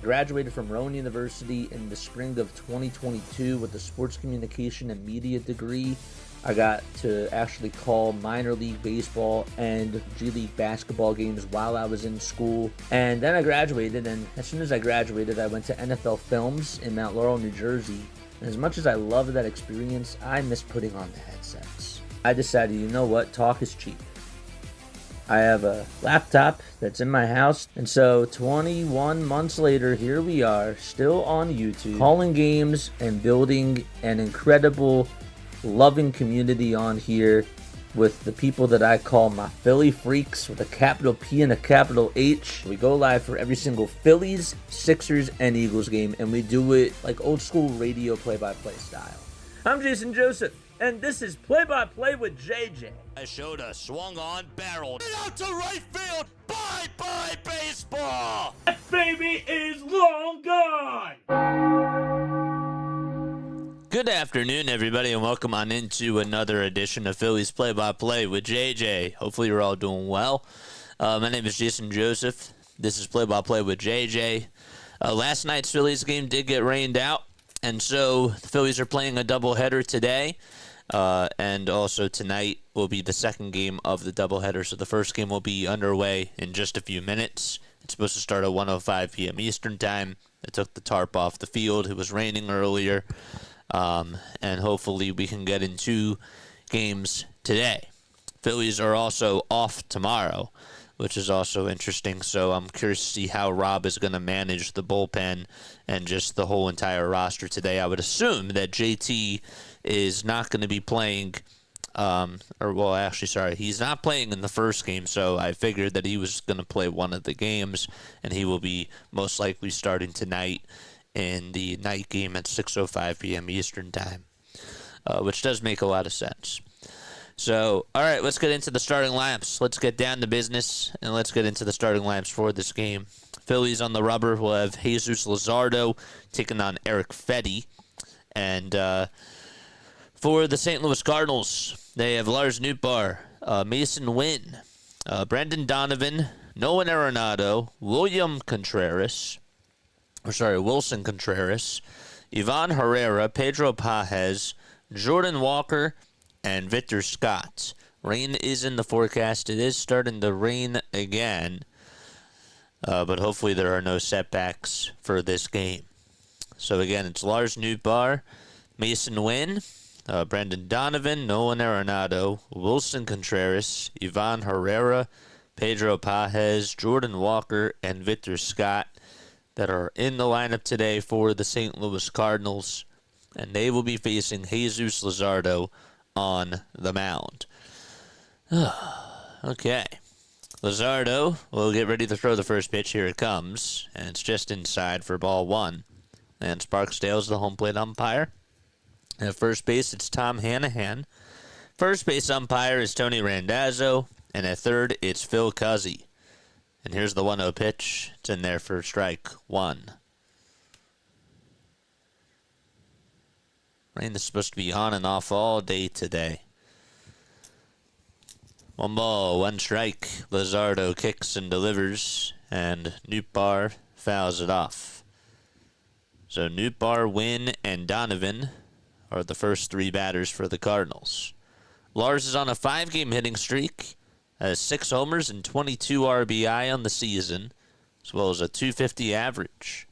graduated from Rowan University in the spring of 2022 with a sports communication and media degree. I got to actually call minor league baseball and G League basketball games while I was in school. And then I graduated, and as soon as I graduated, I went to NFL Films in Mount Laurel, New Jersey. And as much as I loved that experience, I miss putting on the headsets. I decided, you know what, talk is cheap. I have a laptop that's in my house, and so 21 months later, here we are, still on YouTube, calling games and building an incredible, loving community on here with the people that I call my Philly freaks with a capital P and a capital H. We go live for every single Phillies, Sixers, and Eagles game, and we do it like old school radio play-by-play style. I'm Jason Joseph, and this is Play-by-Play with JJ. I showed a swung on barrel. Get out to right field. Bye-bye baseball. That baby is long gone. Good afternoon, everybody, and welcome on into another edition of Phillies Play-by-Play with JJ. Hopefully you're all doing well. My name is Jason Joseph. This is Play-by-Play with JJ. Last night's Phillies game did get rained out, and so the Phillies are playing a doubleheader today. And also tonight will be the second game of the doubleheader. So the first game will be underway in just a few minutes. It's supposed to start at 1:05 p.m. Eastern time. They took the tarp off the field. It was raining earlier. And hopefully we can get in 2 games today. Phillies are also off tomorrow, which is also interesting. So I'm curious to see how Rob is going to manage the bullpen and just the whole entire roster today. I would assume that JT is not going to be playing, he's not playing in the first game, so I figured that he was going to play one of the games, and he will be most likely starting tonight in the night game at 6:05 p.m. Eastern time, which does make a lot of sense. So, all right, let's get into the starting lineups. Let's get down to business, and let's get into the starting lineups for this game. Phillies on the rubber will have Jesus Luzardo taking on Erick Fedde, and for the St. Louis Cardinals, they have Lars Nootbaar, Mason Wynn, Brendan Donovan, Nolan Arenado, Wilson Contreras, Ivan Herrera, Pedro Pages, Jordan Walker, and Victor Scott. Rain is in the forecast. It is starting to rain again, but hopefully there are no setbacks for this game. So again, it's Lars Nootbaar, Mason Wynn, Brendan Donovan, Nolan Arenado, Wilson Contreras, Ivan Herrera, Pedro Pages, Jordan Walker, and Victor Scott that are in the lineup today for the St. Louis Cardinals, and they will be facing Jesus Luzardo on the mound. Okay. Luzardo will get ready to throw the first pitch. Here it comes, and it's just inside for ball 1. And Sparksdale's the home plate umpire. At first base, it's Tom Hanahan. First base umpire is Tony Randazzo. And at third, it's Phil Cuzzi. And here's the 1-0 pitch. It's in there for strike 1. Rain is supposed to be on and off all day today. 1 ball, 1 strike. Luzardo kicks and delivers. And Nootbaar fouls it off. So Nootbaar, Wynn, and Donovan are the first 3 batters for the Cardinals. Lars is on a 5-game hitting streak, has 6 homers and 22 RBI on the season, as well as a .250 average.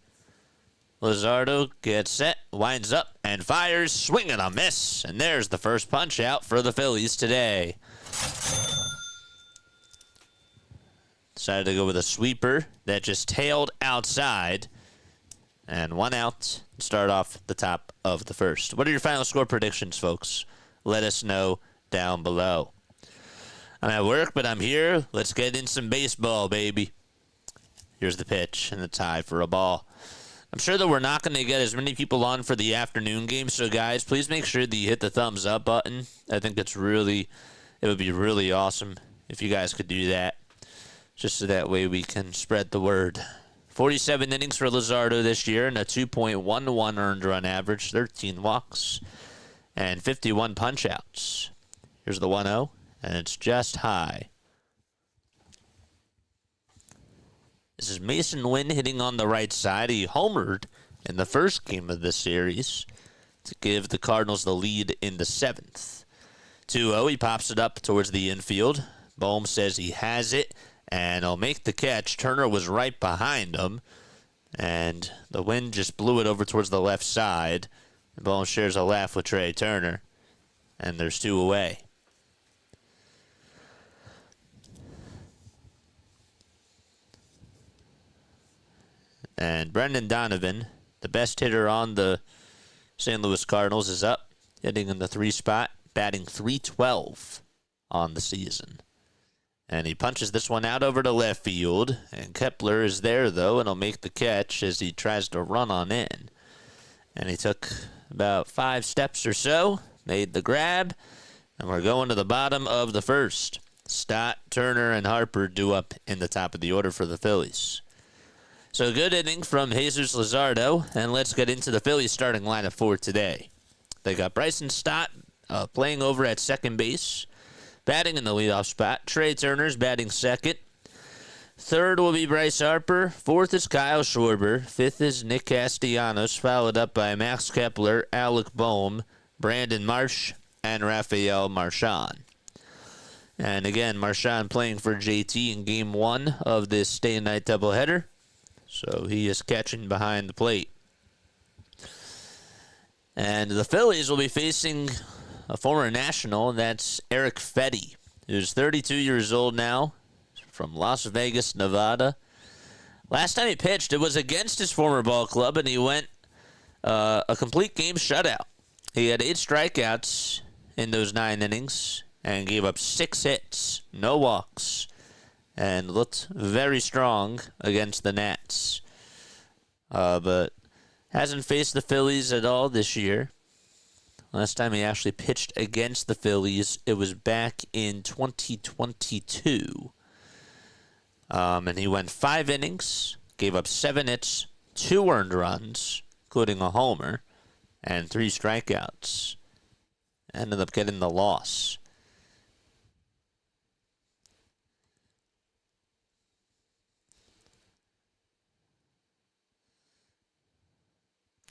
Luzardo gets set, winds up, and fires, swing and a miss. And there's the first punch out for the Phillies today. Decided to go with a sweeper that just tailed outside. And 1 out. Start off the top of the first. What are your final score predictions, folks? Let us know down below. I'm at work, but I'm here. Let's get in some baseball, baby. Here's the pitch and the tie for a ball. I'm sure that we're not going to get as many people on for the afternoon game, so guys, please make sure that you hit the thumbs up button. I think it would be really awesome if you guys could do that, just so that way we can spread the word. 47 innings for Luzardo this year and a 2.11 earned run average, 13 walks, and 51 punch-outs. Here's the 1-0, and it's just high. 1-0, 1 strike. Luzardo kicks and delivers. And Nootbaar, Wynn, and Donovan are the first 3 batters for the Cardinals. Lars is on a 5-game hitting streak, has 6 homers and 22 RBI on the season, as well as a .250 average. This is Mason Wynn hitting on the right side. He homered in the first game of this series to give the Cardinals the lead in the 7th. 2-0, he pops it up towards the infield. Bohm says he has it, and he'll make the catch. Turner was right behind him, and the wind just blew it over towards the left side. Bohm shares a laugh with Trey Turner, and there's 2 away. And Brendan Donovan, the best hitter on the St. Louis Cardinals, is up, hitting in the 3 spot, batting .312 on the season. And he punches this one out over to left field, and Kepler is there, though, and he'll make the catch as he tries to run on in. And he took about 5 steps or so, made the grab, and we're going to the bottom of the first. Stott, Turner, and Harper due up in the top of the order for the Phillies. So good inning from Jesus Luzardo, and let's get into the Phillies starting lineup for today. They got Bryson Stott playing over at second base, batting in the leadoff spot. Trey Turner's batting second. Third will be Bryce Harper. Fourth is Kyle Schwarber. Fifth is Nick Castellanos, followed up by Max Kepler, Alec Bohm, Brandon Marsh, and Rafael Marchand. And again, Marchand playing for JT in Game 1 of this day-and-night doubleheader. So he is catching behind the plate. And the Phillies will be facing a former national, and that's Erick Fedde, who's 32 years old now, from Las Vegas, Nevada. Last time he pitched, it was against his former ball club, and he went a complete game shutout. He had 8 strikeouts in those 9 innings and gave up 6 hits, no walks, and looked very strong against the Nats. But hasn't faced the Phillies at all this year. Last time he actually pitched against the Phillies, it was back in 2022. And he went 5 innings, gave up 7 hits, 2 earned runs, including a homer, and 3 strikeouts. Ended up getting the loss.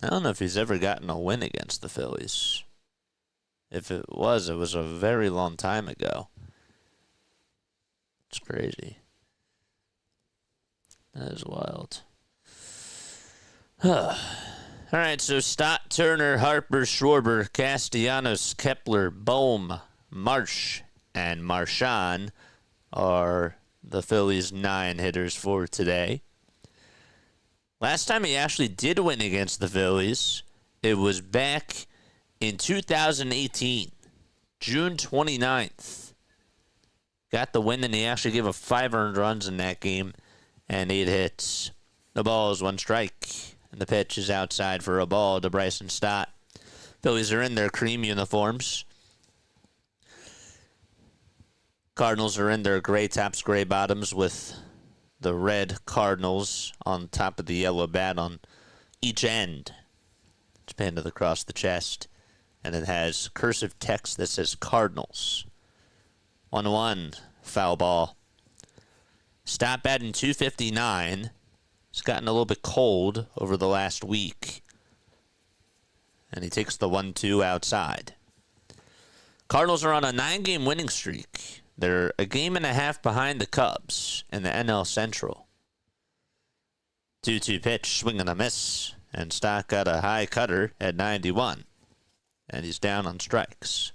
I don't know if he's ever gotten a win against the Phillies. If it was a very long time ago. It's crazy. That is wild. All right, so Stott, Turner, Harper, Schwarber, Castellanos, Kepler, Bohm, Marsh, and Marchand are the Phillies' 9 hitters for today. Last time he actually did win against the Phillies, it was back in 2018, June 29th. Got the win, and he actually gave up 5 earned runs in that game and 8 hits. The ball is 1 strike, and the pitch is outside for a ball to Bryson Stott. Phillies are in their cream uniforms. Cardinals are in their gray tops, gray bottoms with the red Cardinals on top of the yellow bat on each end. It's painted across the chest, and it has cursive text that says Cardinals. 1-1, foul ball. Stott batting .259. It's gotten a little bit cold over the last week, and he takes the 1-2 outside. Cardinals are on a 9-game winning streak. They're a game and a half behind the Cubs in the NL Central. 2-2 pitch, swing and a miss. And Stott got a high cutter at 91. And he's down on strikes.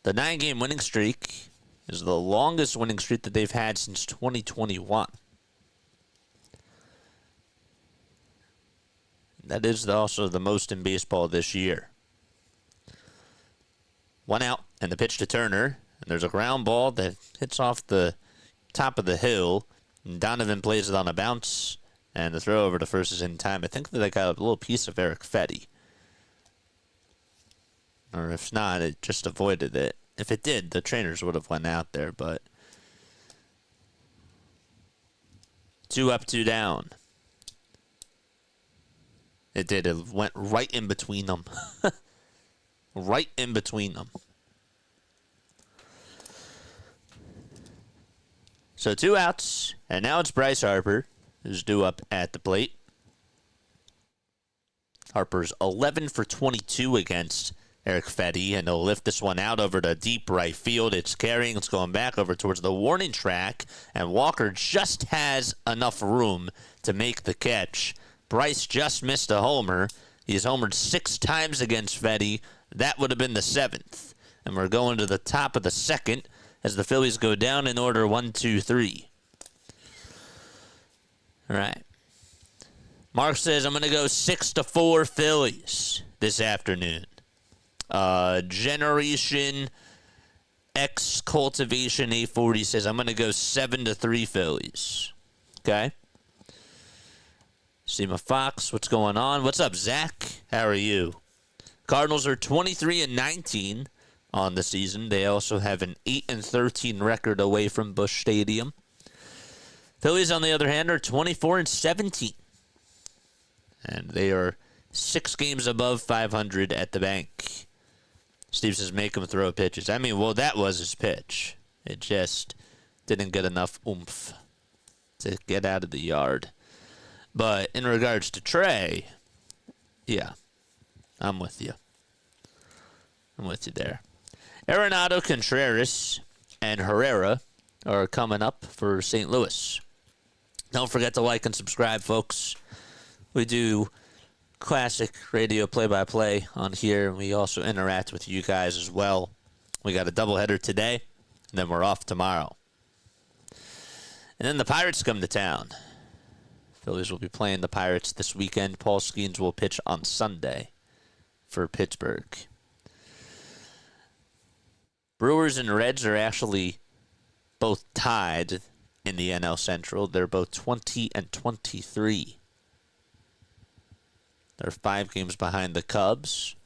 The 9-game winning streak is the longest winning streak that they've had since 2021. That is also the most in baseball this year. 1 out, and the pitch to Turner. And there's a ground ball that hits off the top of the hill. And Donovan plays it on a bounce, and the throw over to first is in time. I think that they got a little piece of Erick Fedde. Or if not, it just avoided it. If it did, the trainers would have went out there, but 2 up, 2 down. It did. It went right in between them. Right in between them. So 2 outs, and now it's Bryce Harper who's due up at the plate. Harper's 11 for 22 against Erick Fedde, and he'll lift this one out over to deep right field. It's carrying, it's going back over towards the warning track, and Walker just has enough room to make the catch. Bryce just missed a homer. He's homered 6 times against Fedde. That would have been the 7th. And we're going to the top of the 2nd as the Phillies go down in order 1, 2, 3. All right. Mark says, I'm going to go 6-4 Phillies this afternoon. Generation X Cultivation A40 says, I'm going to go 7-3 Phillies. Okay. Seema Fox, what's going on? What's up, Zach? How are you? Cardinals are 23-19 on the season. They also have an 8-13 record away from Busch Stadium. Phillies, on the other hand, are 24-17. And they are 6 games above 500 at the bank. Steve says, make him throw pitches. I mean, well, that was his pitch. It just didn't get enough oomph to get out of the yard. But in regards to Trey, yeah, I'm with you. I'm with you there. Arenado, Contreras, and Herrera are coming up for St. Louis. Don't forget to like and subscribe, folks. We do classic radio play-by-play on here. We also interact with you guys as well. We got a doubleheader today, and then we're off tomorrow. And then the Pirates come to town. Phillies will be playing the Pirates this weekend. Paul Skeens will pitch on Sunday for Pittsburgh. Brewers and Reds are actually both tied in the NL Central. They're both 20-23. They're 5 games behind the Cubs,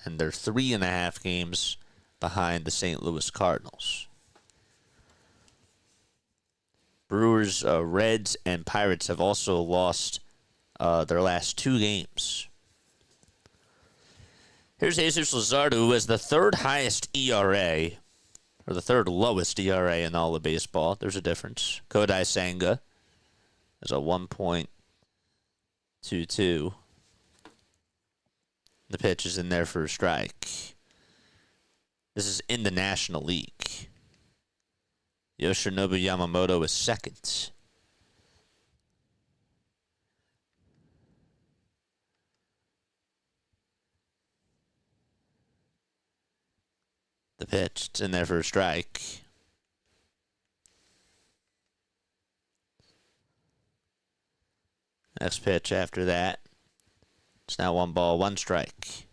and they're 3.5 games behind the St. Louis Cardinals. Brewers, Reds, and Pirates have also lost their last 2 games. Here's Jesus Luzardo, who has the 3rd highest ERA, or the 3rd lowest ERA in all of baseball. There's a difference. Kodai Senga has a 1.22. The pitch is in there for a strike. This is in the National League. Yoshinobu Yamamoto is 2nd. The pitch, it's in there for a strike. Next pitch after that. It's now 1 ball, 1 strike.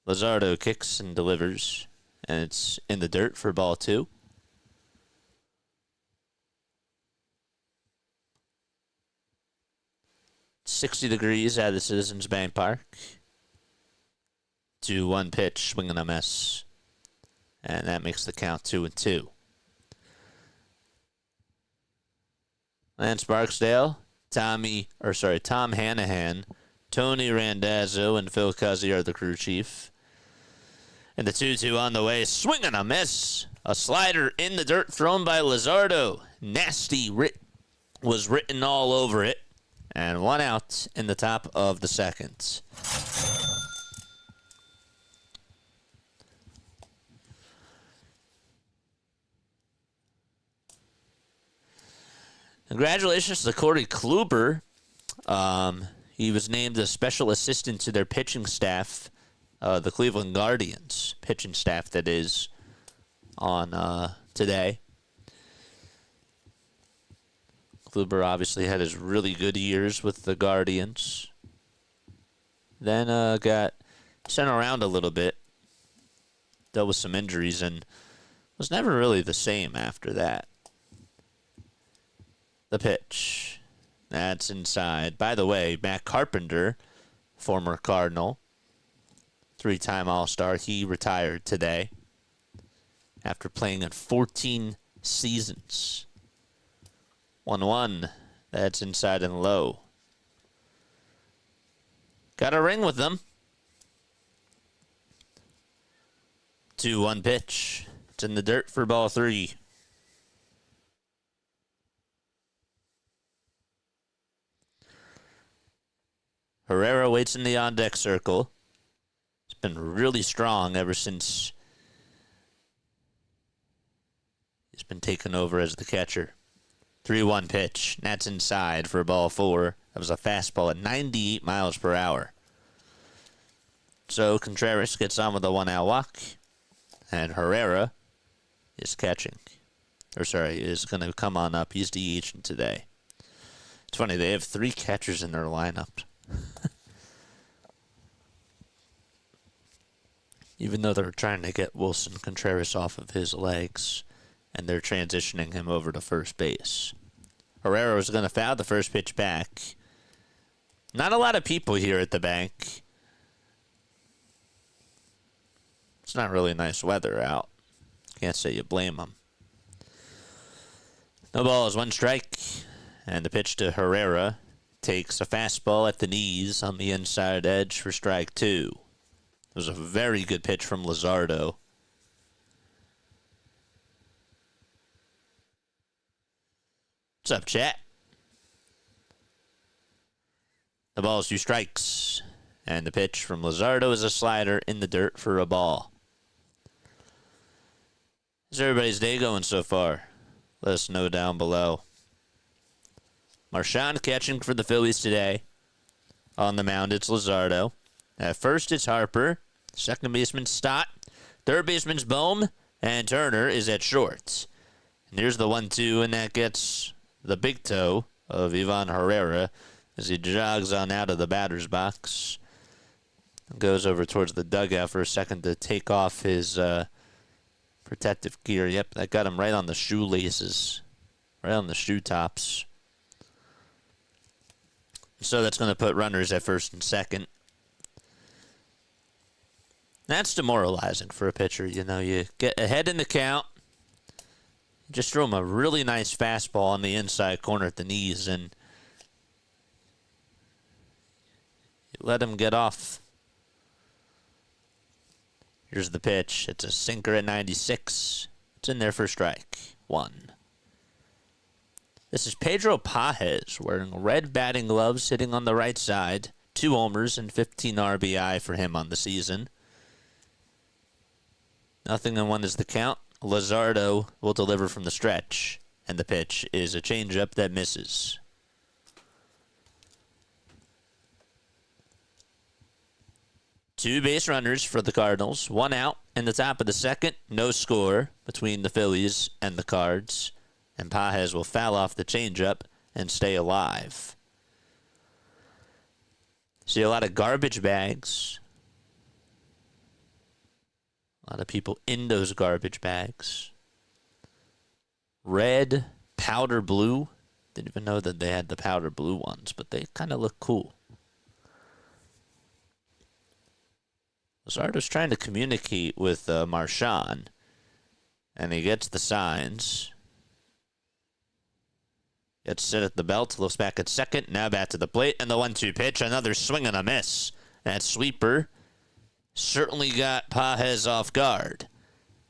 Luzardo kicks and delivers, and it's in the dirt for ball 2. It's 60 degrees out of the Citizens Bank Park. 2-1 pitch, swing and a miss. And that makes the count 2-2. Lance Barksdale, Tom Hanahan, Tony Randazzo, and Phil Cuzzy are the crew chief. And the 2-2 on the way, swing and a miss. A slider in the dirt thrown by Luzardo. Nasty was written all over it. And 1 out in the top of the 2nd. Congratulations to Corey Kluber. He was named a special assistant to their pitching staff, the Cleveland Guardians pitching staff, that is, on today. Kluber obviously had his really good years with the Guardians. Then got sent around a little bit, dealt with some injuries, and was never really the same after that. The pitch. That's inside. By the way, Matt Carpenter, former Cardinal, 3-time All-Star, he retired today after playing in 14 seasons. 1-1. That's inside and low. Got a ring with them. 2-1 pitch. It's in the dirt for ball 3. Herrera waits in the on-deck circle. He's been really strong ever since he's been taken over as the catcher. 3-1 pitch. That's inside for ball 4. That was a fastball at 98 miles per hour. So Contreras gets on with a 1-out walk. And Herrera is catching. Is going to come on up. He's DHing today. It's funny, they have 3 catchers in their lineup. Even though they're trying to get Wilson Contreras off of his legs, and they're transitioning him over to first base. Herrera was going to foul the first pitch back. Not a lot of people here at the bank. It's not really nice weather out. Can't say you blame them. No balls, 1 strike. And the pitch to Herrera takes a fastball at the knees on the inside edge for strike 2. It was a very good pitch from Luzardo. What's up, chat? The ball's 2 strikes. And the pitch from Luzardo is a slider in the dirt for a ball. How's everybody's day going so far? Let us know down below. Marchand catching for the Phillies today. On the mound, it's Luzardo. At first, it's Harper. Second baseman, Stott. Third baseman's Bohm. And Turner is at short. And here's the 1-2, and that gets the big toe of Ivan Herrera as he jogs on out of the batter's box. Goes over towards the dugout for a second to take off his protective gear. Yep, that got him right on the shoelaces. Right on the shoe tops. So that's going to put runners at first and second. That's demoralizing for a pitcher. You know, you get ahead in the count. Just throw him a really nice fastball on the inside corner at the knees, and you let him get off. Here's the pitch. It's a sinker at 96. It's in there for strike 1. This is Pedro Pages wearing red batting gloves, sitting on the right side. 2 homers and 15 RBI for him on the season. 0-1 is the count. Luzardo will deliver from the stretch, and the pitch is a changeup that misses. Two base runners for the Cardinals. 1 out in the top of the second. No score between the Phillies and the Cards. And Pages will foul off the changeup and stay alive. See a lot of garbage bags. A lot of people in those garbage bags. Red, powder blue. Didn't even know that they had the powder blue ones, but they kind of look cool. Luzardo's trying to communicate with Marchand, and he gets the signs. Gets set at the belt, looks back at second, now back to the plate, and the 1-2 pitch, another swing and a miss. That sweeper certainly got Pages off guard.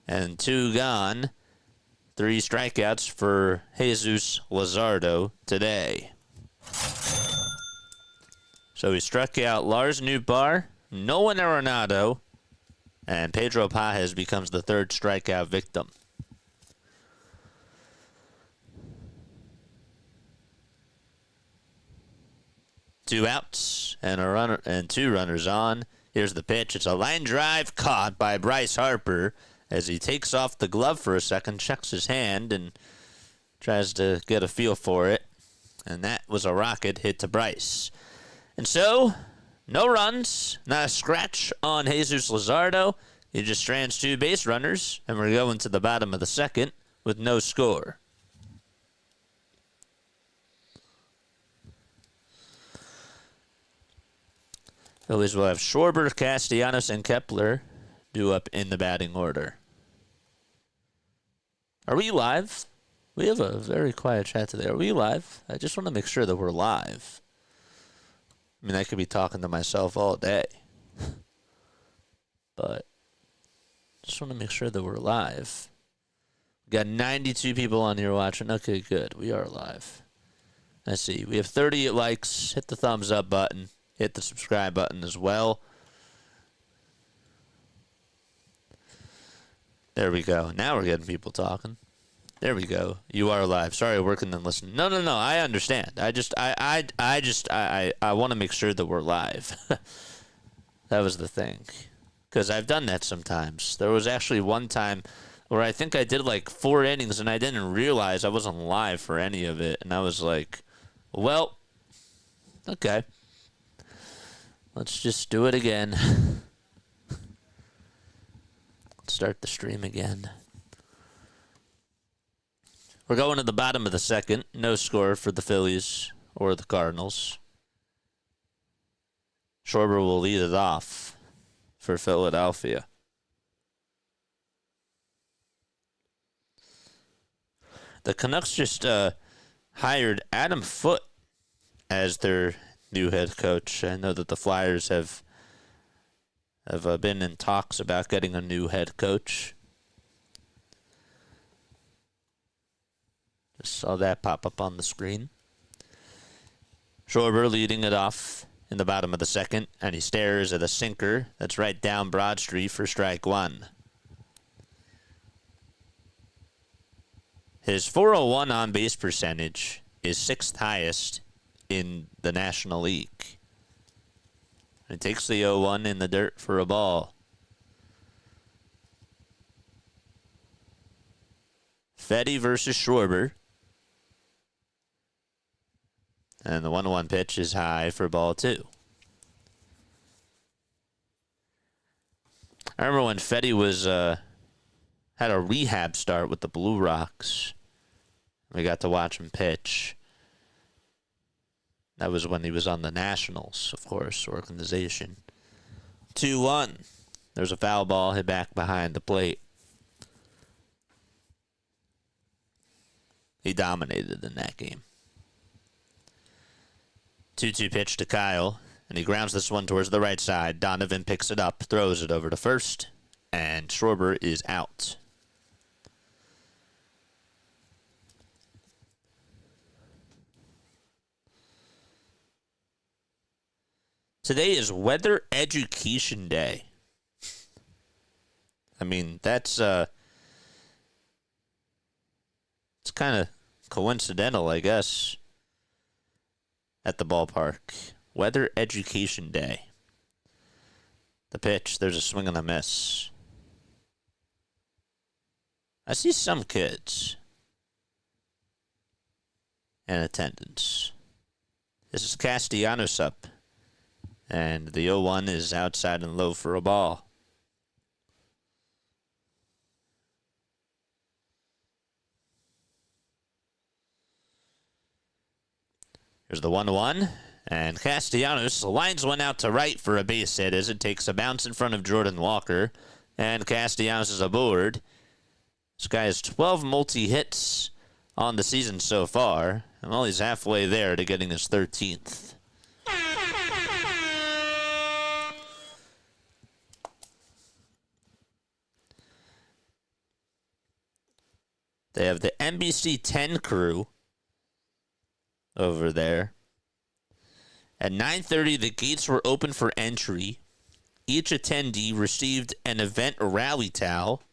And 2 gone. 3 strikeouts for Jesus Luzardo today. So he struck out Lars Nootbaar, Nolan Arenado, and Pedro Pages becomes the 3rd strikeout victim. Two outs and a runner and 2 runners on. Here's the pitch. It's a line drive caught by Bryce Harper as he takes off the glove for a second, checks his hand, and tries to get a feel for it. And that was a rocket hit to Bryce. And so, no runs, not a scratch on Jesus Luzardo. He just strands 2 base runners, and we're going to the bottom of the second with no score. Phillies will have Schwarber, Castellanos, and Kepler due up in the batting order. Are we live? We have a very quiet chat today. Are we live? I just want to make sure that we're live. I mean, I could be talking to myself all day. But Just want to make sure that we're live. We got 92 people on here watching. Okay, good. We are live. Let's see. We have 38 likes. Hit the thumbs up button. Hit the subscribe button as well. There we go. Now we're getting people talking. There we go. You are live. Sorry, working and listening. No. I understand. I want to make sure that we're live. That was the thing. Because I've done that sometimes. There was actually one time where I think I did like 4 innings and I didn't realize I wasn't live for any of it. And I was like, well, okay. Let's just do it again. Let's start the stream again. We're going to the bottom of the second. No score for the Phillies or the Cardinals. Schwarber will lead it off for Philadelphia. The Canucks just hired Adam Foote as their new head coach. I know that the Flyers have been in talks about getting a new head coach. Just saw that pop up on the screen. Schwarber leading it off in the bottom of the second, and he stares at a sinker that's right down Broad Street for strike one. His 401 on-base percentage is 6th highest in the National League. He takes the 0-1 in the dirt for a ball. Fedde versus Schwarber. And the 1-1 pitch is high for ball 2. I remember when Fedde was had a rehab start with the Blue Rocks. We got to watch him pitch. That was when he was on the Nationals, of course, organization. 2-1. There's a foul ball hit back behind the plate. He dominated in that game. 2-2 pitch to Kyle, and he grounds this one towards the right side. Donovan picks it up, throws it over to first, and Schwarber is out. Today is Weather Education Day. I mean, that's it's kind of coincidental, I guess, at the ballpark. Weather Education Day. The pitch, there's a swing and a miss. I see some kids in attendance. This is Castellanos up. And the 0-1 is outside and low for a ball. Here's the 1-1. And Castellanos lines one out to right for a base hit as it takes a bounce in front of Jordan Walker. And Castellanos is aboard. This guy has 12 multi-hits on the season so far. And well, he's halfway there to getting his 13th. They have the NBC 10 crew over there. At 9:30, the gates were open for entry. Each attendee received an event rally towel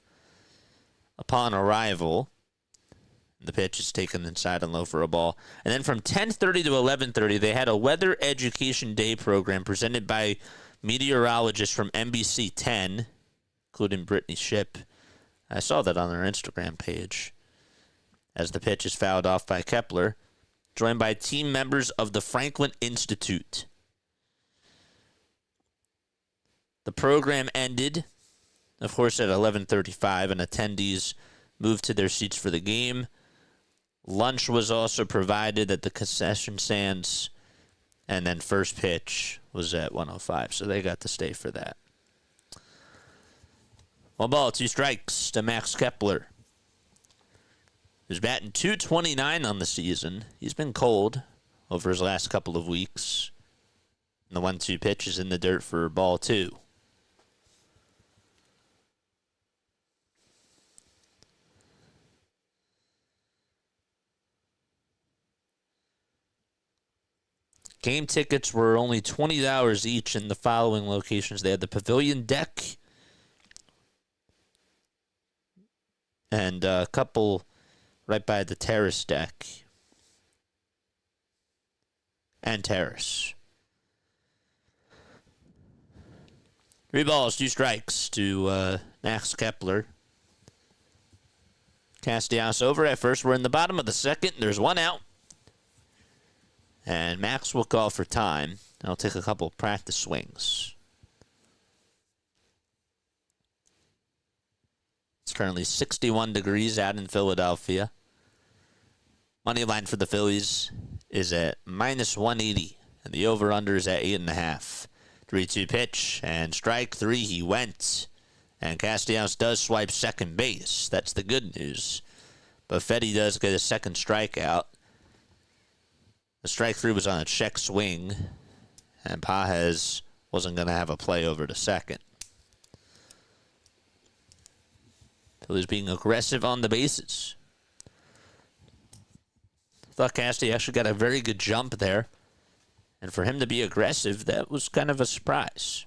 upon arrival. The pitch is taken inside and low for a ball. And then from 10:30 to 11:30, they had a Weather Education Day program presented by meteorologists from NBC 10, including Brittany Shipp. I saw that on their Instagram page. As the pitch is fouled off by Kepler, joined by team members of the Franklin Institute. The program ended, of course, at 11:35, and attendees moved to their seats for the game. Lunch was also provided at the concession stands, and then first pitch was at 1:05, so they got to stay for that. 1 ball, 2 strikes to Max Kepler. He's batting .229 on the season. He's been cold over his last couple of weeks. And the 1-2 pitch is in the dirt for ball 2. Game tickets were only $20 each in the following locations. They had the Pavilion Deck and a couple right by the Terrace Deck and Terrace. 3 balls, 2 strikes to Max Kepler. Castellanos over at first. We're in the bottom of the second. There's 1 out. And Max will call for time. I'll take a couple practice swings. It's currently 61 degrees out in Philadelphia. Money line for the Phillies is at -180. And the over-under is at 8.5. 3-2 pitch, and strike 3, he went. And Castellanos does swipe second base. That's the good news. But Fedde does get a second strikeout. The strike 3 was on a check swing, and Pages wasn't going to have a play over to second. Phillies being aggressive on the bases. Thought Casty actually got a very good jump there. And for him to be aggressive, that was kind of a surprise.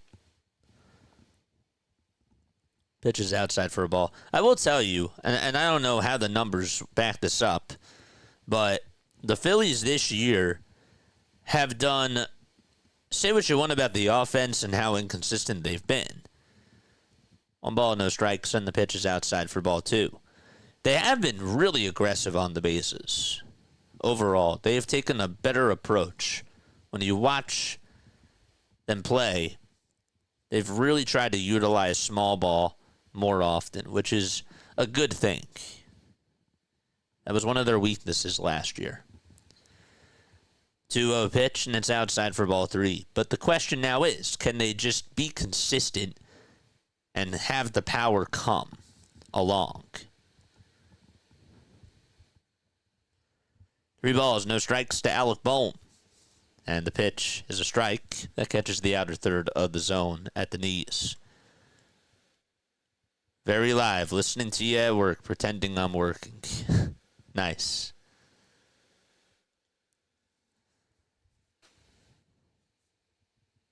Pitch is outside for a ball. I will tell you, and I don't know how the numbers back this up, but the Phillies this year have done, say what you want about the offense and how inconsistent they've been. 1 ball, no strikes, and the pitch is outside for ball 2. They have been really aggressive on the bases. Overall, they have taken a better approach. When you watch them play, they've really tried to utilize small ball more often, which is a good thing. That was one of their weaknesses last year. 2-0 pitch, and it's outside for ball 3. But the question now is, can they just be consistent and have the power come along? 3 balls, no strikes to Alec Bohm. And the pitch is a strike that catches the outer third of the zone at the knees. Very live, listening to you at work, pretending I'm working. Nice.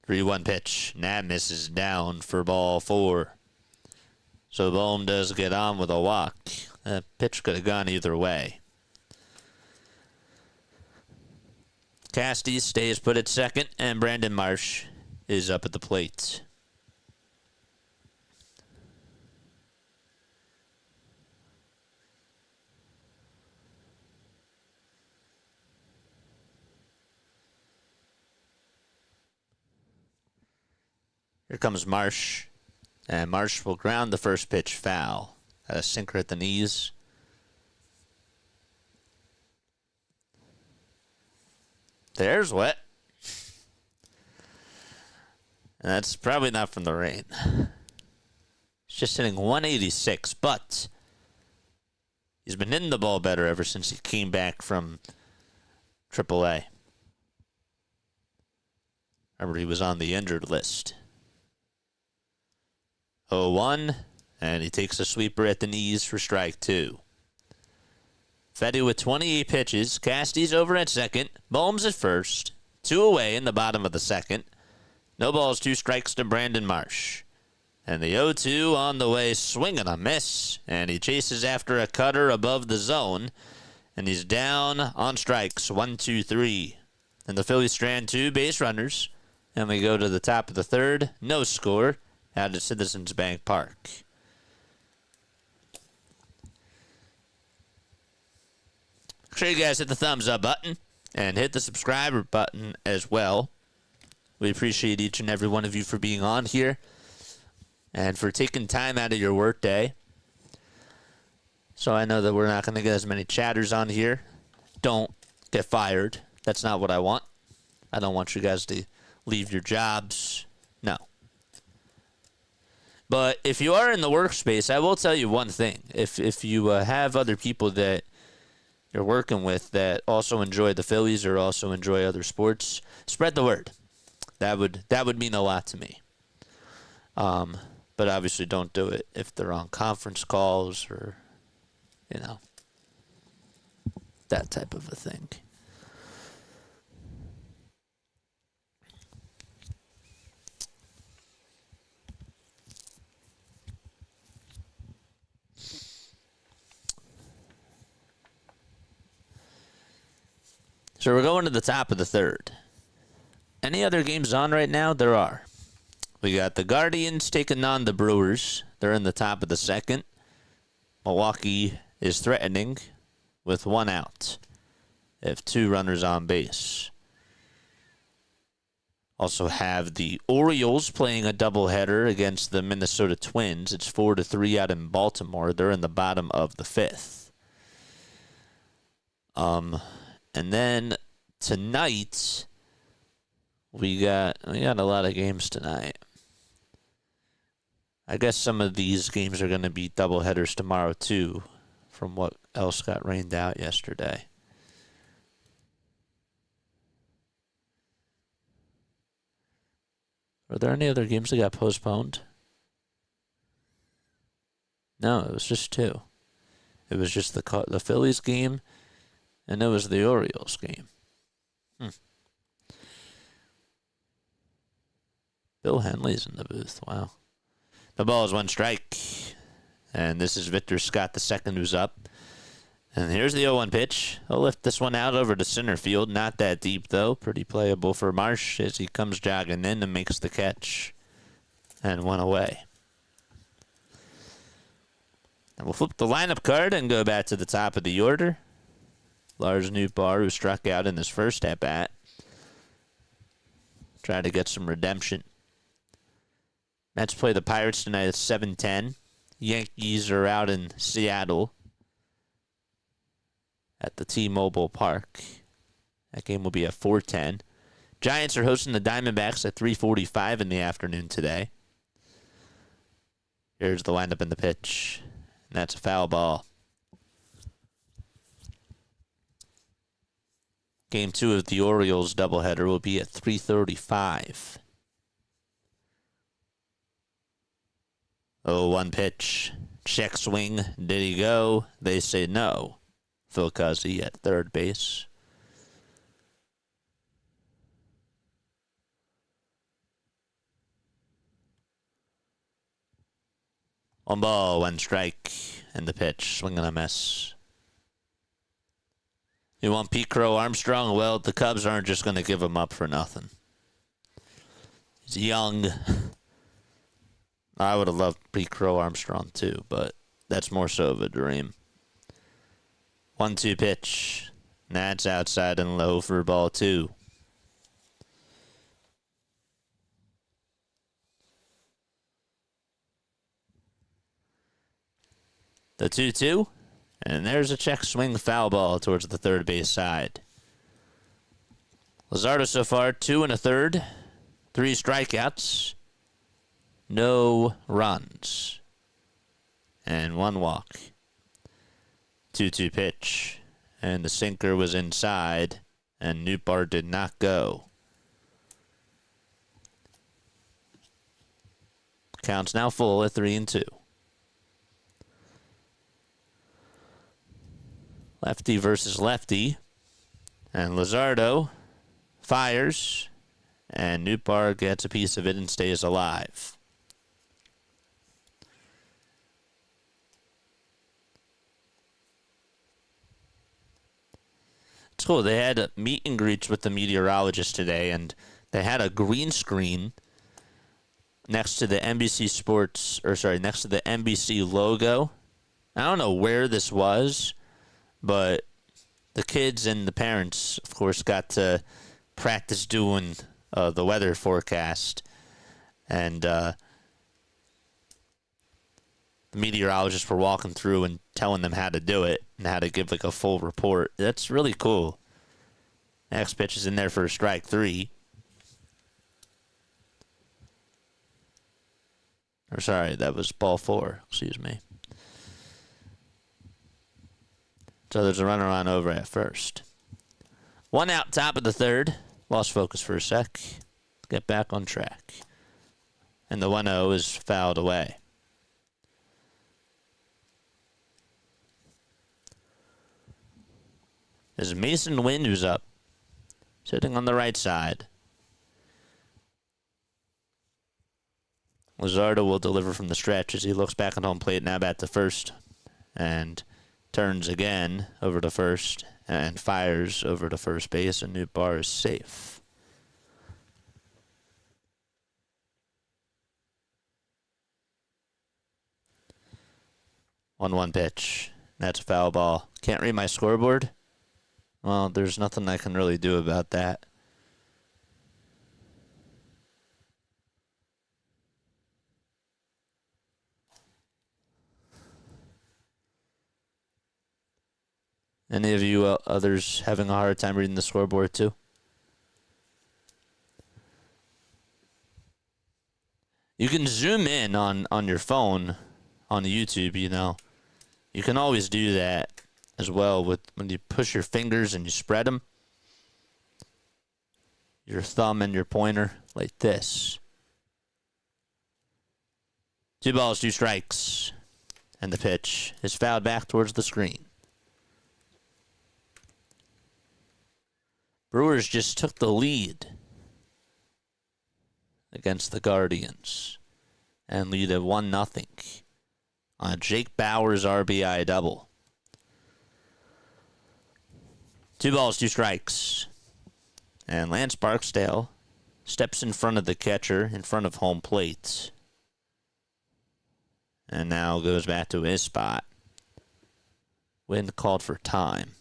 Three-one pitch. And that misses down for ball 4. So Bohm does get on with a walk. That pitch could have gone either way. Casty stays put at second, and Brandon Marsh is up at the plate. Here comes Marsh, and Marsh will ground the first pitch foul. A sinker at the knees. There's wet. And that's probably not from the rain. He's just hitting 186, but he's been hitting the ball better ever since he came back from AAA. Remember, he was on the injured list. 0-1, and he takes a sweeper at the knees for strike 2. Fedde with 28 pitches. Casty's over at second. Bohm's at first. 2 away in the bottom of the second. No balls, 2 strikes to Brandon Marsh. And the 0-2 on the way, swing and a miss. And he chases after a cutter above the zone. And he's down on strikes. 1, 2, 3. And the Phillies strand 2 base runners. And we go to the top of the third. No score out at Citizens Bank Park. Make sure you guys hit the thumbs up button and hit the subscriber button as well. We appreciate each and every one of you for being on here and for taking time out of your work day. So I know that we're not going to get as many chatters on here. Don't get fired. That's not what I want. I don't want you guys to leave your jobs. No. But if you are in the workspace, I will tell you one thing. If you have other people that you're working with that also enjoy the Phillies or also enjoy other sports, spread the word. That would mean a lot to me. But obviously don't do it if they're on conference calls or, that type of a thing. So we're going to the top of the third. Any other games on right now? There are. We got the Guardians taking on the Brewers. They're in the top of the second. Milwaukee is threatening with 1 out. They have 2 runners on base. Also have the Orioles playing a doubleheader against the Minnesota Twins. It's 4-3 out in Baltimore. They're in the bottom of the 5th. And then tonight, we got a lot of games tonight. I guess some of these games are going to be doubleheaders tomorrow too, from what else got rained out yesterday. Are there any other games that got postponed? No, it was just 2. It was just the Phillies game, and it was the Orioles game. Bill Henley's in the booth. Wow. The ball is 1 strike, and this is Victor Scott II who's up. And here's the 0-1 pitch. He'll lift this one out over to center field. Not that deep, though. Pretty playable for Marsh as he comes jogging in and makes the catch. And 1 away. And we'll flip the lineup card and go back to the top of the order. Lars Nootbaar, who struck out in his first at-bat. Try to get some redemption. Mets play the Pirates tonight at 7:10. Yankees are out in Seattle at the T-Mobile Park. That game will be at 4:10. Giants are hosting the Diamondbacks at 3:45 in the afternoon today. Here's the lineup and the pitch. And that's a foul ball. Game 2 of the Orioles doubleheader will be at 3:35. 0-1 pitch. Check swing. Did he go? They say no. Phil Cuzzy at third base. One ball, 1 strike, and the pitch. Swing and a miss. You want Pete Crow Armstrong? Well, the Cubs aren't just going to give him up for nothing. He's young. I would have loved Pete Crow Armstrong too, but that's more so of a dream. 1-2 pitch. That's outside and low for ball 2. The 2-2. And there's a check swing foul ball towards the third base side. Luzardo so far, 2 1/3, 3 strikeouts, no runs, and 1 walk. 2-2 pitch, and the sinker was inside, and Nootbaar did not go. Count's now full at 3-2. Lefty versus lefty. And Luzardo fires. And Nootbaar gets a piece of it and stays alive. It's cool. They had meet and greets with the meteorologist today, and they had a green screen next to the NBC next to the NBC logo. I don't know where this was, but the kids and the parents, of course, got to practice doing the weather forecast. And the meteorologists were walking through and telling them how to do it and how to give like a full report. That's really cool. Next pitch is in there for strike 3. Or sorry, that was ball 4. Excuse me. So there's a runner on over at first. 1 out, top of the third. Lost focus for a sec. Get back on track. And the 1-0 is fouled away. There's Mason Wynn who's up. Sitting on the right side. Luzardo will deliver from the stretch as he looks back at home plate, now back to first. And turns again over to first and fires over to first base, and New Bar is safe. One pitch. That's a foul ball. Can't read my scoreboard? Well, there's nothing I can really do about that. Any of you others having a hard time reading the scoreboard too? You can zoom in on your phone on YouTube, you know. You can always do that as well with when you push your fingers and you spread them. Your thumb and your pointer like this. 2 balls, 2 strikes. And the pitch is fouled back towards the screen. Brewers just took the lead against the Guardians and lead at 1-0 on Jake Bauer's RBI double. 2 balls, 2 strikes. And Lance Barksdale steps in front of the catcher in front of home plate. And now goes back to his spot. Wind called for time.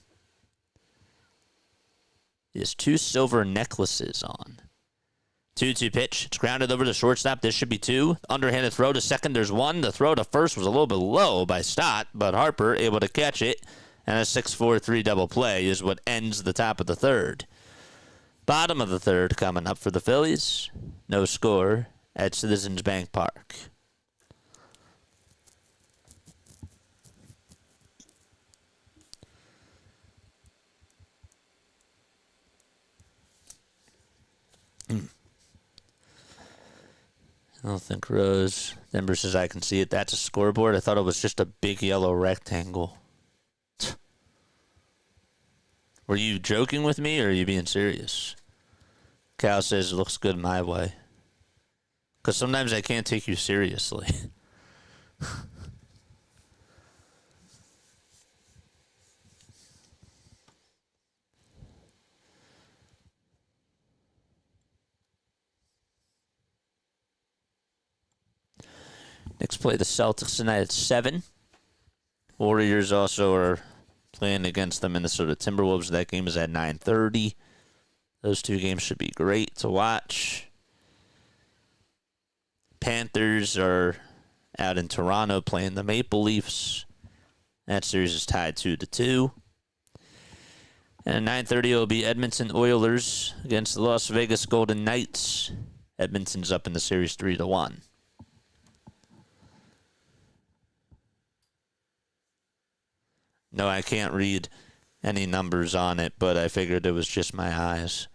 He has 2 silver necklaces on. 2-2 pitch. It's grounded over the shortstop. This should be 2. Underhanded throw to second. There's 1. The throw to first was a little bit low by Stott, but Harper able to catch it. And a 6-4-3 double play is what ends the top of the third. Bottom of the third coming up for the Phillies. No score at Citizens Bank Park. I don't think Rose Denver says I can see it. That's a scoreboard. I thought it was just a big yellow rectangle. Were you joking with me or are you being serious? Cal says it looks good my way. Because sometimes I can't take you seriously. Knicks play the Celtics tonight at 7. Warriors also are playing against the Minnesota Timberwolves. That game is at 9:30. Those 2 games should be great to watch. Panthers are out in Toronto playing the Maple Leafs. That series is tied 2-2. And at 9:30 it will be Edmonton Oilers against the Las Vegas Golden Knights. Edmonton's up in the series 3-1. No, I can't read any numbers on it, but I figured it was just my eyes.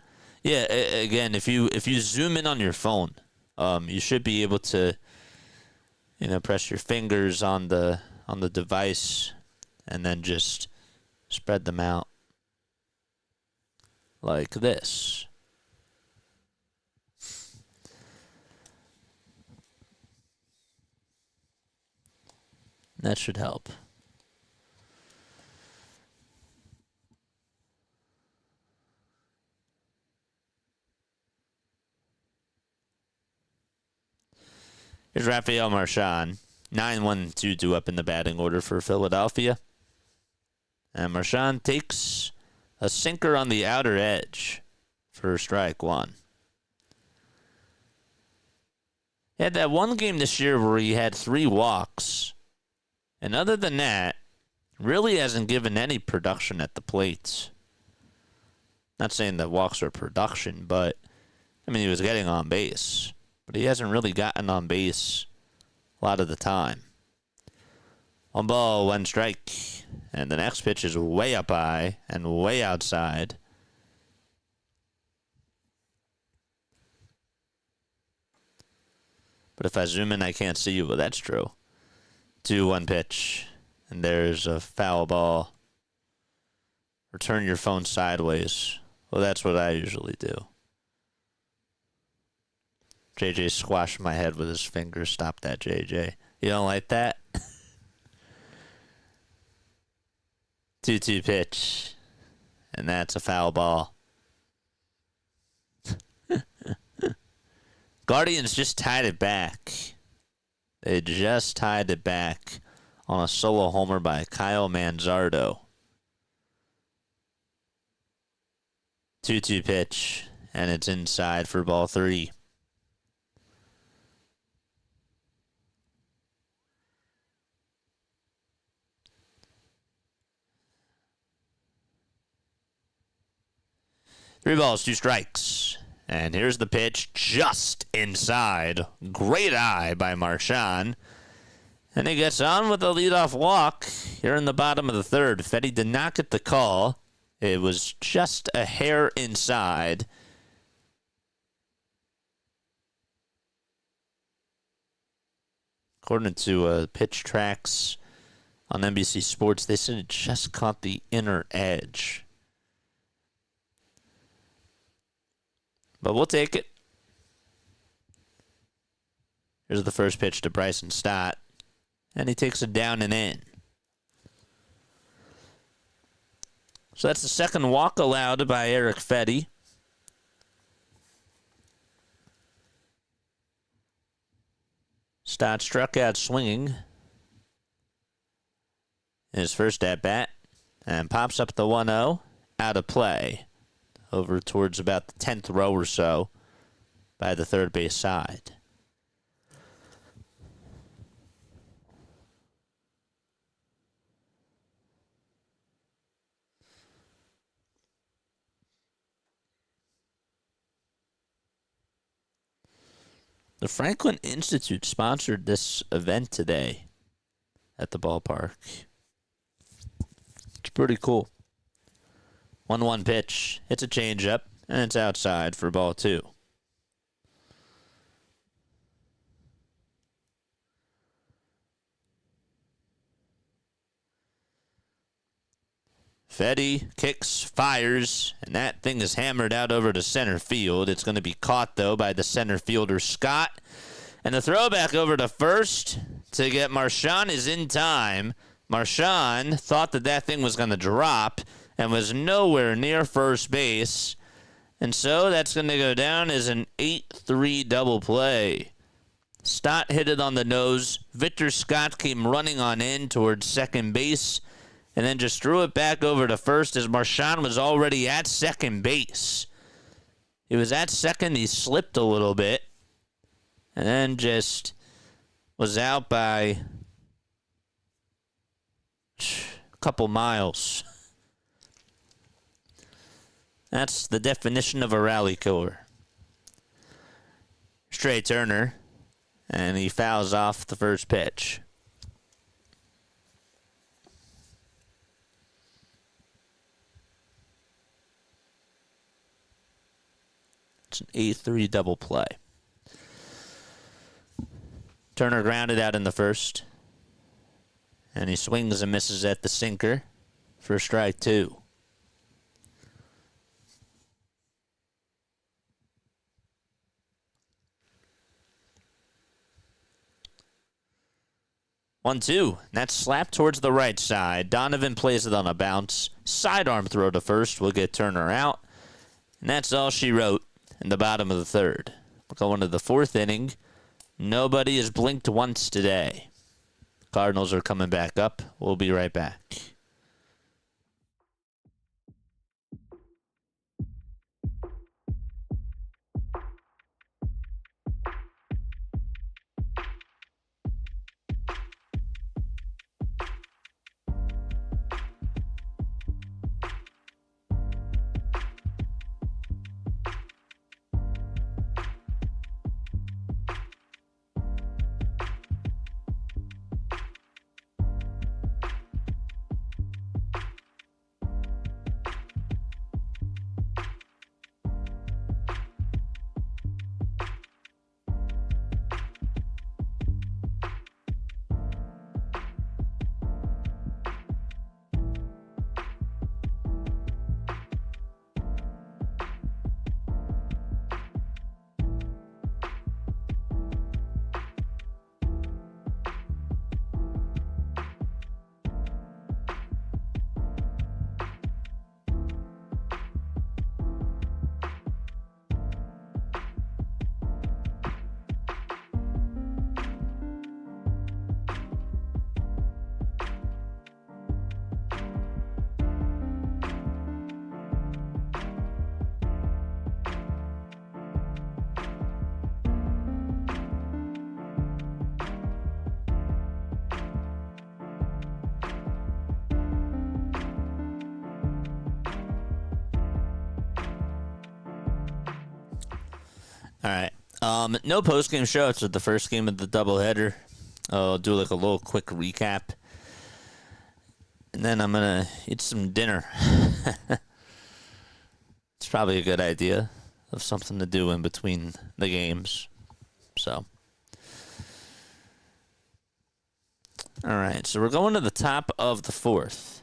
Yeah, again, if you zoom in on your phone, you should be able to, press your fingers on the device and then just spread them out like this. That should help. Here's Rafael Marchand, 9-1-2-2 up in the batting order for Philadelphia. And Marchand takes a sinker on the outer edge for strike 1. He had that one game this year where he had 3 walks. And other than that, really hasn't given any production at the plate. Not saying that walks are production, but, he was getting on base. But he hasn't really gotten on base a lot of the time. 1 ball, 1 strike. And the next pitch is way up high and way outside. But if I zoom in, I can't see you. Well, that's true. 2-1 pitch. And there's a foul ball. Or turn your phone sideways. Well, that's what I usually do. JJ squashed my head with his fingers. Stop that, JJ. You don't like that? 2-2 pitch. and that's a foul ball. Guardians just tied it back. They just tied it back on a solo homer by Kyle Manzardo. 2-2 pitch, and it's inside for ball 3. Three balls, 2 strikes. And here's the pitch just inside. Great eye by Marchand. And he gets on with a leadoff walk here in the bottom of the third. Fedde did not get the call. It was just a hair inside. According to Pitch Tracks on NBC Sports, they said it just caught the inner edge. But we'll take it. Here's the first pitch to Bryson Stott. And he takes it down and in. So that's the second walk allowed by Erick Fedde. Stott struck out swinging in his first at-bat and pops up the 1-0 out of play over towards about the 10th row or so by the third base side. The Franklin Institute sponsored this event today at the ballpark. It's pretty cool. 1-1 pitch. It's a changeup, and it's outside for ball 2. Fedde kicks, fires, and that thing is hammered out over to center field. It's going to be caught, though, by the center fielder, Scott. And the throwback over to first to get Marchand is in time. Marchand thought that thing was going to drop and was nowhere near first base. And so that's going to go down as an 8-3 double play. Stott hit it on the nose. Victor Scott came running on in towards second base and then just threw it back over to first as Marchand was already at second base. He was at second. He slipped a little bit and then just was out by a couple miles. That's the definition of a rally killer. Straight Turner, and he fouls off the first pitch. It's an 8-3 double play. Turner grounded out in the first, and he swings and misses at the sinker for strike 2. One-two. That's slapped towards the right side. Donovan plays it on a bounce. Sidearm throw to first will get Turner out. And that's all she wrote in the bottom of the third. We're going to the fourth inning. Nobody has blinked once today. Cardinals are coming back up. We'll be right back. All right. No post-game show after the first game of the doubleheader. I'll do like a little quick recap. And then I'm going to eat some dinner. It's probably a good idea of something to do in between the games. So. All right. So we're going to the top of the fourth.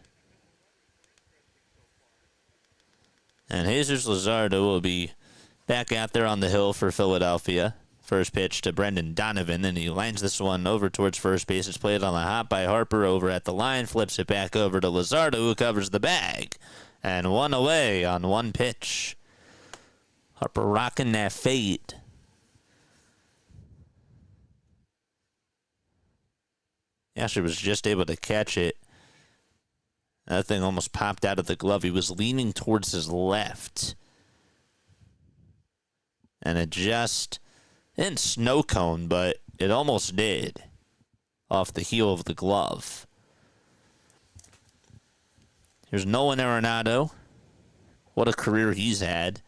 And Jesus Luzardo will be back out there on the hill for Philadelphia. First pitch to Brendan Donovan, and he lines this one over towards first base. It's played on the hop by Harper over at the line, flips it back over to Luzardo, who covers the bag. And one away on one pitch. Harper rocking that fade. He actually was just able to catch it. That thing almost popped out of the glove. He was leaning towards his left. And it just didn't snow cone, but it almost did off the heel of the glove. Here's Nolan Arenado. What a career he's had.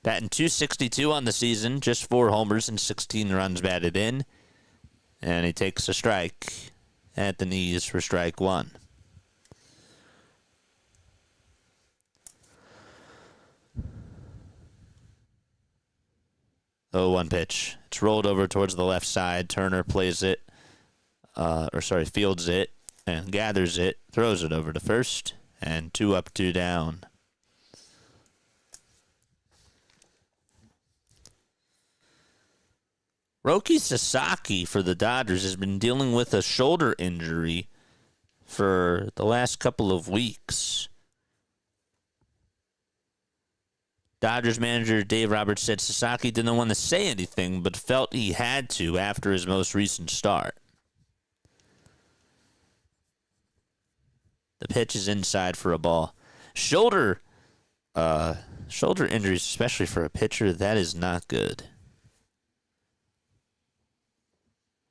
Batting .262 on the season, just 4 homers and 16 runs batted in. And he takes a strike at the knees for strike one. 0-1 pitch. It's rolled over towards the left side. Turner plays it, fields it, and gathers it, throws it over to first, and 2 up, 2 down. Roki Sasaki for the Dodgers has been dealing with a shoulder injury for the last couple of weeks. Dodgers manager Dave Roberts said Sasaki didn't want to say anything, but felt he had to after his most recent start. The pitch is inside for a ball. Shoulder injuries, especially for a pitcher, that is not good.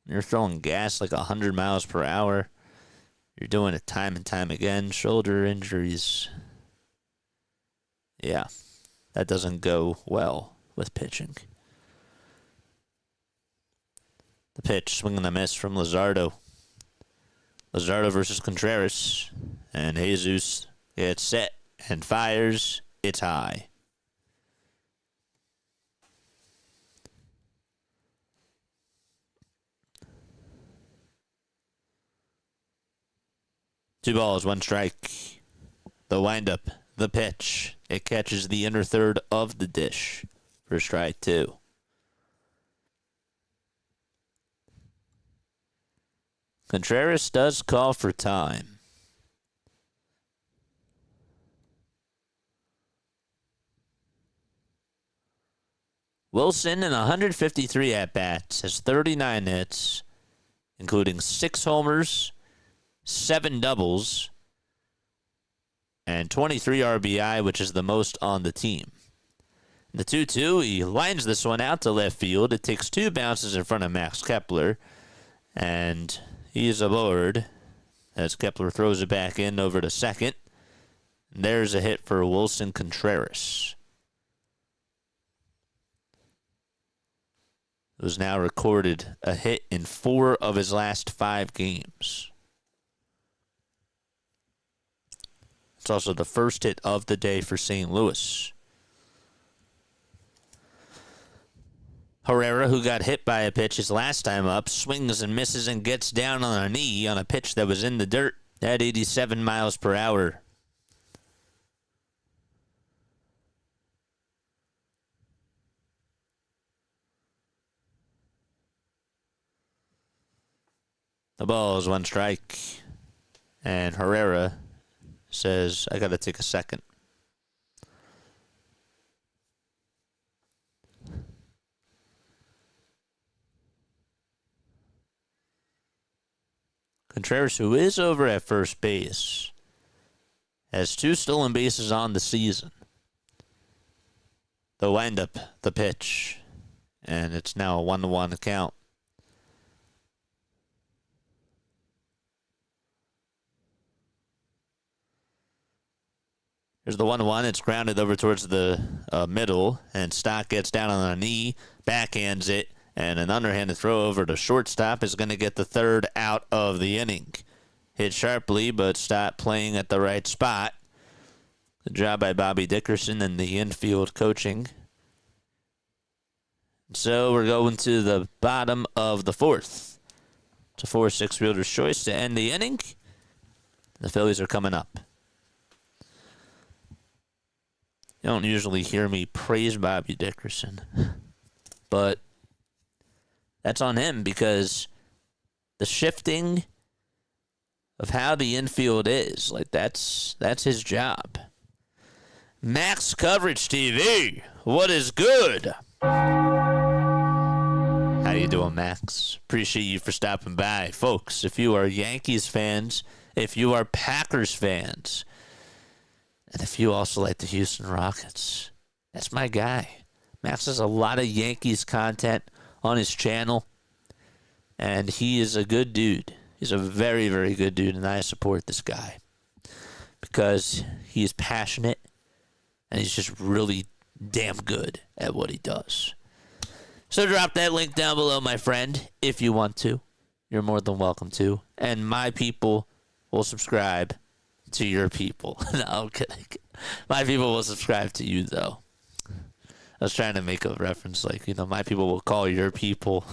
You're throwing gas like 100 miles per hour. You're doing it time and time again. Shoulder injuries. Yeah. That doesn't go well with pitching. The pitch, swing and a miss from Luzardo. Luzardo versus Contreras. And Jesus gets set and fires. It's high. Two balls, one strike. The windup, the pitch. It catches the inner third of the dish for strike 2. Contreras does call for time. Wilson, in 153 at-bats, has 39 hits, including 6 homers, 7 doubles, and 23 RBI, which is the most on the team. The 2-2, he lines this one out to left field. It takes 2 bounces in front of Max Kepler, and he is aboard as Kepler throws it back in over to second. And there's a hit for Wilson Contreras, who's now recorded a hit in 4 of his last 5 games. It's also the first hit of the day for St. Louis. Herrera, who got hit by a pitch his last time up, swings and misses and gets down on a knee on a pitch that was in the dirt at 87 miles per hour. The ball is 1 strike, and Herrera says, I got to take a second. Contreras, who is over at first base, has 2 stolen bases on the season. The windup, the pitch, and it's now a 1-1 count. There's the 1-1. It's grounded over towards the middle, and Stock gets down on a knee, backhands it, and an underhanded throw over to shortstop is going to get the third out of the inning. Hit sharply, but Stock playing at the right spot. Good job by Bobby Dickerson and the infield coaching. So we're going to the bottom of the fourth. It's a 4-6 fielder's choice to end the inning. The Phillies are coming up. You don't usually hear me praise Bobby Dickerson, but that's on him because the shifting of how the infield is, like that's his job. Max Coverage TV, what is good? How you doing, Max? Appreciate you for stopping by. Folks, if you are Yankees fans, if you are Packers fans, and if you also like the Houston Rockets, that's my guy. Max has a lot of Yankees content on his channel, and he is a good dude. He's a very, very good dude, and I support this guy because he's passionate, and he's just really damn good at what he does. So drop that link down below, my friend, if you want to. You're more than welcome to. And my people will subscribe to your people. No, I'm kidding. My people will subscribe to you, though. I was trying to make a reference like, my people will call your people.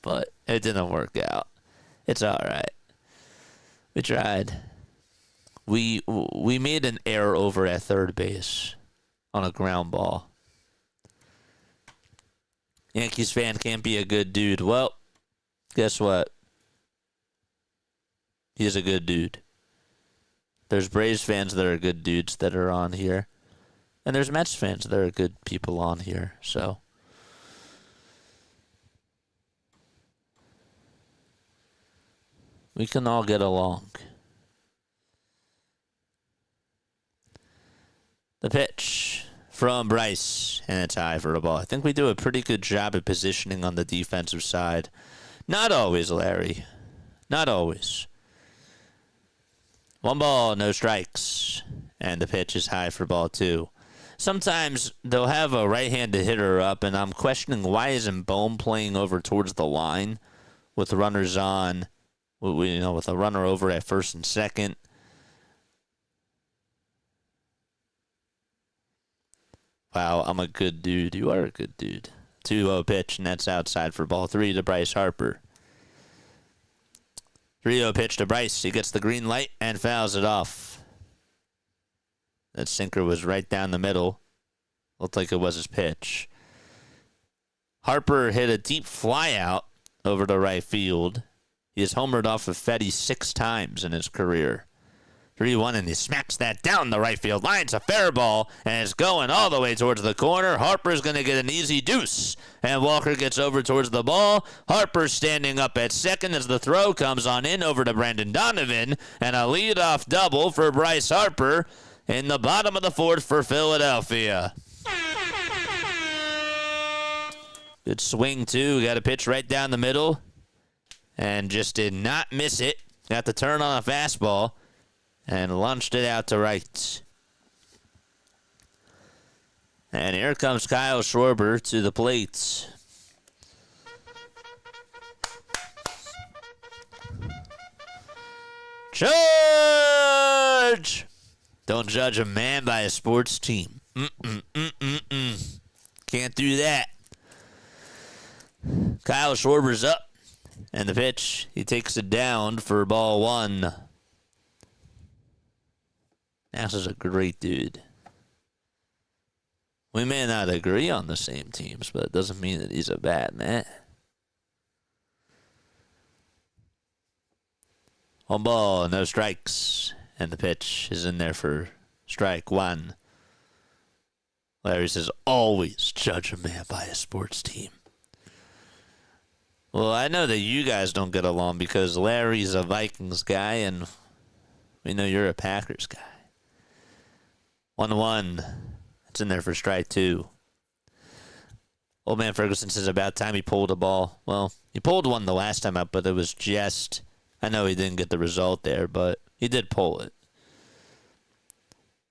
But it didn't work out. It's all right. We tried. We made an error over at third base on a ground ball. Yankees fan can't be a good dude. Well, guess what? He's a good dude. There's Braves fans that are good dudes that are on here. And there's Mets fans that are good people on here. So we can all get along. The pitch from Bryce, and it's high for a ball. I think we do a pretty good job at positioning on the defensive side. Not always, Larry. Not always. 1 ball, no strikes. And the pitch is high for ball 2. Sometimes they'll have a right-handed hitter up, and I'm questioning why isn't Bohm playing over towards the line with runners on, with a runner over at first and second. Wow, I'm a good dude. You are a good dude. 2-0 pitch, and that's outside for ball 3 to Bryce Harper. 3-0 pitch to Bryce. He gets the green light and fouls it off. That sinker was right down the middle. Looked like it was his pitch. Harper hit a deep fly out over to right field. He has homered off of Fedde 6 times in his career. 3-1, and he smacks that down the right field line. It's a fair ball, and it's going all the way towards the corner. Harper's going to get an easy deuce, and Walker gets over towards the ball. Harper's standing up at second as the throw comes on in over to Brendan Donovan, and a leadoff double for Bryce Harper in the bottom of the fourth for Philadelphia. Good swing, too. Got a pitch right down the middle, and just did not miss it. Got the turn on a fastball. And launched it out to right. And here comes Kyle Schwarber to the plate. Charge! Don't judge a man by a sports team. Can't do that. Kyle Schwarber's up. And the pitch, he takes it down for ball 1. Nash is a great dude. We may not agree on the same teams, but it doesn't mean that he's a bad man. 1 ball, no strikes. And the pitch is in there for strike 1. Larry says, always judge a man by a sports team. Well, I know that you guys don't get along because Larry's a Vikings guy, and we know you're a Packers guy. 1-1. It's in there for strike 2. Old man Ferguson says about time he pulled a ball. Well, he pulled one the last time out, but it was just, I know he didn't get the result there, but he did pull it.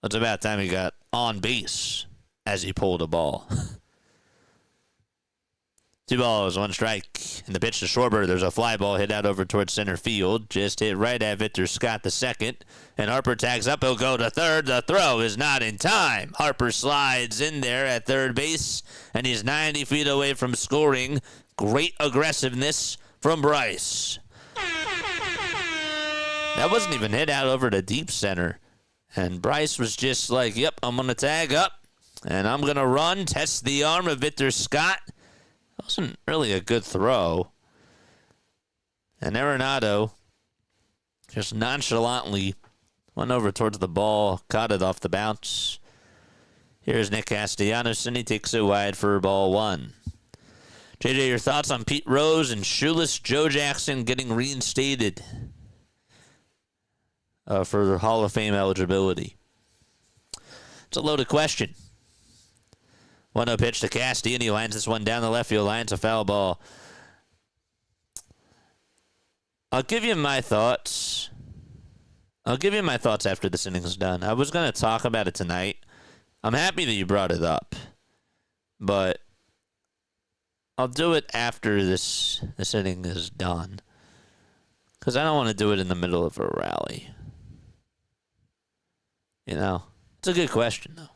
It's about time he got on base as he pulled a ball. 2 balls, 1 strike. And the pitch to Schwarber. There's a fly ball hit out over towards center field. Just hit right at Victor Scott the second. And Harper tags up. He'll go to third. The throw is not in time. Harper slides in there at third base. And he's 90 feet away from scoring. Great aggressiveness from Bryce. That wasn't even hit out over to deep center. And Bryce was just like, yep, I'm going to tag up. And I'm going to run, test the arm of Victor Scott. Wasn't really a good throw. And Arenado just nonchalantly went over towards the ball, caught it off the bounce. Here's Nick Castellanos, and he takes it wide for ball 1. JJ, your thoughts on Pete Rose and shoeless Joe Jackson getting reinstated for Hall of Fame eligibility? It's a loaded question. 1-0 pitch to Casty, and he lines this one down the left field line. It's a foul ball. I'll give you my thoughts. After this inning's done. I was going to talk about it tonight. I'm happy that you brought it up. But I'll do it after this inning is done. Because I don't want to do it in the middle of a rally. You know? It's a good question, though.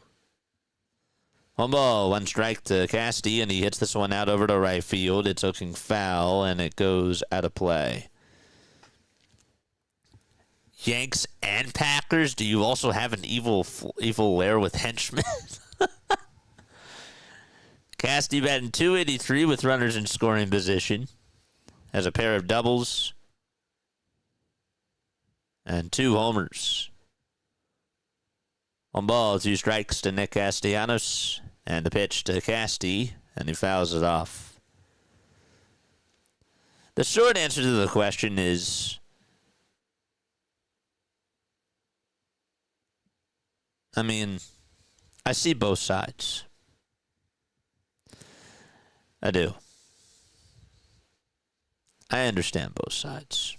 1 ball, 1 strike to Casty, and he hits this one out over to right field. It's looking foul, and it goes out of play. Yanks and Packers. Do you also have an evil lair with henchmen? Casty batting .283 with runners in scoring position. Has a pair of doubles and 2 homers. 1 ball, 2 strikes to Nick Castellanos. And the pitch to Casty, and he fouls it off. The short answer to the question is, I mean, I see both sides. I do. I understand both sides.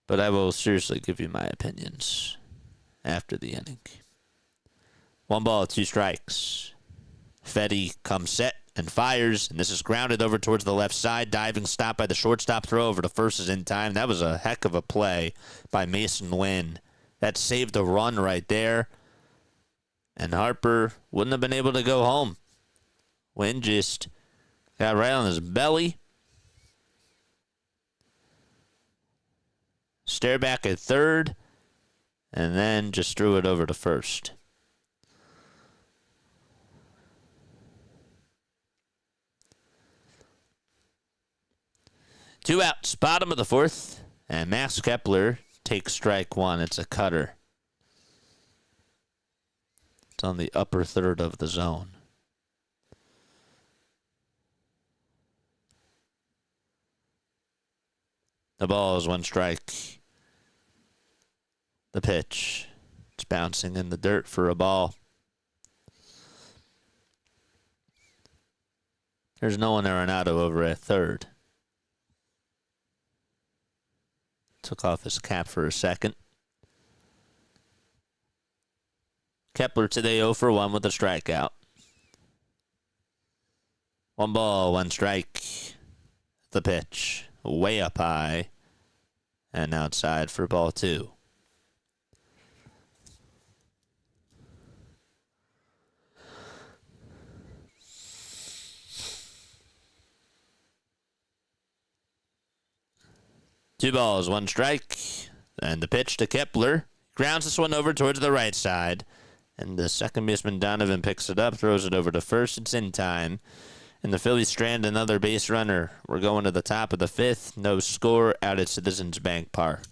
But I will seriously give you my opinions after the inning. 1 ball, 2 strikes. Fedde comes set and fires, and this is grounded over towards the left side. Diving stop by the shortstop. Throw over to first is in time. That was a heck of a play by Mason Wynn. That saved a run right there. And Harper wouldn't have been able to go home. Wynn just got right on his belly. Stare back at third, and then just threw it over to first. Two outs, bottom of the 4th, and Max Kepler takes strike 1. It's a cutter. It's on the upper third of the zone. The ball is 1 strike. The pitch. It's bouncing in the dirt for a ball. There's no one Arenado over at third. Took off his cap for a second. Kepler today 0 for 1 with a strikeout. 1 ball, 1 strike. The pitch. Way up high. And outside for ball 2. Two balls, 1 strike, and the pitch to Kepler. Grounds this one over towards the right side, and the second baseman Donovan picks it up, throws it over to first. It's in time, and the Phillies strand another base runner. We're going to the top of the 5th. No score out at Citizens Bank Park.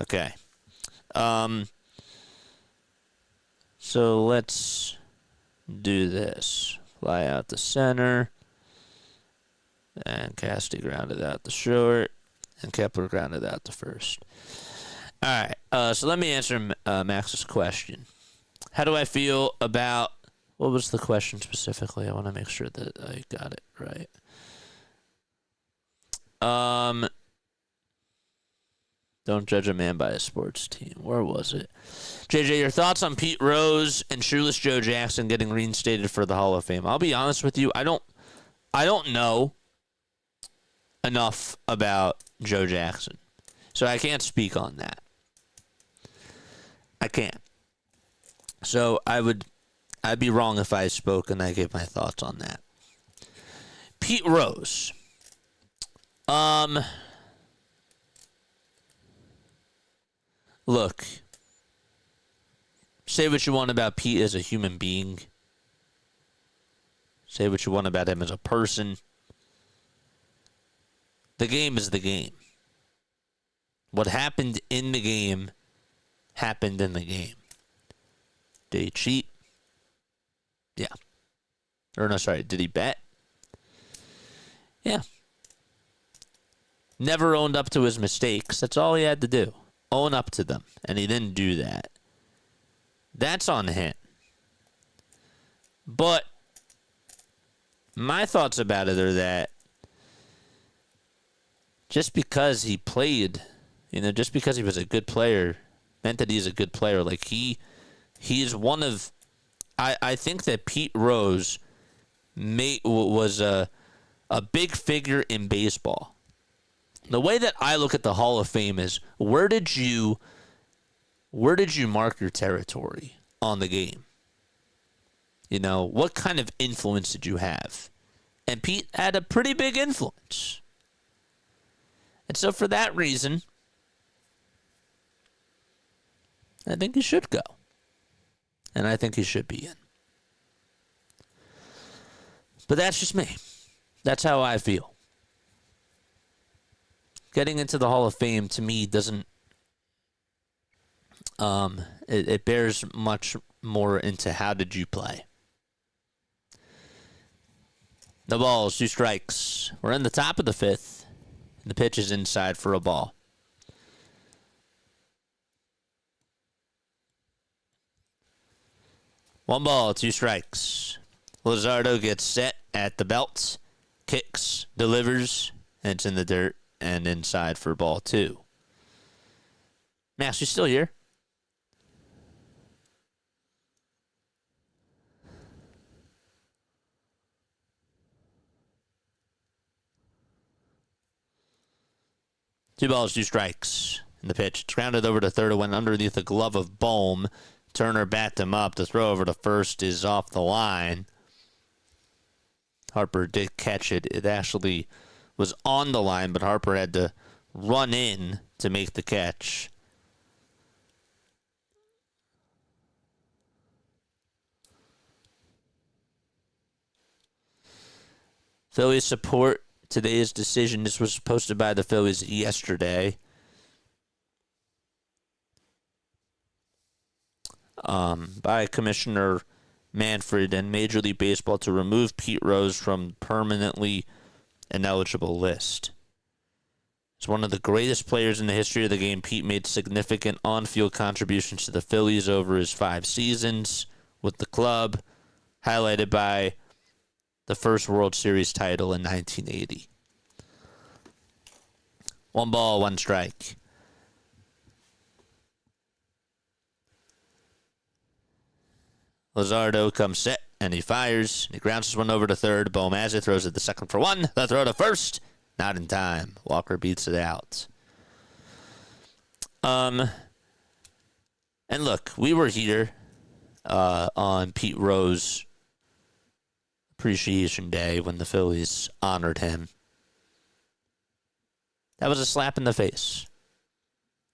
Okay. So let's do this. Fly out the center, and Casty grounded out the short. And Kepler grounded out to first. All right, so let me answer Max's question. How do I feel about... What was the question specifically? I want to make sure that I got it right. Don't judge a man by a sports team. Where was it? JJ, your thoughts on Pete Rose and Shoeless Joe Jackson getting reinstated for the Hall of Fame? I'll be honest with you. I don't know enough about Joe Jackson, so I can't speak on that. I can't. So I'd be wrong if I spoke and I gave my thoughts on that. Pete Rose. Look, say what you want about Pete as a human being. Say what you want about him as a person. The game is the game. What happened in the game happened in the game. Did he cheat? Yeah. Or no, sorry, did he bet? Yeah. Never owned up to his mistakes. That's all he had to do. Own up to them. And he didn't do that. That's on him. But my thoughts about it are that just because he played, just because he was a good player, meant that he's a good player. Like, he is one of... I think that Pete Rose was a big figure in baseball. The way that I look at the Hall of Fame is, where did you mark your territory on the game? What kind of influence did you have? And Pete had a pretty big influence. And so for that reason, I think he should go. And I think he should be in. But that's just me. That's how I feel. Getting into the Hall of Fame, to me, doesn't... It bears much more into how did you play. The ball's 2 strikes. We're in the top of the 5th. And the pitch is inside for a ball. One ball, 2 strikes. Luzardo gets set at the belt, kicks, delivers, and it's in the dirt and inside for ball 2. Max, you still here? Two balls, 2 strikes. And the pitch, it's grounded over to third. It went underneath the glove of Bohm. Turner backed him up. The throw over to first is off the line. Harper did catch it. It actually was on the line, but Harper had to run in to make the catch. Phillies support today's decision. This was posted by the Phillies yesterday. By Commissioner Manfred and Major League Baseball to remove Pete Rose from permanently ineligible list. As one of the greatest players in the history of the game, Pete made significant on-field contributions to the Phillies over his 5 seasons with the club, highlighted by the first World Series title in 1980. 1 ball, 1 strike. Luzardo comes set, and he fires. He grounds this one over to third. Bohm has it, throws it to second for 1. The throw to first, not in time. Walker beats it out. And look, we were here on Pete Rose Appreciation Day when the Phillies honored him. That was a slap in the face.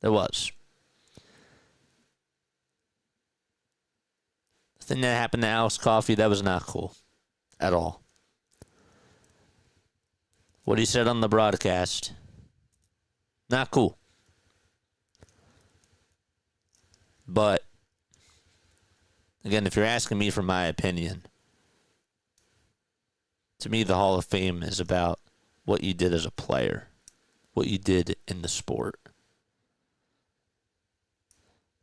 There was. The thing that happened to Alex Coffey, that was not cool at all. What he said on the broadcast, not cool. But, again, if you're asking me for my opinion, to me the Hall of Fame is about what you did as a player, what you did in the sport.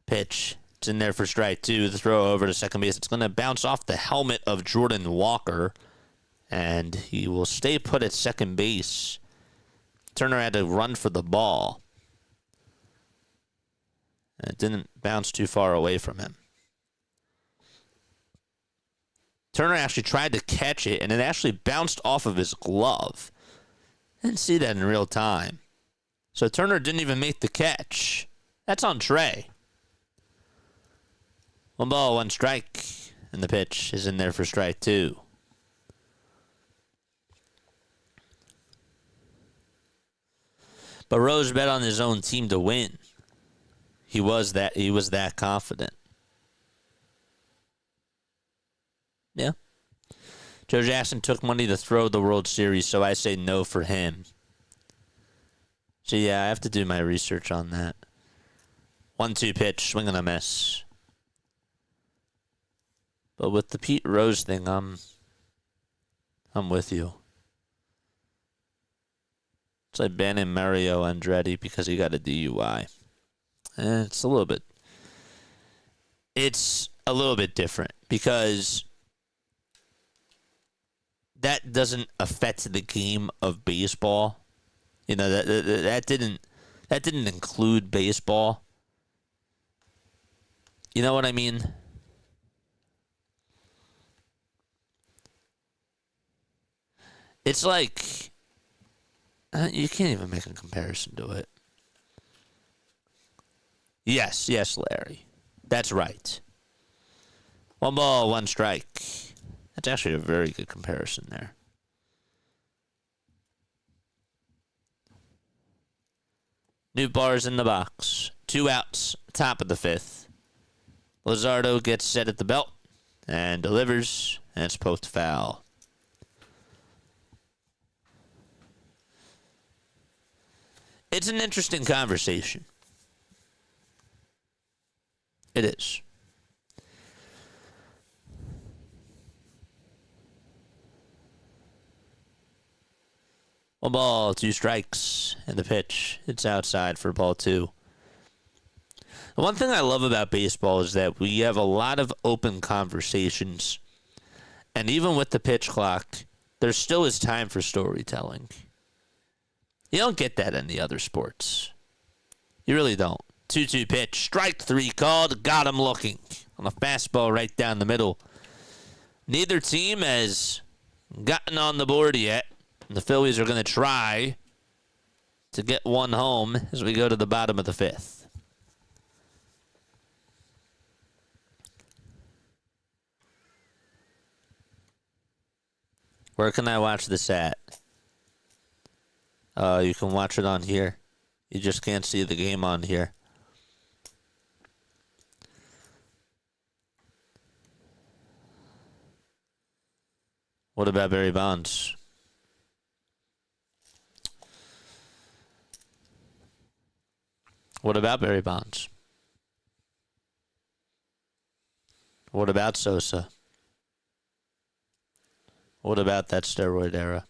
Pitch. It's in there for strike 2. The throw over to second base. It's going to bounce off the helmet of Jordan Walker, and he will stay put at second base. Turner had to run for the ball. And it didn't bounce too far away from him. Turner actually tried to catch it, and it actually bounced off of his glove. Didn't see that in real time. So Turner didn't even make the catch. That's on Trey. 1 ball, 1 strike. And the pitch is in there for strike 2. But Rose bet on his own team to win. He was that confident. Yeah. Joe Jackson took money to throw the World Series, so I say no for him. So yeah, I have to do my research on that. 1-2 pitch, swing and a miss. But with the Pete Rose thing, I'm with you. It's like banning Mario Andretti because he got a DUI. It's a little bit different because that doesn't affect the game of baseball. You know, that didn't include baseball. You know what I mean? It's like you can't even make a comparison to it. Yes, Larry. That's right. 1 ball, 1 strike. That's actually a very good comparison there. New bars in the box. 2 outs, top of the 5th. Luzardo gets set at the belt and delivers, and it's poked foul. It's an interesting conversation. It is. One ball, 2 strikes, and the pitch. It's outside for ball 2. The one thing I love about baseball is that we have a lot of open conversations. And even with the pitch clock, there still is time for storytelling. You don't get that in the other sports. You really don't. 2-2 pitch. Strike 3 called. Got him looking. On a fastball right down the middle. Neither team has gotten on the board yet. The Phillies are going to try to get one home as we go to the bottom of the 5th. Where can I watch this at? You can watch it on here. You just can't see the game on here. What about Barry Bonds? What about Barry Bonds? What about Sosa? What about that steroid era?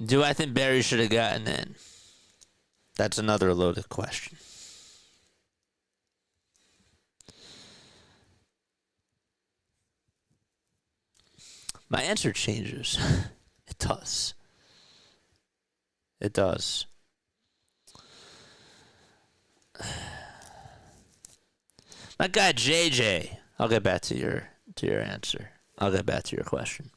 Do I think Barry should have gotten in? That's another loaded question. My answer changes. It does. It does. My guy JJ. I'll get back to your answer. I'll get back to your question.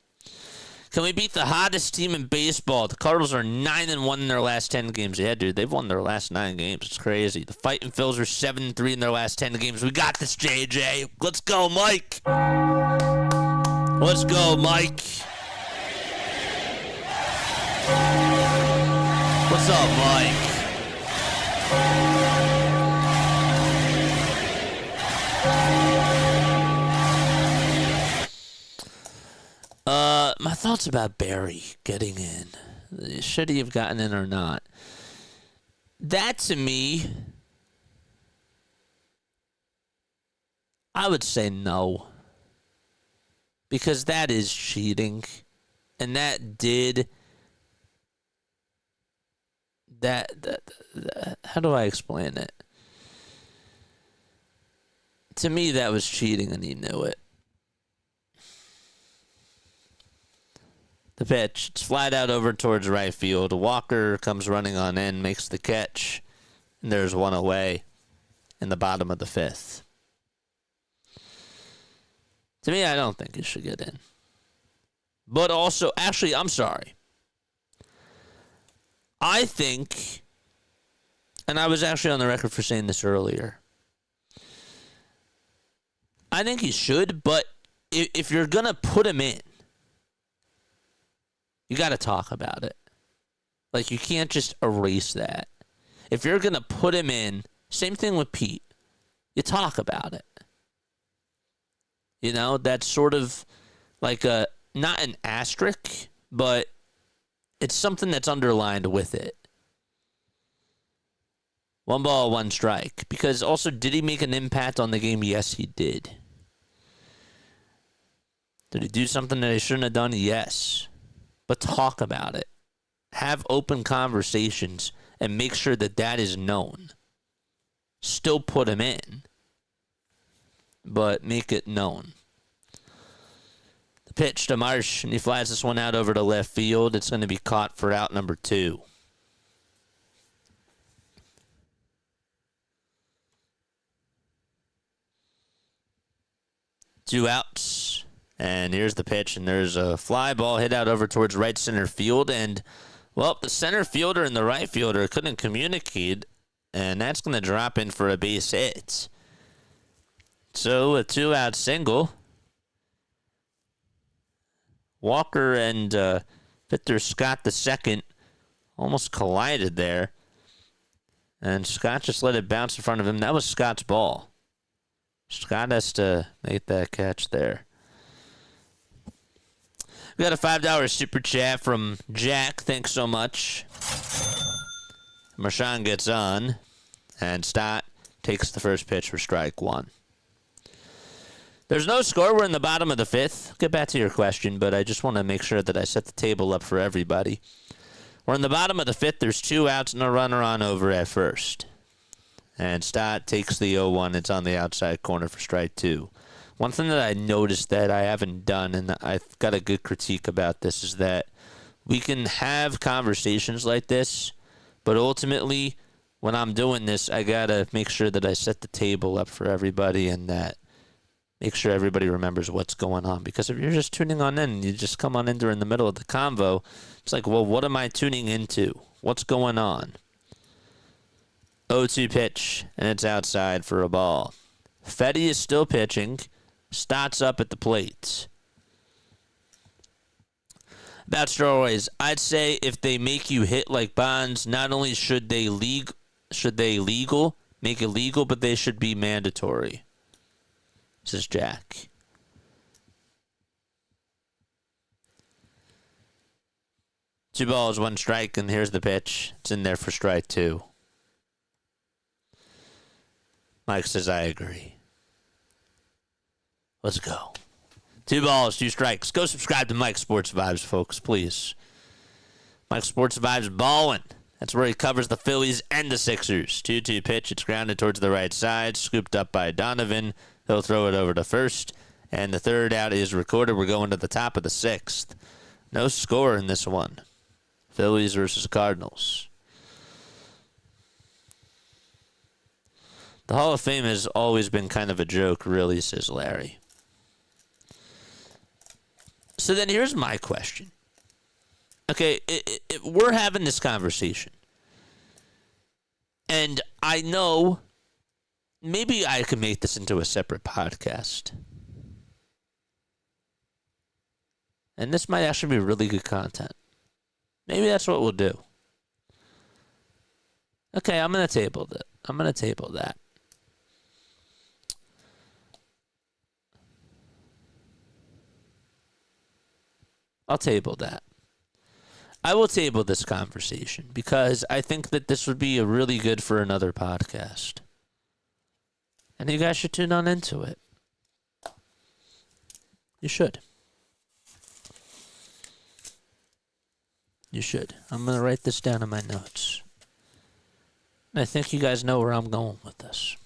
Can we beat the hottest team in baseball? The Cardinals are 9-1 in their last 10 games. Yeah, dude, they've won their last 9 games. It's crazy. The Fighting Phils are 7-3 in their last 10 games. We got this, JJ. Let's go, Mike. Let's go, Mike. What's up, Mike? My thoughts about Barry getting in. Should he have gotten in or not? That, to me, I would say no. Because that is cheating. And that did... That how do I explain it? To me, that was cheating and he knew it. The pitch. It's flat out over towards right field. Walker comes running on in, makes the catch. And there's one away in the bottom of the fifth. To me, I don't think it should get in. But also, actually, I'm sorry. I think, and I was actually on the record for saying this earlier, I think he should, but if you're going to put him in, you got to talk about it. Like, you can't just erase that. If you're going to put him in, same thing with Pete. You talk about it. You know, that's sort of like not an asterisk, but it's something that's underlined with it. 1 ball, 1 strike. Because also, did he make an impact on the game? Yes, he did. Did he do something that he shouldn't have done? Yes. But talk about it. Have open conversations and make sure that that is known. Still put him in, but make it known. The pitch to Marsh, and he flies this one out over to left field. It's going to be caught for out number 2. Two outs. And here's the pitch, and there's a fly ball hit out over towards right center field. And, well, the center fielder and the right fielder couldn't communicate, and that's going to drop in for a base hit. So a 2-out single. Walker and Victor Scott II almost collided there. And Scott just let it bounce in front of him. That was Scott's ball. Scott has to make that catch there. We got a $5 super chat from Jack. Thanks so much. Marshawn gets on, and Stott takes the first pitch for strike 1. There's no score. We're in the bottom of the 5th. I'll get back to your question, but I just want to make sure that I set the table up for everybody. We're in the bottom of the 5th. There's 2 outs and a runner on over at first. And Stott takes the 0-1. It's on the outside corner for strike 2. One thing that I noticed that I haven't done, and I've got a good critique about this, is that we can have conversations like this, but ultimately, when I'm doing this, I got to make sure that I set the table up for everybody and that make sure everybody remembers what's going on. Because if you're just tuning on in and you just come on in during the middle of the convo, it's like, well, what am I tuning into? What's going on? 0-2 pitch, and it's outside for a ball. Fedde is still pitching. Stott's up at the plate. About steroids, I'd say if they make you hit like Bonds, not only should they make it legal, but they should be mandatory. Says Jack. Two balls, 1 strike, and here's the pitch. It's in there for strike 2. Mike says, I agree. Let's go. 2 balls, 2 strikes. Go subscribe to Mike Sports Vibes, folks, please. Mike Sports Vibes ballin'. That's where he covers the Phillies and the Sixers. 2-2 pitch. It's grounded towards the right side. Scooped up by Donovan. He'll throw it over to first. And the 3rd out is recorded. We're going to the top of the 6th. No score in this one. Phillies versus Cardinals. The Hall of Fame has always been kind of a joke, really, says Larry. So then here's my question. Okay, we're having this conversation. And I know maybe I could make this into a separate podcast. And this might actually be really good content. Maybe that's what we'll do. Okay, I'm going to table that. I'm going to table that. I'll table that. I will table this conversation because I think that this would be a really good for another podcast. And you guys should tune on into it. You should. You should. I'm going to write this down in my notes. And I think you guys know where I'm going with this.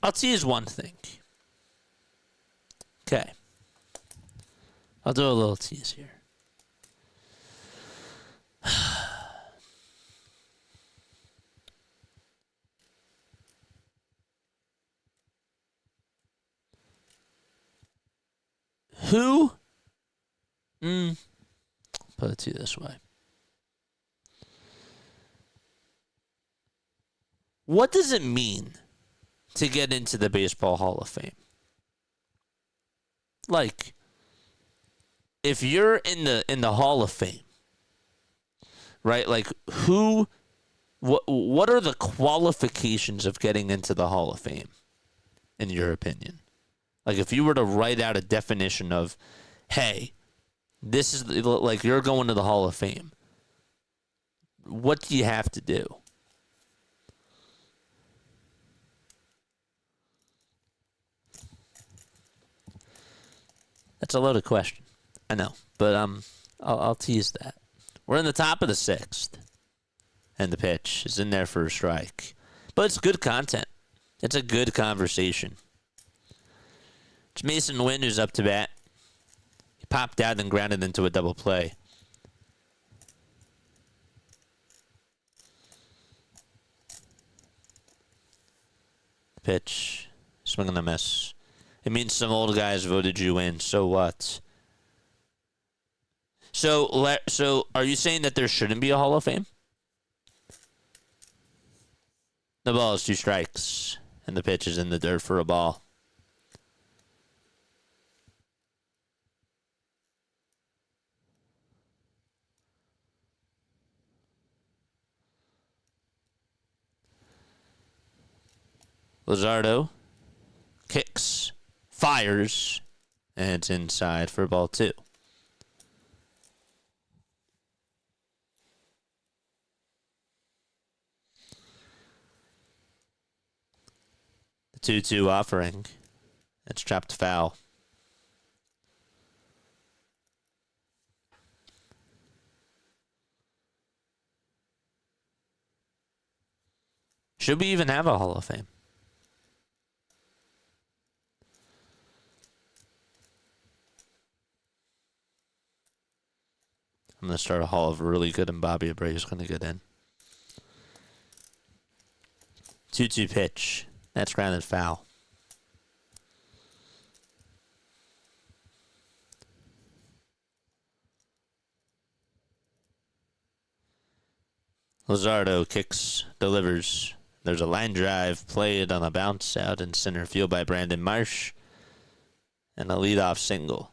I'll tease one thing. Okay. I'll do a little tease here. Who? Put it to you this way. What does it mean to get into the Baseball Hall of Fame? Like, if you're in the Hall of Fame, right? Like, what are the qualifications of getting into the Hall of Fame, in your opinion? Like, if you were to write out a definition of, hey, this is like you're going to the Hall of Fame, what do you have to do? That's a loaded question. I know, but I'll tease that. We're in the top of the 6th, and the pitch is in there for a strike. But it's good content. It's a good conversation. It's Mason Wynn who's up to bat. He popped out and grounded into a double play. Pitch. Swing and a miss. It means some old guys voted you in. So what? So are you saying that there shouldn't be a Hall of Fame? The ball is 2 strikes, and the pitch is in the dirt for a ball. Luzardo kicks, fires, and it's inside for ball 2. The 2-2 offering. It's chopped foul. Should we even have a Hall of Fame? I'm going to start a Hall of really good, and Bobby Abreu's going to get in. 2-2 pitch. That's grounded foul. Luzardo kicks, delivers. There's a line drive played on a bounce out in center field by Brandon Marsh. And a leadoff single.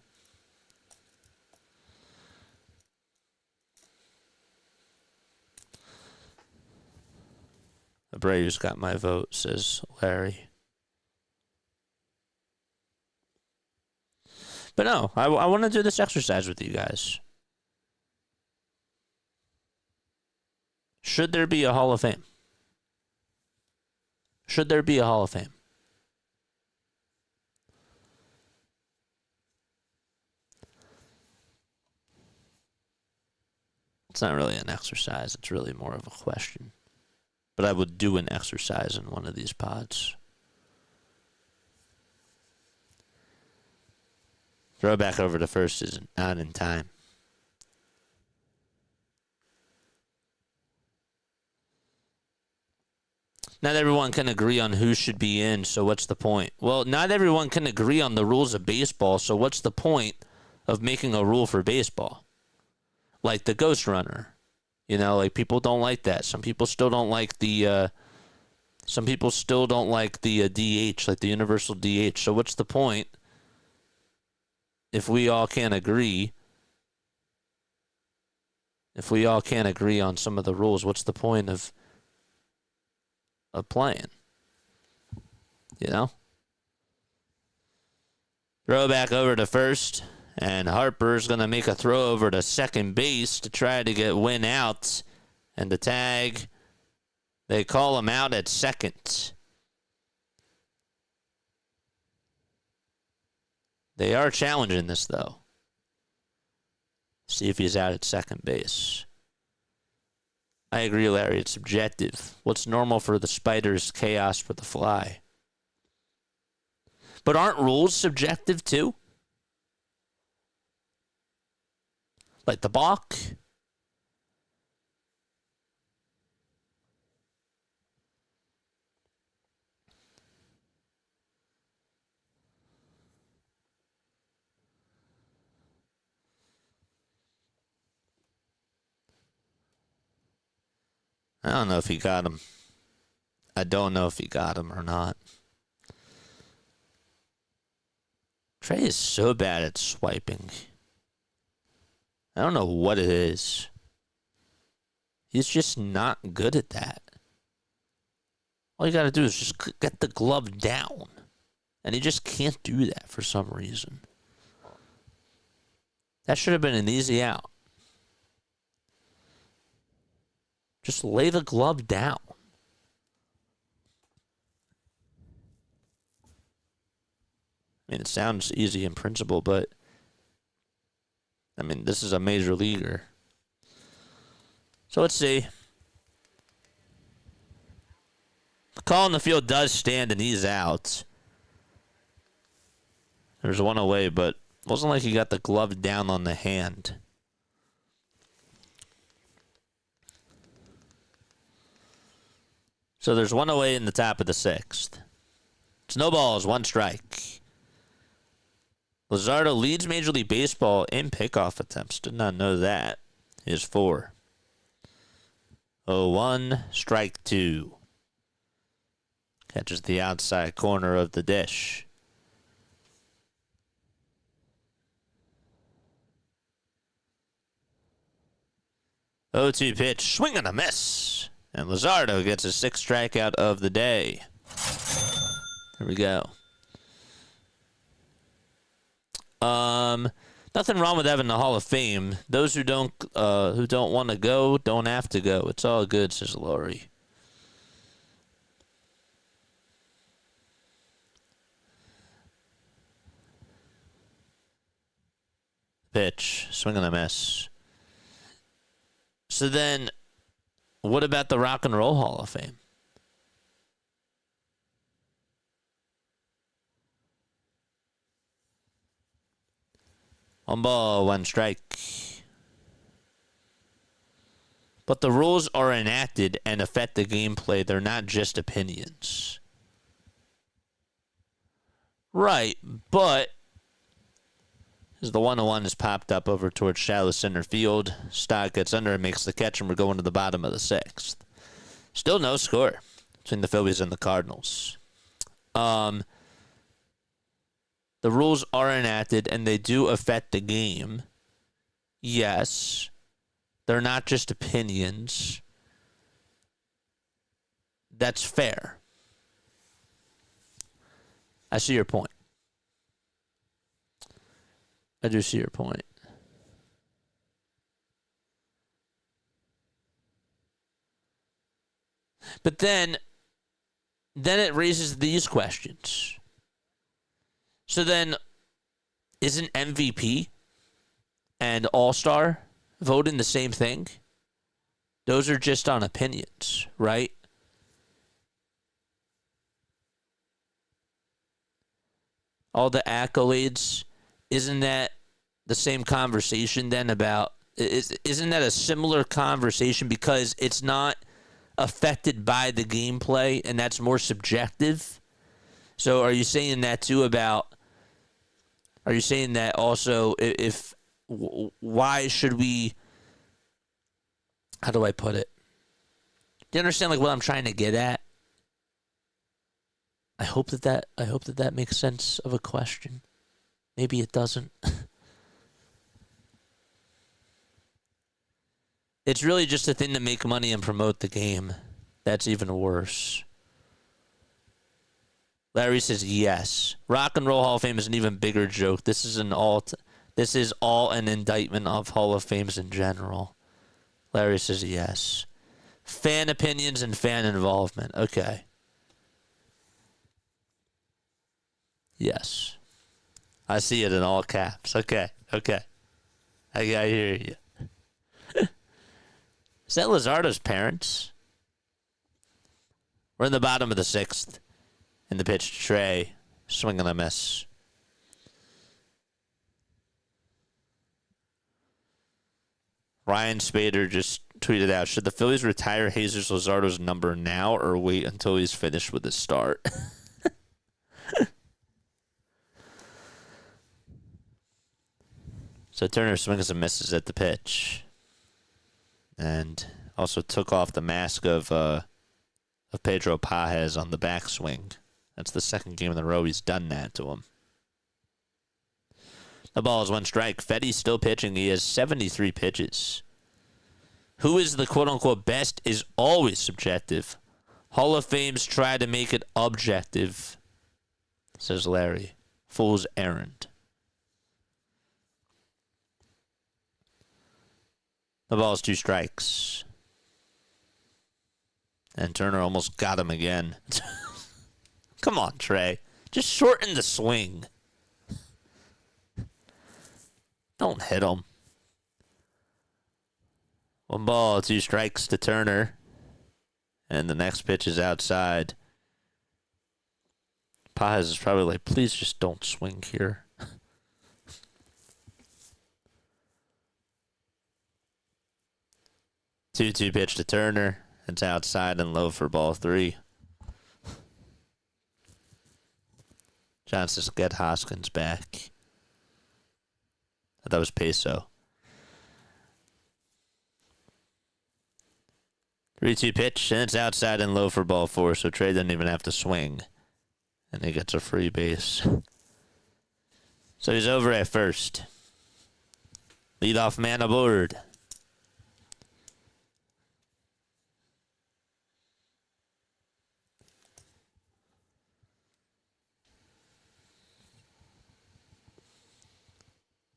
Abreu's got my vote, says Larry. But no, I want to do this exercise with you guys. Should there be a Hall of Fame? Should there be a Hall of Fame? It's not really an exercise. It's really more of a question. But I would do an exercise in one of these pods. Throw back over to first is not in time. Not everyone can agree on who should be in, so what's the point? Well, not everyone can agree on the rules of baseball, so what's the point of making a rule for baseball? Like the ghost runner. You know, like people don't like that. Some people still don't like the DH, like the universal DH. So what's the point if we all can't agree? If we all can't agree on some of the rules, what's the point of playing? You know? Throw back over to first. And Harper's going to make a throw over to second base to try to get Wynn out. And the tag, they call him out at second. They are challenging this, though. See if he's out at second base. I agree, Larry. It's subjective. What's normal for the spider is chaos for the fly. But aren't rules subjective too? Like the balk? I don't know if he got him. I don't know if he got him or not. Trey is so bad at swiping. I don't know what it is. He's just not good at that. All you got to do is just get the glove down. And he just can't do that for some reason. That should have been an easy out. Just lay the glove down. I mean, it sounds easy in principle, but I mean, this is a major leaguer. So let's see. The call in the field does stand and he's out. There's one away, but it wasn't like he got the glove down on the hand. So there's one away in the top of the sixth. It's no balls, one strike. Luzardo leads Major League Baseball in pickoff attempts. Did not know that. He has 4. 0-1, strike 2. Catches the outside corner of the dish. Oh, 2 pitch, swing and a miss. And Luzardo gets his 6th strikeout of the day. Here we go. Nothing wrong with having the Hall of Fame. Those who don't want to go don't have to go. It's all good, says Laurie. Pitch, swing and a miss. So then, what about the Rock and Roll Hall of Fame? One ball, one strike. But the rules are enacted and affect the gameplay. They're not just opinions. Right, but as the 1-1 is popped up over towards shallow center field, Stott gets under and makes the catch, and we're going to the bottom of the 6th. Still no score between the Phillies and the Cardinals. The rules are enacted, and they do affect the game. Yes. They're not just opinions. That's fair. I see your point. I do see your point. But then it raises these questions. So then, isn't MVP and All-Star voting the same thing? Those are just on opinions, right? All the accolades, isn't that the same conversation then about, isn't that a similar conversation because it's not affected by the gameplay and that's more subjective? So are you saying that too about, are you saying that also why should we, how do I put it? Do you understand like what I'm trying to get at? I hope that makes sense of a question. Maybe it doesn't. It's really just a thing to make money and promote the game. That's even worse. Larry says yes. Rock and Roll Hall of Fame is an even bigger joke. This is all an indictment of Hall of Fames in general. Larry says yes. Fan opinions and fan involvement. Okay. Yes. I see it in all caps. Okay. I hear you. Is that Luzardo's parents? We're in the bottom of the 6th. In the pitch to Trey. Swing and a miss. Ryan Spader just tweeted out, should the Phillies retire Jesus Luzardo's number now or wait until he's finished with his start? So Turner swings and misses at the pitch. And also took off the mask of Pedro Pajes on the backswing. That's the second game in a row he's done that to him. The ball is 1 strike. Fedde's still pitching. He has 73 pitches. Who is the quote-unquote best is always subjective. Hall of Fames try to make it objective, says Larry. Fool's errand. The ball is 2 strikes. And Turner almost got him again. Come on, Trey. Just shorten the swing. Don't hit him. 1 ball, 2 strikes to Turner. And the next pitch is outside. Pajes is probably like, please just don't swing here. 2-2 pitch to Turner. It's outside and low for ball 3. Johnson says, get Hoskins back. That was Peso. 3-2 pitch, and it's outside and low for ball 4, so Trey doesn't even have to swing. And he gets a free base. So he's over at first. Leadoff man aboard.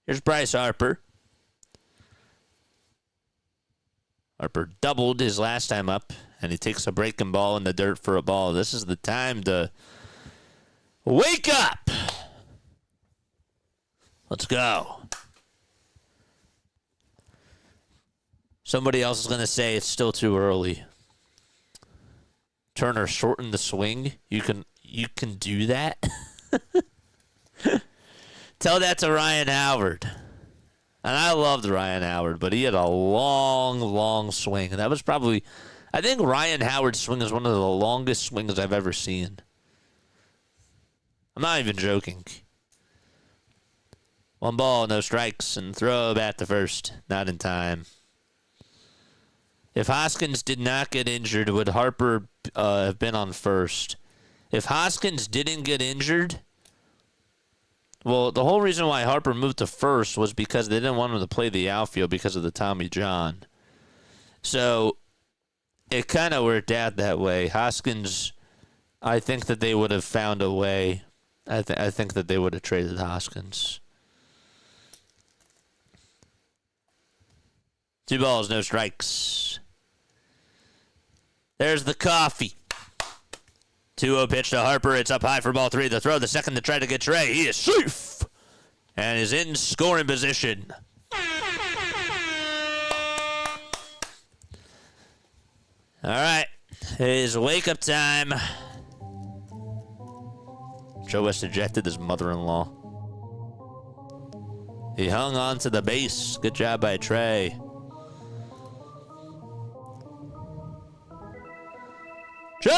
Here's Bryce Harper. Harper doubled his last time up, and he takes a breaking ball in the dirt for a ball. This is the time to wake up. Let's go. Somebody else is going to say it's still too early. Turner shortened the swing. You can do that? Tell that to Ryan Howard. And I loved Ryan Howard, but he had a long, long swing. And that was probably, I think Ryan Howard's swing is one of the longest swings I've ever seen. I'm not even joking. 1 ball, no strikes, and throw back to first. Not in time. If Hoskins did not get injured, would Harper have been on first? If Hoskins didn't get injured, well, the whole reason why Harper moved to first was because they didn't want him to play the outfield because of the Tommy John. So it kind of worked out that way. Hoskins, I think that they would have found a way. I think that they would have traded Hoskins. 2 balls, no strikes. There's the coffee. 2-0 pitch to Harper. It's up high for ball 3. The throw, the second to try to get Trey. He is safe and is in scoring position. All right. It is wake-up time. Joe West ejected his mother-in-law. He hung on to the base. Good job by Trey. George!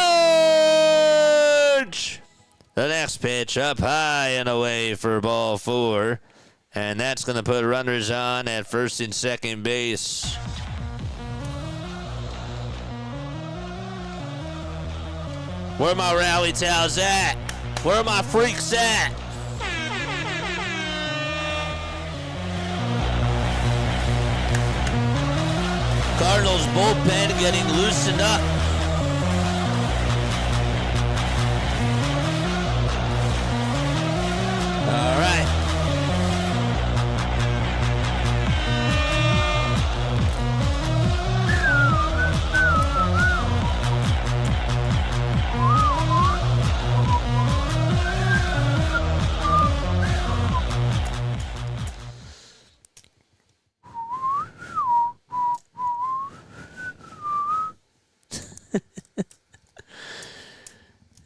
The next pitch up high and away for ball 4. And that's going to put runners on at first and second base. Where are my rally towels at? Where are my freaks at? Cardinals bullpen getting loosened up. All right.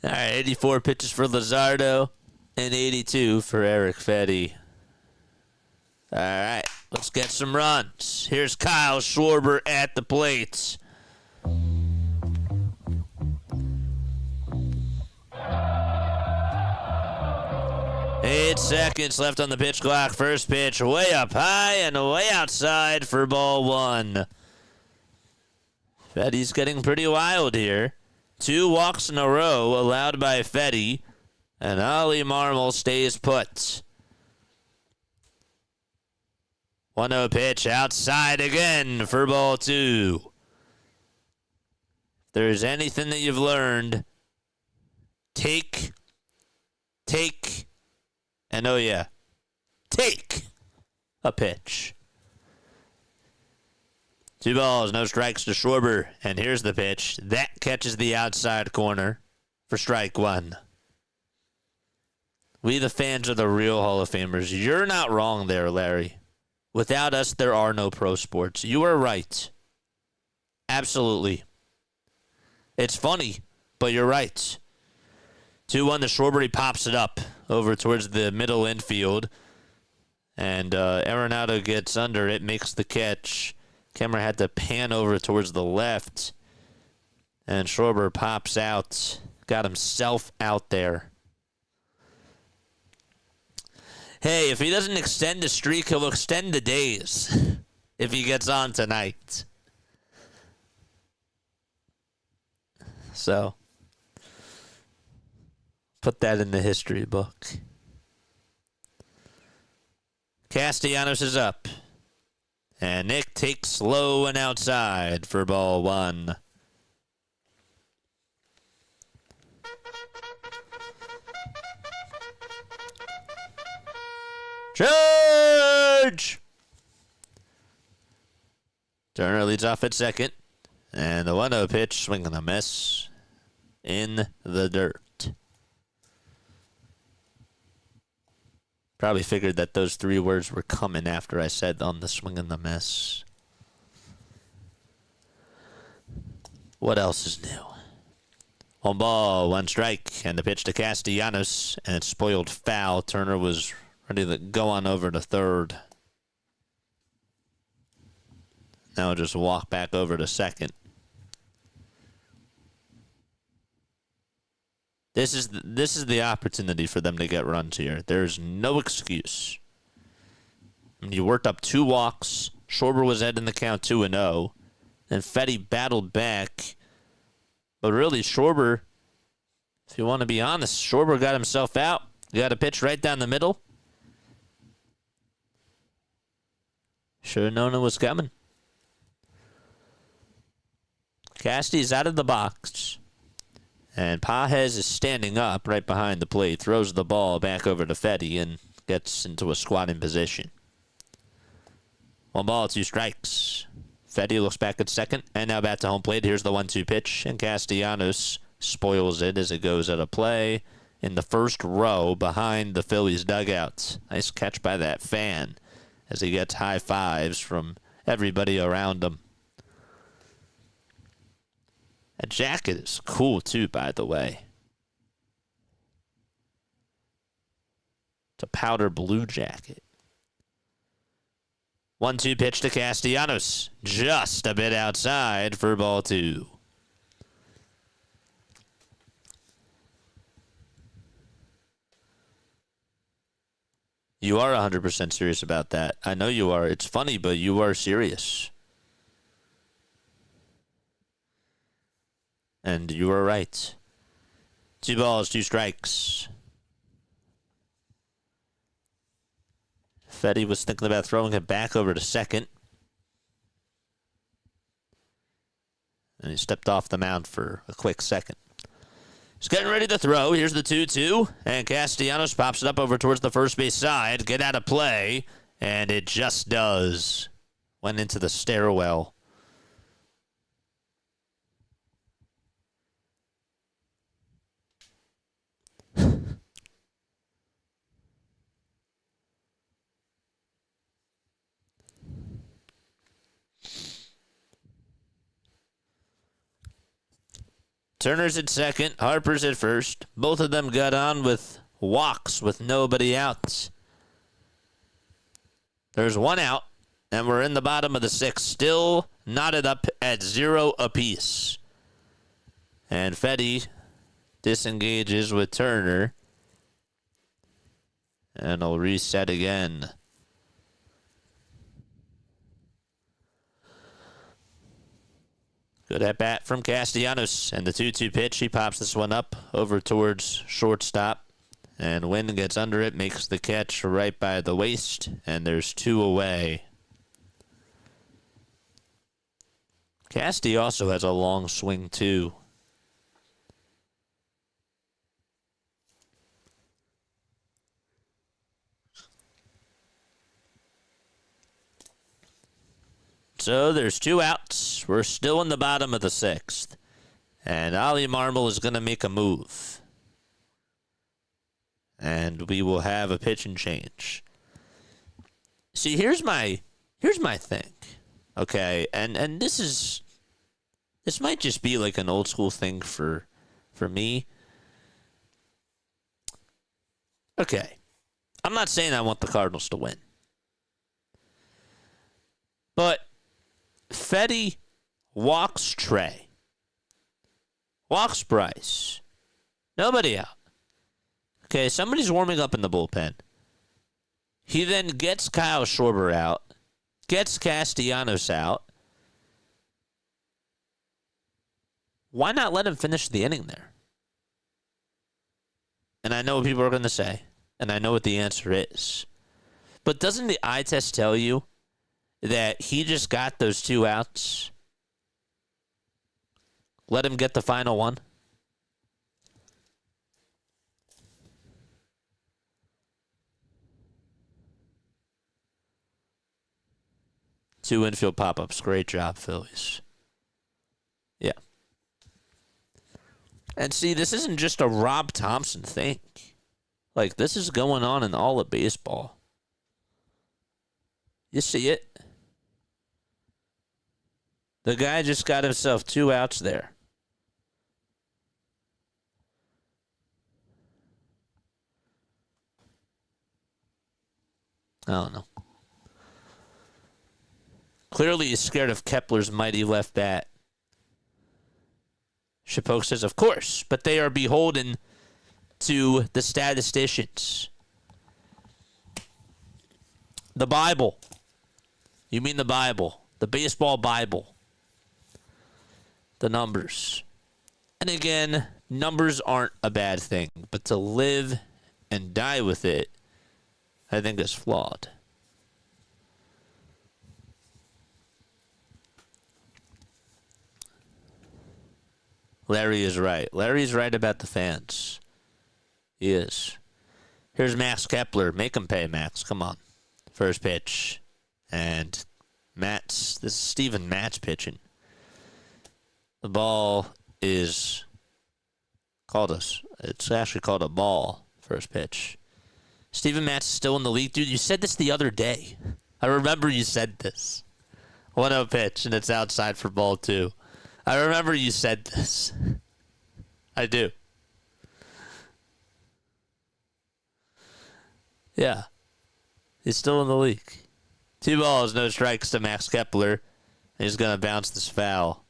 All right, 84 pitches for Luzardo. and 82 for Erick Fedde. All right, let's get some runs. Here's Kyle Schwarber at the plate. Eight seconds left on the pitch clock. First pitch way up high and way outside for ball one. Fedde's getting pretty wild here. 2 walks in a row allowed by Fedde, and Ollie Marmol stays put. 1-0 pitch outside again for ball 2. If there's anything that you've learned, take, and oh yeah, take a pitch. 2 balls, no strikes to Schwarber, and here's the pitch. That catches the outside corner for strike 1. We the fans are the real Hall of Famers. You're not wrong there, Larry. Without us, there are no pro sports. You are right. Absolutely. It's funny, but you're right. 2-1 to Schwarber. He pops it up over towards the middle infield. And Arenado gets under it, makes the catch. Camera had to pan over towards the left. And Schwarber pops out. Got himself out there. Hey, if he doesn't extend the streak, he'll extend the days if he gets on tonight. So, put that in the history book. Castellanos is up. And Nick takes low and outside for ball 1. Charge! Turner leads off at second. And the 1-0 pitch, swing and a miss in the dirt. Probably figured that those 3 words were coming after I said on the swing and the miss. What else is new? 1 ball, 1 strike, and the pitch to Castellanos, and it's spoiled foul. Turner was ready to go on over to third. Now just walk back over to second. This is the opportunity for them to get runs here. There's no excuse. I mean, you worked up 2 walks. Schwarber was ahead in the count 2-0. And Fedde battled back. But really, Schwarber, if you want to be honest, Schwarber got himself out. He got a pitch right down the middle. Should have known it was coming. Casty's out of the box. And Pages is standing up right behind the plate, throws the ball back over to Fedde and gets into a squatting position. 1 ball, 2 strikes. Fedde looks back at second, and now back to home plate. Here's the 1-2 pitch, and Castellanos spoils it as it goes out of play in the first row behind the Phillies dugout. Nice catch by that fan as he gets high fives from everybody around him. That jacket is cool, too, by the way. It's a powder blue jacket. 1-2 pitch to Castellanos. Just a bit outside for ball 2. You are 100% serious about that. I know you are. It's funny, but you are serious. And you were right. 2 balls, 2 strikes. Fedde was thinking about throwing it back over to second. And he stepped off the mound for a quick second. He's getting ready to throw. Here's the 2-2. And Castellanos pops it up over towards the first base side. Get out of play. And it just does. Went into the stairwell. Turner's at second, Harper's at first. Both of them got on with walks with nobody out. There's one out, and we're in the bottom of the 6th, still knotted up at 0 apiece. And Fedde disengages with Turner, and he'll reset again. Good at bat from Castellanos, and the 2-2 pitch. He pops this one up over towards shortstop, and Wynn gets under it, makes the catch right by the waist, and there's 2 away. Casty also has a long swing too. So there's 2 outs. We're still in the bottom of the 6th. And Ollie Marmol is going to make a move. And we will have a pitch and change. See, here's my thing. Okay, and this might just be like an old school thing for me. Okay. I'm not saying I want the Cardinals to win. But Fedde walks Trey. Walks Bryce. Nobody out. Okay, somebody's warming up in the bullpen. He then gets Kyle Schwarber out. Gets Castellanos out. Why not let him finish the inning there? And I know what people are going to say. And I know what the answer is. But doesn't the eye test tell you that he just got those 2 outs? Let him get the final one. Two infield pop-ups. Great job, Phillies. Yeah. And see, this isn't just a Rob Thompson thing. Like, this is going on in all of baseball. You see it? The guy just got himself 2 outs there. I don't know. Clearly he's scared of Kepler's mighty left bat. Chapeau says, of course, but they are beholden to the statisticians. The Bible. You mean the Bible. The baseball Bible. The numbers. And again, numbers aren't a bad thing, but to live and die with it, I think is flawed. Larry is right. Larry's right about the fans. He is. Here's Max Kepler. Make him pay, Max. Come on. First pitch. And this is Steven Matz pitching. The ball is it's actually called a ball. First pitch. Steven Matz is still in the league. Dude, you said this the other day. I remember you said this. 1-0 pitch, and it's outside for ball 2. I remember you said this. I do. Yeah. He's still in the league. 2 balls, no strikes to Max Kepler. He's going to bounce this foul.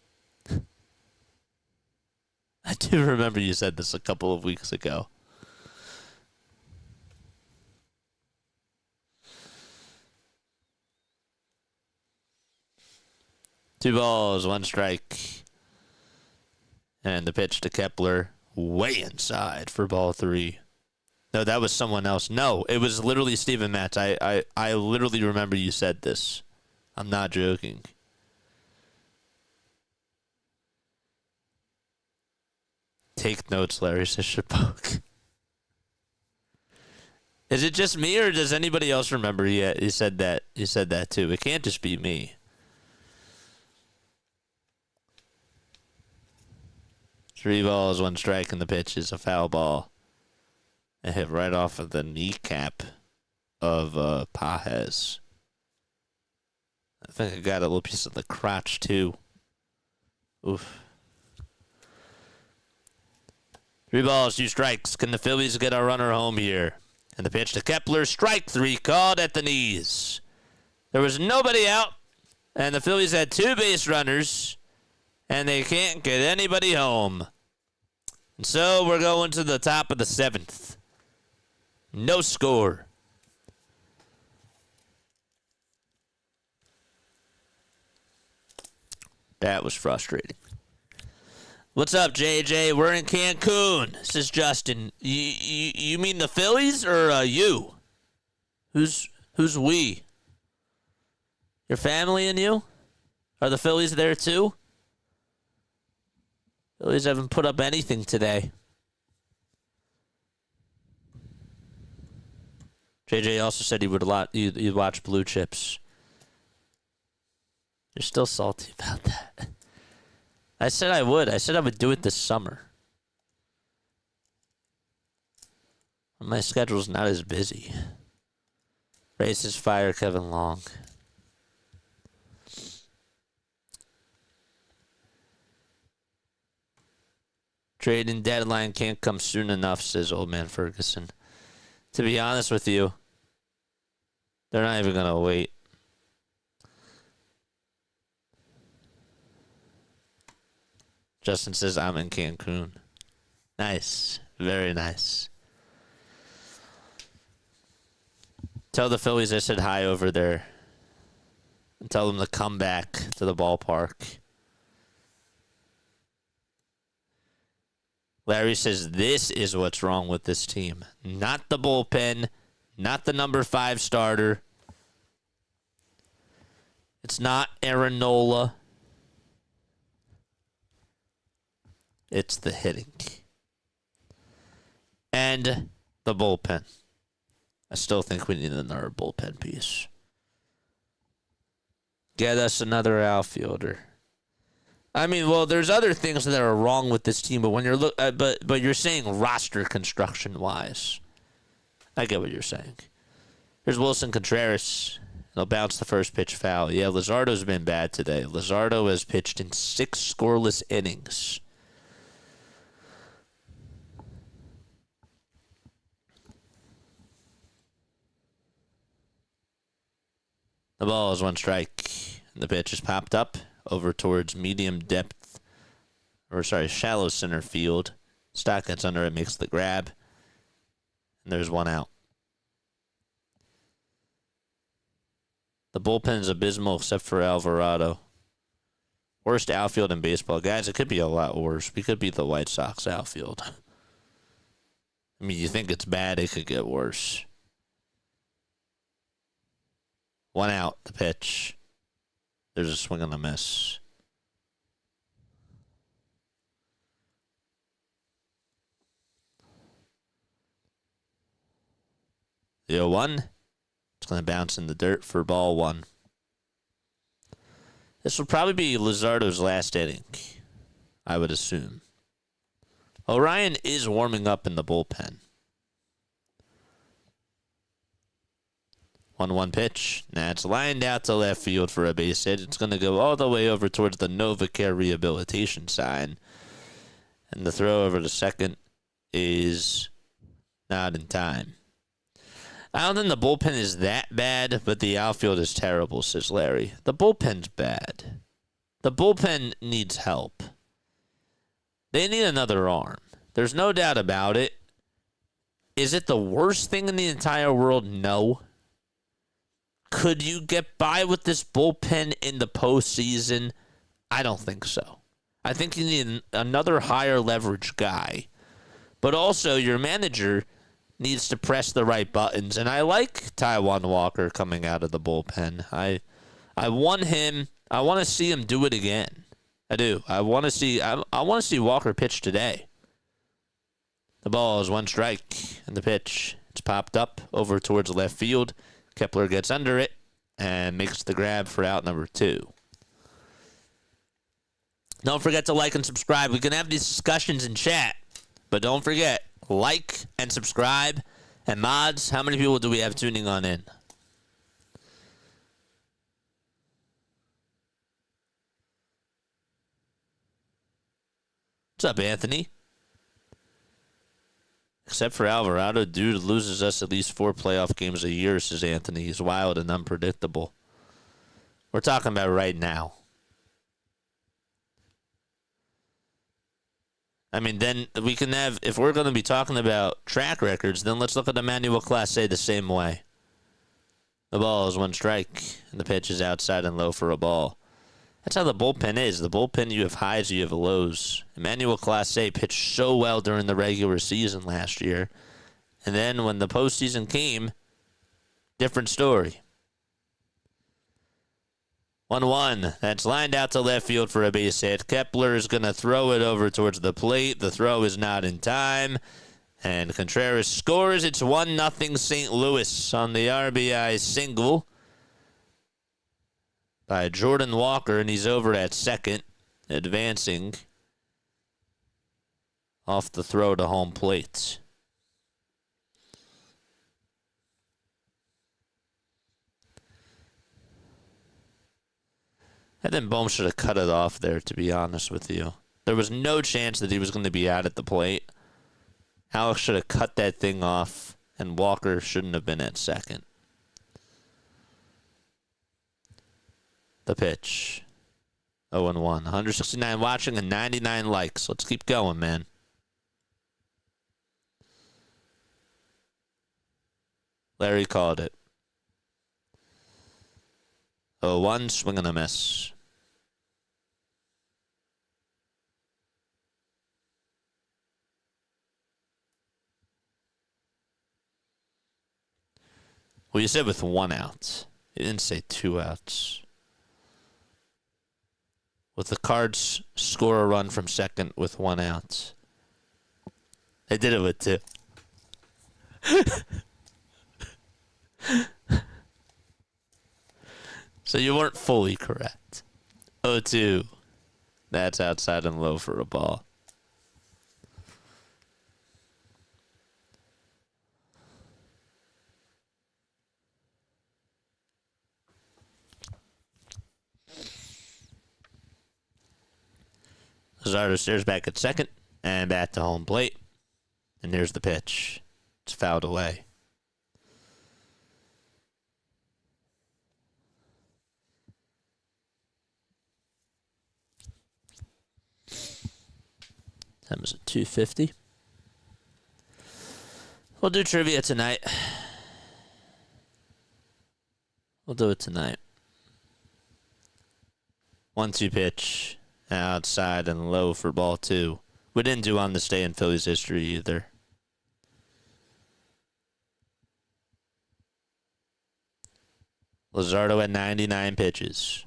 I do remember you said this a couple of weeks ago. Two balls, 1 strike. And the pitch to Kepler, way inside for ball 3. No, that was someone else. No, it was literally Steven Matz. I literally remember you said this. I'm not joking. Take notes, Larry, says Chapoke. Is it just me, or does anybody else remember? Yeah, he said that. He said that too. It can't just be me. Three balls, 1 strike, and the pitch is a foul ball. It hit right off of the kneecap of Pajes. I think I got a little piece of the crotch too. Oof. 3 balls, 2 strikes. Can the Phillies get a runner home here? And the pitch to Kepler, strike 3, called at the knees. There was nobody out, and the Phillies had 2 base runners, and they can't get anybody home. And so we're going to the top of the 7th. No score. That was frustrating. What's up, JJ? We're in Cancun. Says Justin. You mean the Phillies or you? Who's we? Your family and you? Are the Phillies there too? Phillies haven't put up anything today. JJ also said you'd watch Blue Chips. You're still salty about that. I said I would. I said I would do it this summer. My schedule's not as busy. Races fire Kevin Long. Trading deadline can't come soon enough, says Old Man Ferguson. To be honest with you, they're not even going to wait. Justin says, I'm in Cancun. Nice. Very nice. Tell the Phillies I said hi over there. And tell them to come back to the ballpark. Larry says, this is what's wrong with this team. Not the bullpen. Not the number 5 starter. It's not Aaron Nola. It's the hitting. And the bullpen. I still think we need another bullpen piece. Get us another outfielder. I mean, well, there's other things that are wrong with this team, but when you're but you're saying roster construction wise, I get what you're saying. Here's Wilson Contreras. He'll bounce the first pitch foul. Yeah, Luzardo's been bad today. Luzardo has pitched in 6 scoreless innings. The ball is 1 strike. And the pitch is popped up over towards shallow center field. Stock gets under it, makes the grab. And there's 1 out. The bullpen is abysmal except for Alvarado. Worst outfield in baseball. Guys, it could be a lot worse. We could be the White Sox outfield. I mean, you think it's bad, it could get worse. 1 out, the pitch. There's a swing and a miss. The 0-1. It's going to bounce in the dirt for ball 1. This will probably be Luzardo's last inning, I would assume. Orion is warming up in the bullpen. 1-1 pitch. Now it's lined out to left field for a base hit. It's going to go all the way over towards the NovaCare rehabilitation sign. And the throw over to second is not in time. I don't think the bullpen is that bad, but the outfield is terrible, says Larry. The bullpen's bad. The bullpen needs help. They need another arm. There's no doubt about it. Is it the worst thing in the entire world? No. Could you get by with this bullpen in the postseason? I don't think so. I think you need another higher leverage guy. But also, your manager needs to press the right buttons. And I like Taijuan Walker coming out of the bullpen. I want him. I want to see him do it again. I do. I want to see Walker pitch today. The ball is 1 strike, and the pitch. It's popped up over towards left field. Kepler gets under it and makes the grab for out number 2. Don't forget to like and subscribe. We can have these discussions in chat, but don't forget, like and subscribe. And mods, how many people do we have tuning on in? What's up, Anthony? Except for Alvarado, dude loses us at least 4 playoff games a year, says Anthony. He's wild and unpredictable. We're talking about right now. I mean, then we can have, if we're going to be talking about track records, then let's look at Emmanuel Clase the same way. The ball is 1 strike, and the pitch is outside and low for a ball. That's how the bullpen is. The bullpen, you have highs, you have lows. Emmanuel Clase pitched so well during the regular season last year. And then when the postseason came, different story. 1-1. That's lined out to left field for a base hit. Kepler is going to throw it over towards the plate. The throw is not in time. And Contreras scores. It's 1-0 St. Louis on the RBI single by Jordan Walker, and he's over at second, advancing off the throw to home plate. I think Bohm should have cut it off there, to be honest with you. There was no chance that he was going to be out at the plate. Alex should have cut that thing off, and Walker shouldn't have been at second. The pitch. 0-1. 169 watching and 99 likes. Let's keep going, man. Larry called it. 0-1, swing and a miss. Well, you said with 1 out. You didn't say 2 outs. With the Cards score a run from second with 1 out. They did it with 2. So you weren't fully correct. 0-2. That's outside and low for a ball. Luzardo stares back at second and back to home plate. And here's the pitch. It's fouled away. That was a 250. We'll do trivia tonight. We'll do it tonight. 1-2 pitch. Outside and low for ball 2. We didn't do on this day in Phillies history either. Luzardo at 99 pitches.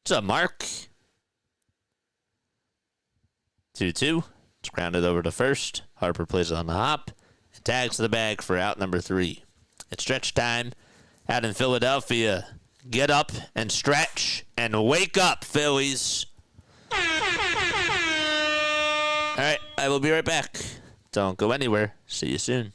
What's up, Mark? 2-2. It's grounded over to first. Harper plays it on the hop and tags the bag for out number 3. It's stretch time out in Philadelphia. Get up and stretch and wake up, Phillies. All right, I will be right back. Don't go anywhere. See you soon.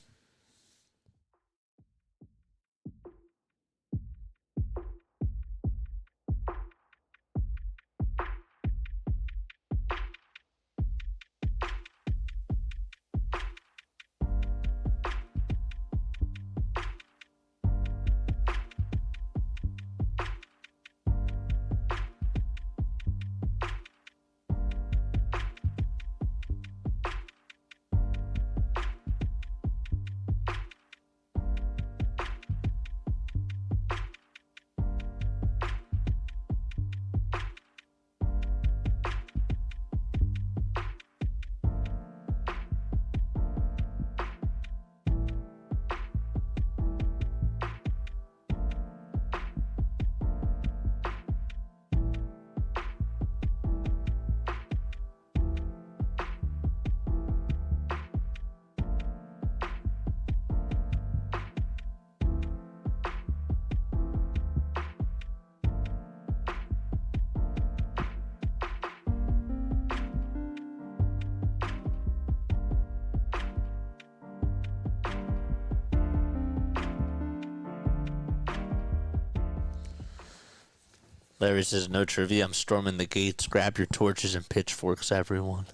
Larry says, no trivia. I'm storming the gates. Grab your torches and pitchforks, everyone.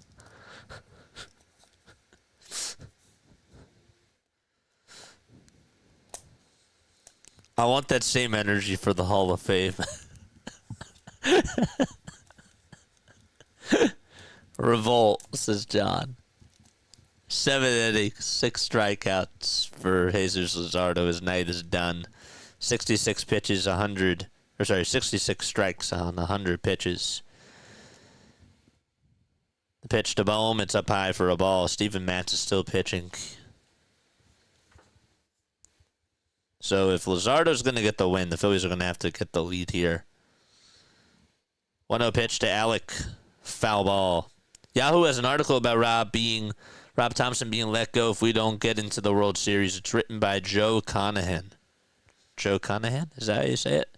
I want that same energy for the Hall of Fame. Revolt, says John. 7 innings, 6 strikeouts for Jesus Luzardo. His night is done. 66 pitches, 66 strikes on 100 pitches. The pitch to Bohm, it's up high for a ball. Steven Matz is still pitching. So if Luzardo's going to get the win, the Phillies are going to have to get the lead here. 1-0 pitch to Alec. Foul ball. Yahoo has an article about Rob Thompson being let go if we don't get into the World Series. It's written by Joe Conahan. Joe Conahan? Is that how you say it?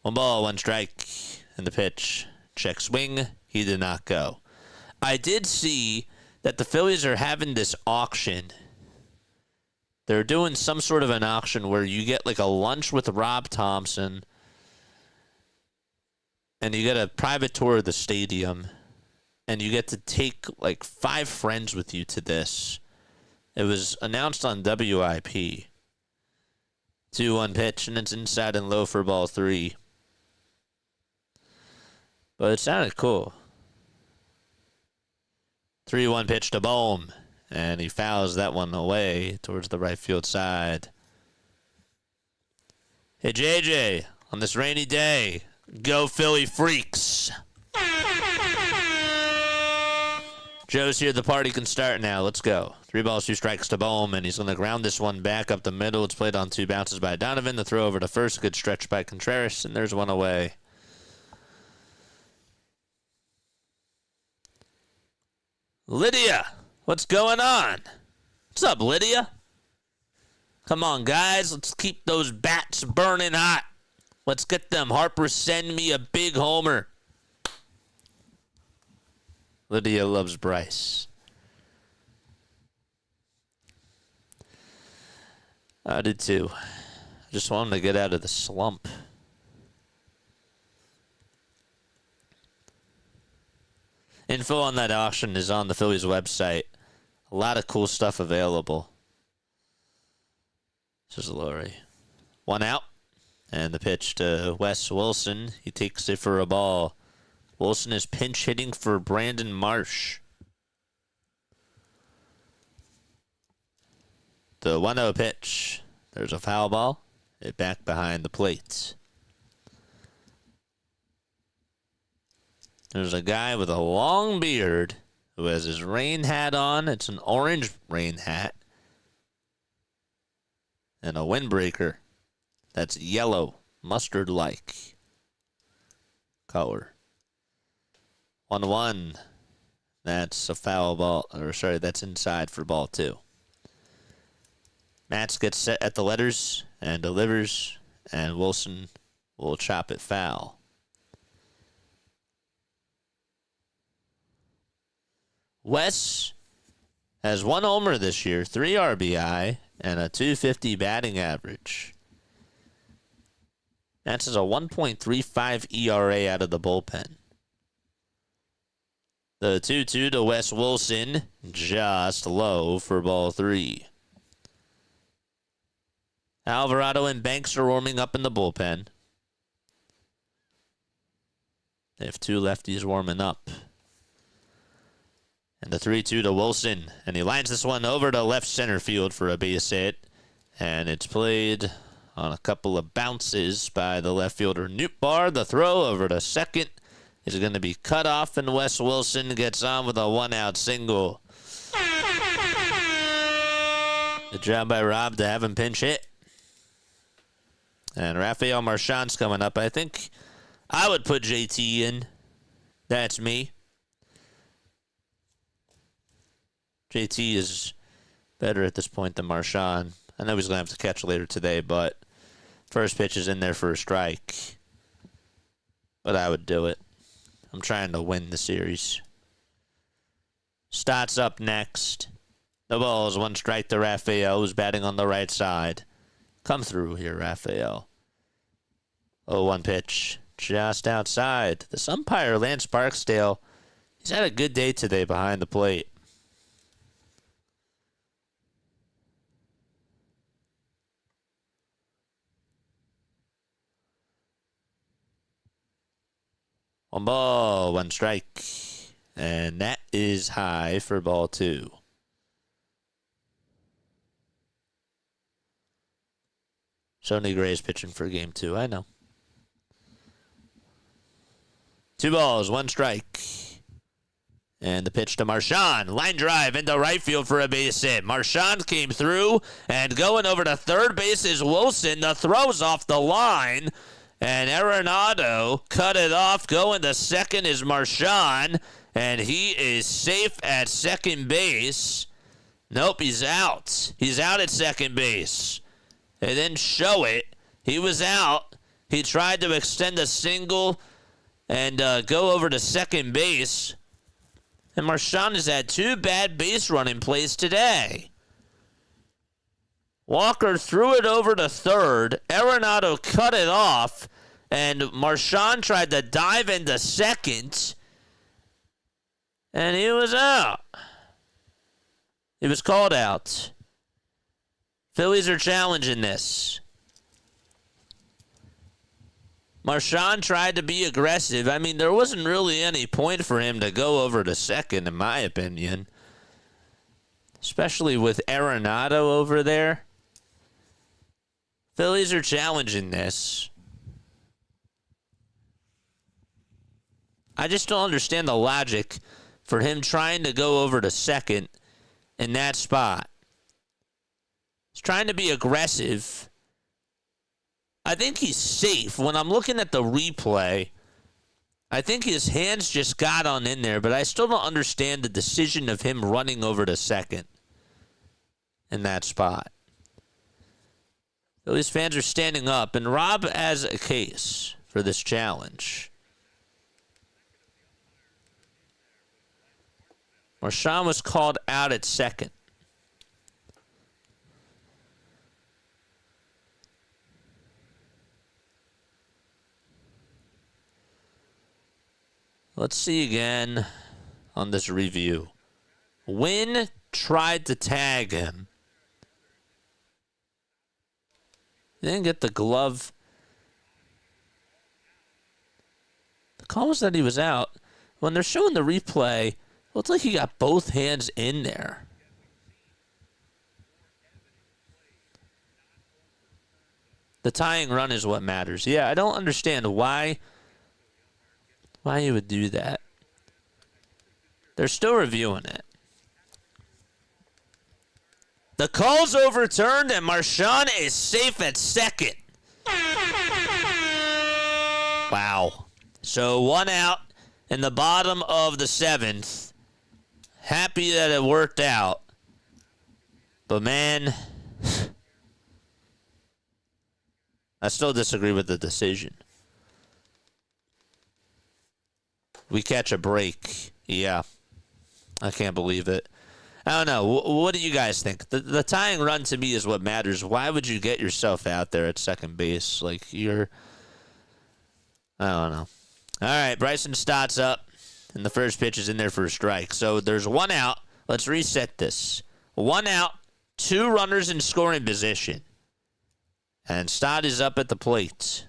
1 ball, 1 strike. And the pitch. Check swing. He did not go. I did see that the Phillies are having this auction. They're doing some sort of an auction where you get like a lunch with Rob Thompson and you get a private tour of the stadium and you get to take like 5 friends with you to this. It was announced on WIP. 2-1 pitch and it's inside and low for ball 3. But it sounded cool. 3-1 pitch to Bohm. And he fouls that one away towards the right field side. Hey, JJ, on this rainy day, go Philly Freaks. Joe's here. The party can start now. Let's go. 3 balls, 2 strikes to Bohm, and he's going to ground this one back up the middle. It's played on 2 bounces by Donovan. The throw over to first. Good stretch by Contreras, and there's one away. Lydia, what's going on? What's up, Lydia? Come on, guys. Let's keep those bats burning hot. Let's get them. Harper, send me a big homer. Lydia loves Bryce. I did too. I just wanted to get out of the slump. Info on that auction is on the Phillies website. A lot of cool stuff available. This is Laurie. 1 out. And the pitch to Wes Wilson. He takes it for a ball. Wilson is pinch hitting for Brandon Marsh. The 1-0 pitch. There's a foul ball. It back behind the plate. There's a guy with a long beard who has his rain hat on. It's an orange rain hat. And a windbreaker that's yellow, mustard-like color. 1-1. That's a foul ball. Or sorry, that's inside for ball 2. Matz gets set at the letters and delivers, and Wilson will chop it foul. Wes has 1 homer this year, 3 RBI, and a .250 batting average. That's a 1.35 ERA out of the bullpen. The 2-2 to Wes Wilson, just low for ball 3. Alvarado and Banks are warming up in the bullpen. They have 2 lefties warming up. And the 3-2 to Wilson. And he lines this one over to left center field for a base hit. And it's played on a couple of bounces by the left fielder Nootbaar. The throw over to second is going to be cut off, and Wes Wilson gets on with a 1-out single. Good job by Rob to have him pinch hit. And Rafael Marchand's coming up. I think I would put JT in. That's me. JT is better at this point than Marchand. I know he's going to have to catch later today, but first pitch is in there for a strike. But I would do it. I'm trying to win the series. Stott's up next. The ball is 1 strike to Rafael, who's batting on the right side. Come through here, Rafael. 0-1 pitch. Just outside. This umpire, Lance Barksdale, he's had a good day today behind the plate. 1 ball, 1 strike. And that is high for ball 2. Sonny Gray's pitching for game 2, I know. 2 balls, 1 strike. And the pitch to Marchand. Line drive into right field for a base hit. Marchand came through, and going over to third base is Wilson. The throw's off the line, and Arenado cut it off. Going to second is Marchand, and he is safe at second base. Nope, he's out. He's out at second base. They didn't show it. He was out. He tried to extend a single and go over to second base. And Marchand has had 2 bad base running plays today. Walker threw it over to third. Arenado cut it off. And Marchand tried to dive into second. And he was out. He was called out. Phillies are challenging this. Marchand tried to be aggressive. I mean, there wasn't really any point for him to go over to second, in my opinion. Especially with Arenado over there. Phillies are challenging this. I just don't understand the logic for him trying to go over to second in that spot. He's trying to be aggressive. I think he's safe. When I'm looking at the replay, I think his hands just got on in there, but I still don't understand the decision of him running over to second in that spot. Phillies fans are standing up, and Rob has a case for this challenge. Marchand was called out at second. Let's see again on this review. Wynn tried to tag him. Didn't get the glove. The call was that he was out. When they're showing the replay, it looks like he got both hands in there. The tying run is what matters. Yeah, I don't understand why you would do that. They're still reviewing it. The call's overturned, and Marchand is safe at second. Wow. So 1 out in the bottom of the 7th. Happy that it worked out. But, man, I still disagree with the decision. We catch a break. Yeah. I can't believe it. I don't know. What do you guys think? The tying run to me is what matters. Why would you get yourself out there at second base? Like, I don't know. All right, Bryson Stott's up, and the first pitch is in there for a strike. So there's 1 out. Let's reset this. 1 out, 2 runners in scoring position. And Stott is up at the plate.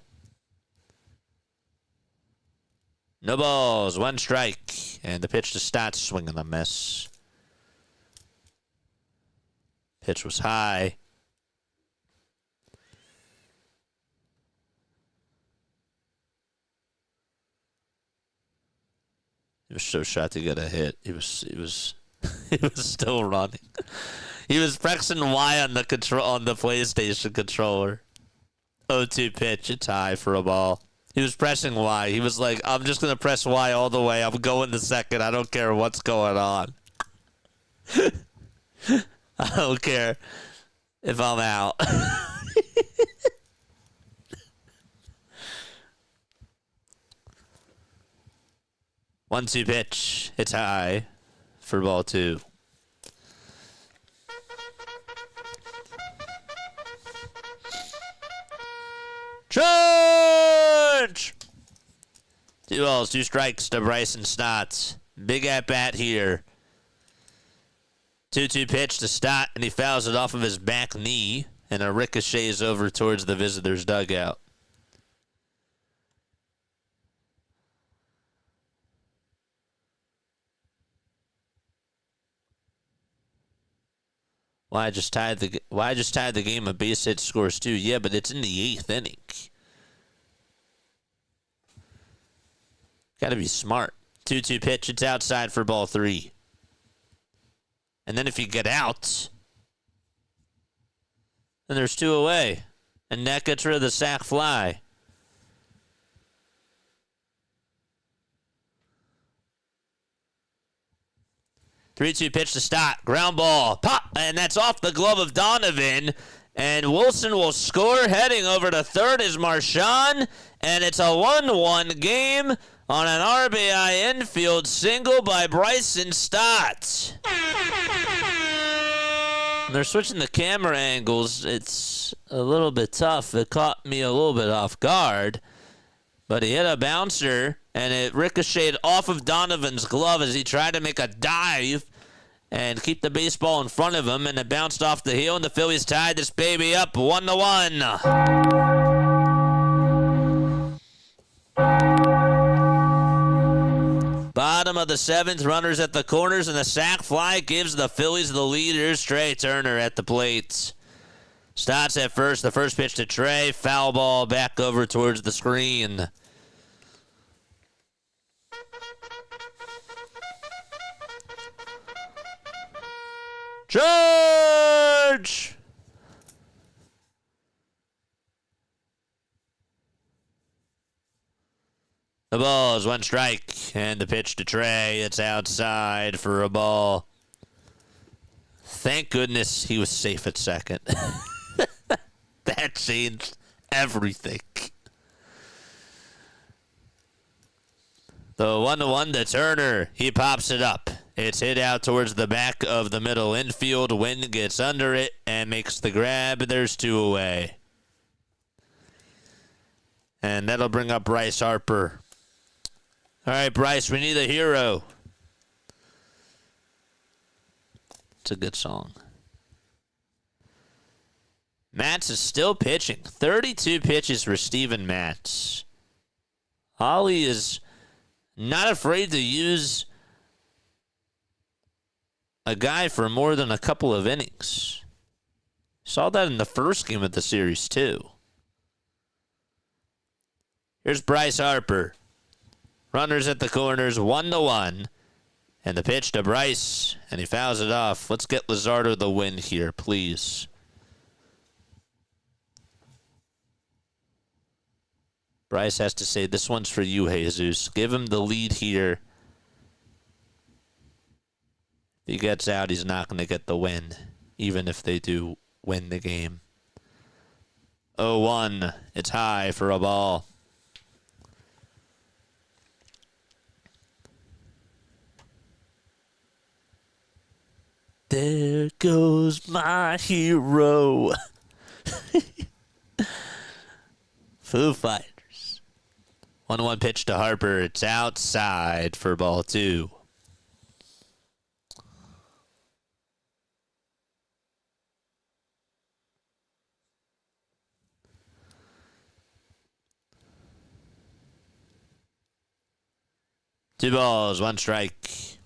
No balls, 1 strike. And the pitch to Stott, swing and a miss. Pitch was high. He was so shot to get a hit. He was he was still running. He was pressing Y on the PlayStation controller. 0-2 pitch, it's high for a ball. He was pressing Y. He was like, I'm just gonna press Y all the way. I'm going to second. I don't care what's going on. I don't care if I'm out. 1-2 pitch. It's high for ball 2. Charge! 2 balls, 2 strikes to Bryson Stott. Big at bat here. 2-2 pitch to Stott, and he fouls it off of his back knee, and it ricochets over towards the visitor's dugout. Why I just tied the game of base hit scores too? Yeah, but it's in the 8th inning. Got to be smart. 2-2 pitch. It's outside for ball 3. And then if you get out, then there's 2 away. And that gets rid of the sac fly. Three-two pitch to Stott. Ground ball. Pop! And that's off the glove of Donovan. And Wilson will score. Heading over to third is Marchand. And it's a 1-1 game on an RBI infield single by Bryson Stott. They're switching the camera angles. It's a little bit tough. It caught me a little bit off guard. But he hit a bouncer, and it ricocheted off of Donovan's glove as he tried to make a dive and keep the baseball in front of him, and it bounced off the heel, and the Phillies tied this baby up 1-1. Bottom of the 7th, runners at the corners, and the sac fly gives the Phillies the lead. Here's Trey Turner at the plate. Stott's at first. The first pitch to Trey. Foul ball back over towards the screen. Charge! The ball is 1 strike. And the pitch to Trey. It's outside for a ball. Thank goodness he was safe at second. That changed everything. The 1-1 to Turner. He pops it up. It's hit out towards the back of the middle infield. Wynn gets under it and makes the grab. There's 2 away. And that'll bring up Bryce Harper. All right, Bryce, we need a hero. It's a good song. Matz is still pitching. 32 pitches for Steven Matz. Holly is not afraid to use a guy for more than a couple of innings. Saw that in the first game of the series, too. Here's Bryce Harper. Runners at the corners, 1-1. And the pitch to Bryce, and he fouls it off. Let's get Luzardo the win here, please. Bryce has to say, this one's for you, Jesus. Give him the lead here. If he gets out, he's not going to get the win, even if they do win the game. 0-1. It's high for a ball. There goes my hero. Foo Fighters. 1-1 pitch to Harper. It's outside for ball 2. Two balls, 1 strike.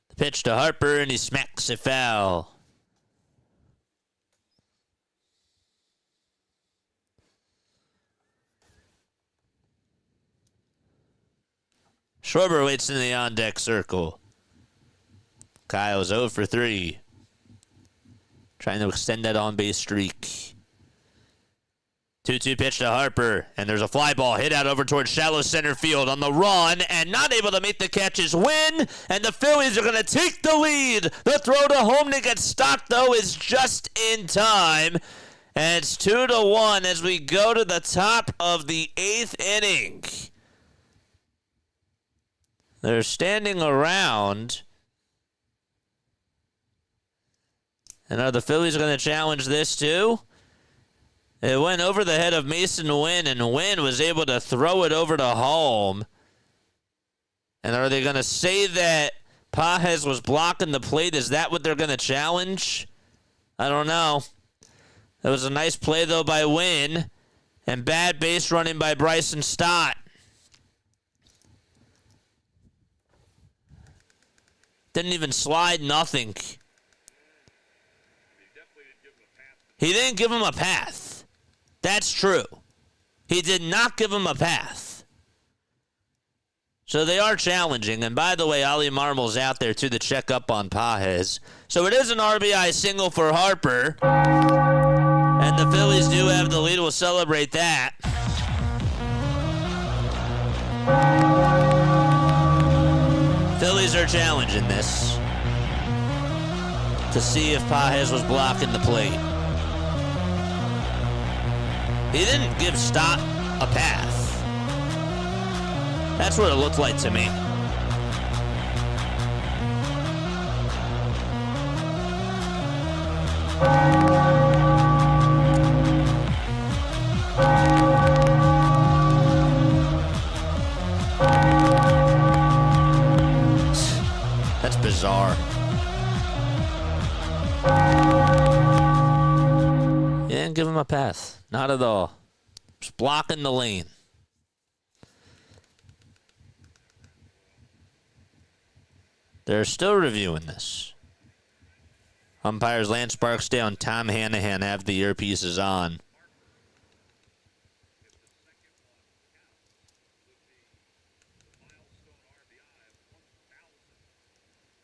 The pitch to Harper, and he smacks it foul. Schwarber waits in the on-deck circle. Kyle's 0 for 3. Trying to extend that on-base streak. 2-2 pitch to Harper, and there's a fly ball hit out over towards shallow center field on the run, and not able to make the catch is Wynn, and the Phillies are going to take the lead. The throw to home to get stopped, though, is just in time, and it's 2-1 as we go to the top of the 8th inning. They're standing around, and are the Phillies going to challenge this too? It went over the head of Mason Wynn, and Wynn was able to throw it over to home. And are they going to say that Pages was blocking the plate? Is that what they're going to challenge? I don't know. It was a nice play, though, by Wynn. And bad base running by Bryson Stott. Didn't even slide, nothing. He didn't give him a path. That's true. He did not give him a path. So they are challenging. And by the way, Ali Marmol's out there too to check up on Pages. So it is an RBI single for Harper. And the Phillies do have the lead. We'll celebrate that. Phillies are challenging this to see if Pages was blocking the plate. He didn't give Stott a path. That's what it looked like to me. That's bizarre. You didn't give him a pass. Not at all. Just blocking the lane. They're still reviewing this. Umpires Lance Barksdale and Tom Hanahan have the earpieces on.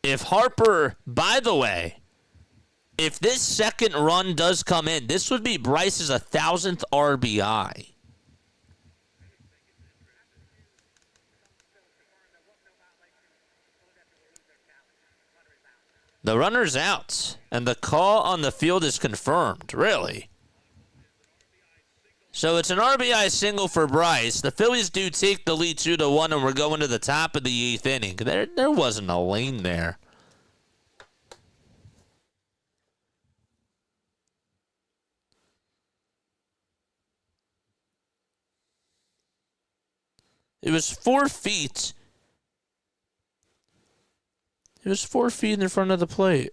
If Harper, by the way, if this second run does come in, this would be Bryce's 1,000th RBI. The runner's out, and the call on the field is confirmed, really. So it's an RBI single for Bryce. The Phillies do take the lead 2-1, and we're going to the top of the 8th inning. There wasn't a lane there. It was 4 feet. It was 4 feet in front of the plate.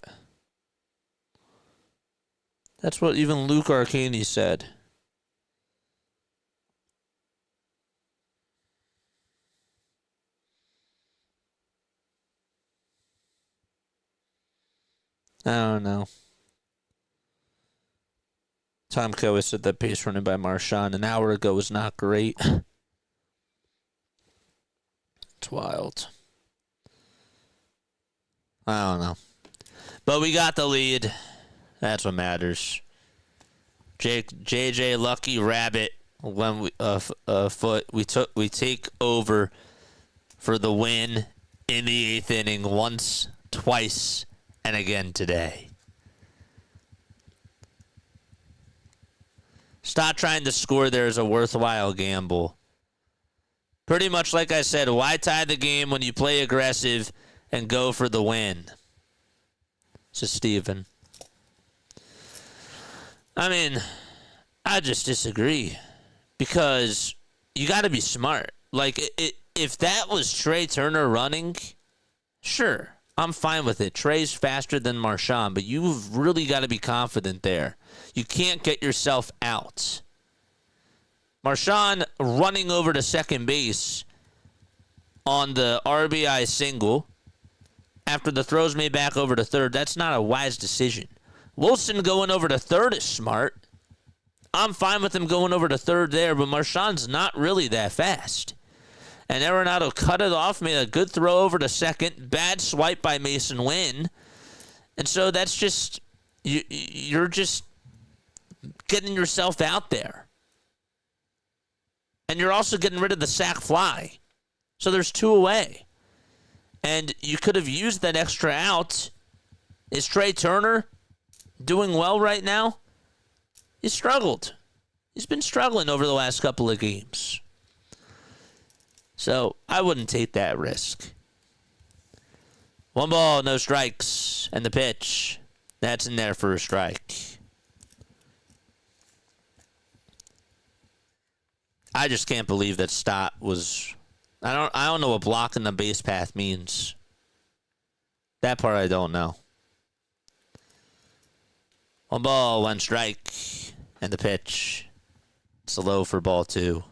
That's what even Luke Arcani said. I don't know. Tom Coe said that pace running by Marchand an hour ago was not great. It's wild. I don't know. But we got the lead. That's what matters. JJ Lucky Rabbit when we take over for the win in the 8th inning once, twice, and again today. Stop trying to score there is a worthwhile gamble. Pretty much like I said, why tie the game when you play aggressive and go for the win? So Steven. I mean, I just disagree. Because you got to be smart. Like, if that was Trey Turner running, sure, I'm fine with it. Trey's faster than Marchand, but you've really got to be confident there. You can't get yourself out. Marchand running over to second base on the RBI single after the throw's made back over to third, that's not a wise decision. Wilson going over to third is smart. I'm fine with him going over to third there, but Marchand's not really that fast. And Arenado cut it off, made a good throw over to second. Bad swipe by Mason Wynn. And so that's just, you're just getting yourself out there. And you're also getting rid of the sac fly. So there's 2 away. And you could have used that extra out. Is Trey Turner doing well right now? He's struggled. He's been struggling over the last couple of games. So I wouldn't take that risk. 1 ball, no strikes. And the pitch. That's in there for a strike. I just can't believe that Stott was... I don't know what blocking the base path means. That part I don't know. 1 ball, 1 strike. And the pitch. It's a low for ball 2.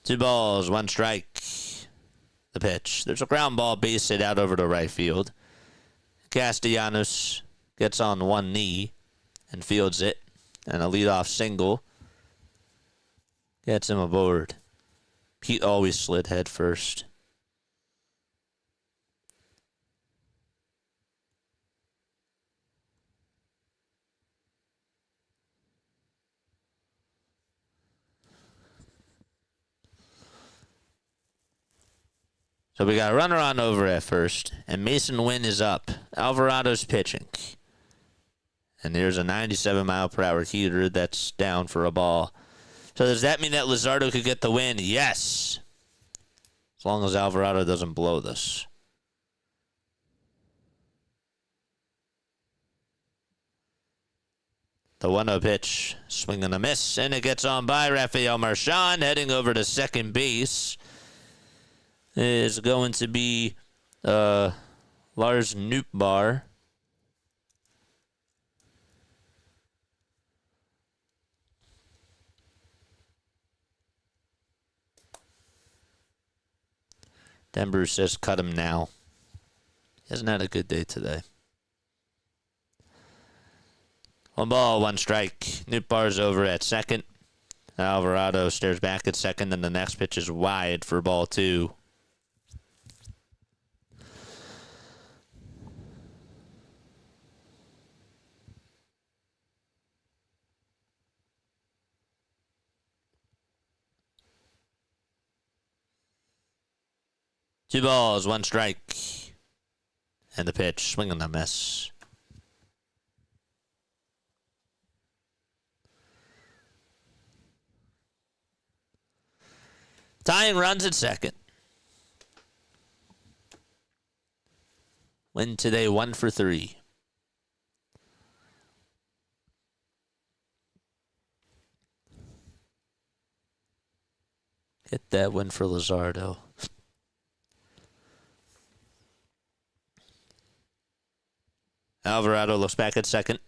2 balls, 1 strike. The pitch. There's a ground ball base hit out over to right field. Castellanos gets on one knee and fields it. And a leadoff single gets him aboard. Pete always slid head first. So we got a runner on over at first, and Mason Wynn is up. Alvarado's pitching. And there's a 97-mile-per-hour heater that's down for a ball. So does that mean that Luzardo could get the win? Yes. As long as Alvarado doesn't blow this. The 1-0 pitch, swing and a miss, and it gets on by Rafael Marchand, heading over to second base. Is going to be Lars Nootbaar. Denver says cut him now. He hasn't had a good day today. 1 ball, 1 strike. Nootbaar's over at second. Alvarado stares back at second, and the next pitch is wide for ball 2. Two balls, 1 strike. And the pitch, swing and a miss. Tying runs at second. Win today 1 for 3. Get that win for Luzardo. Alvarado looks back at second.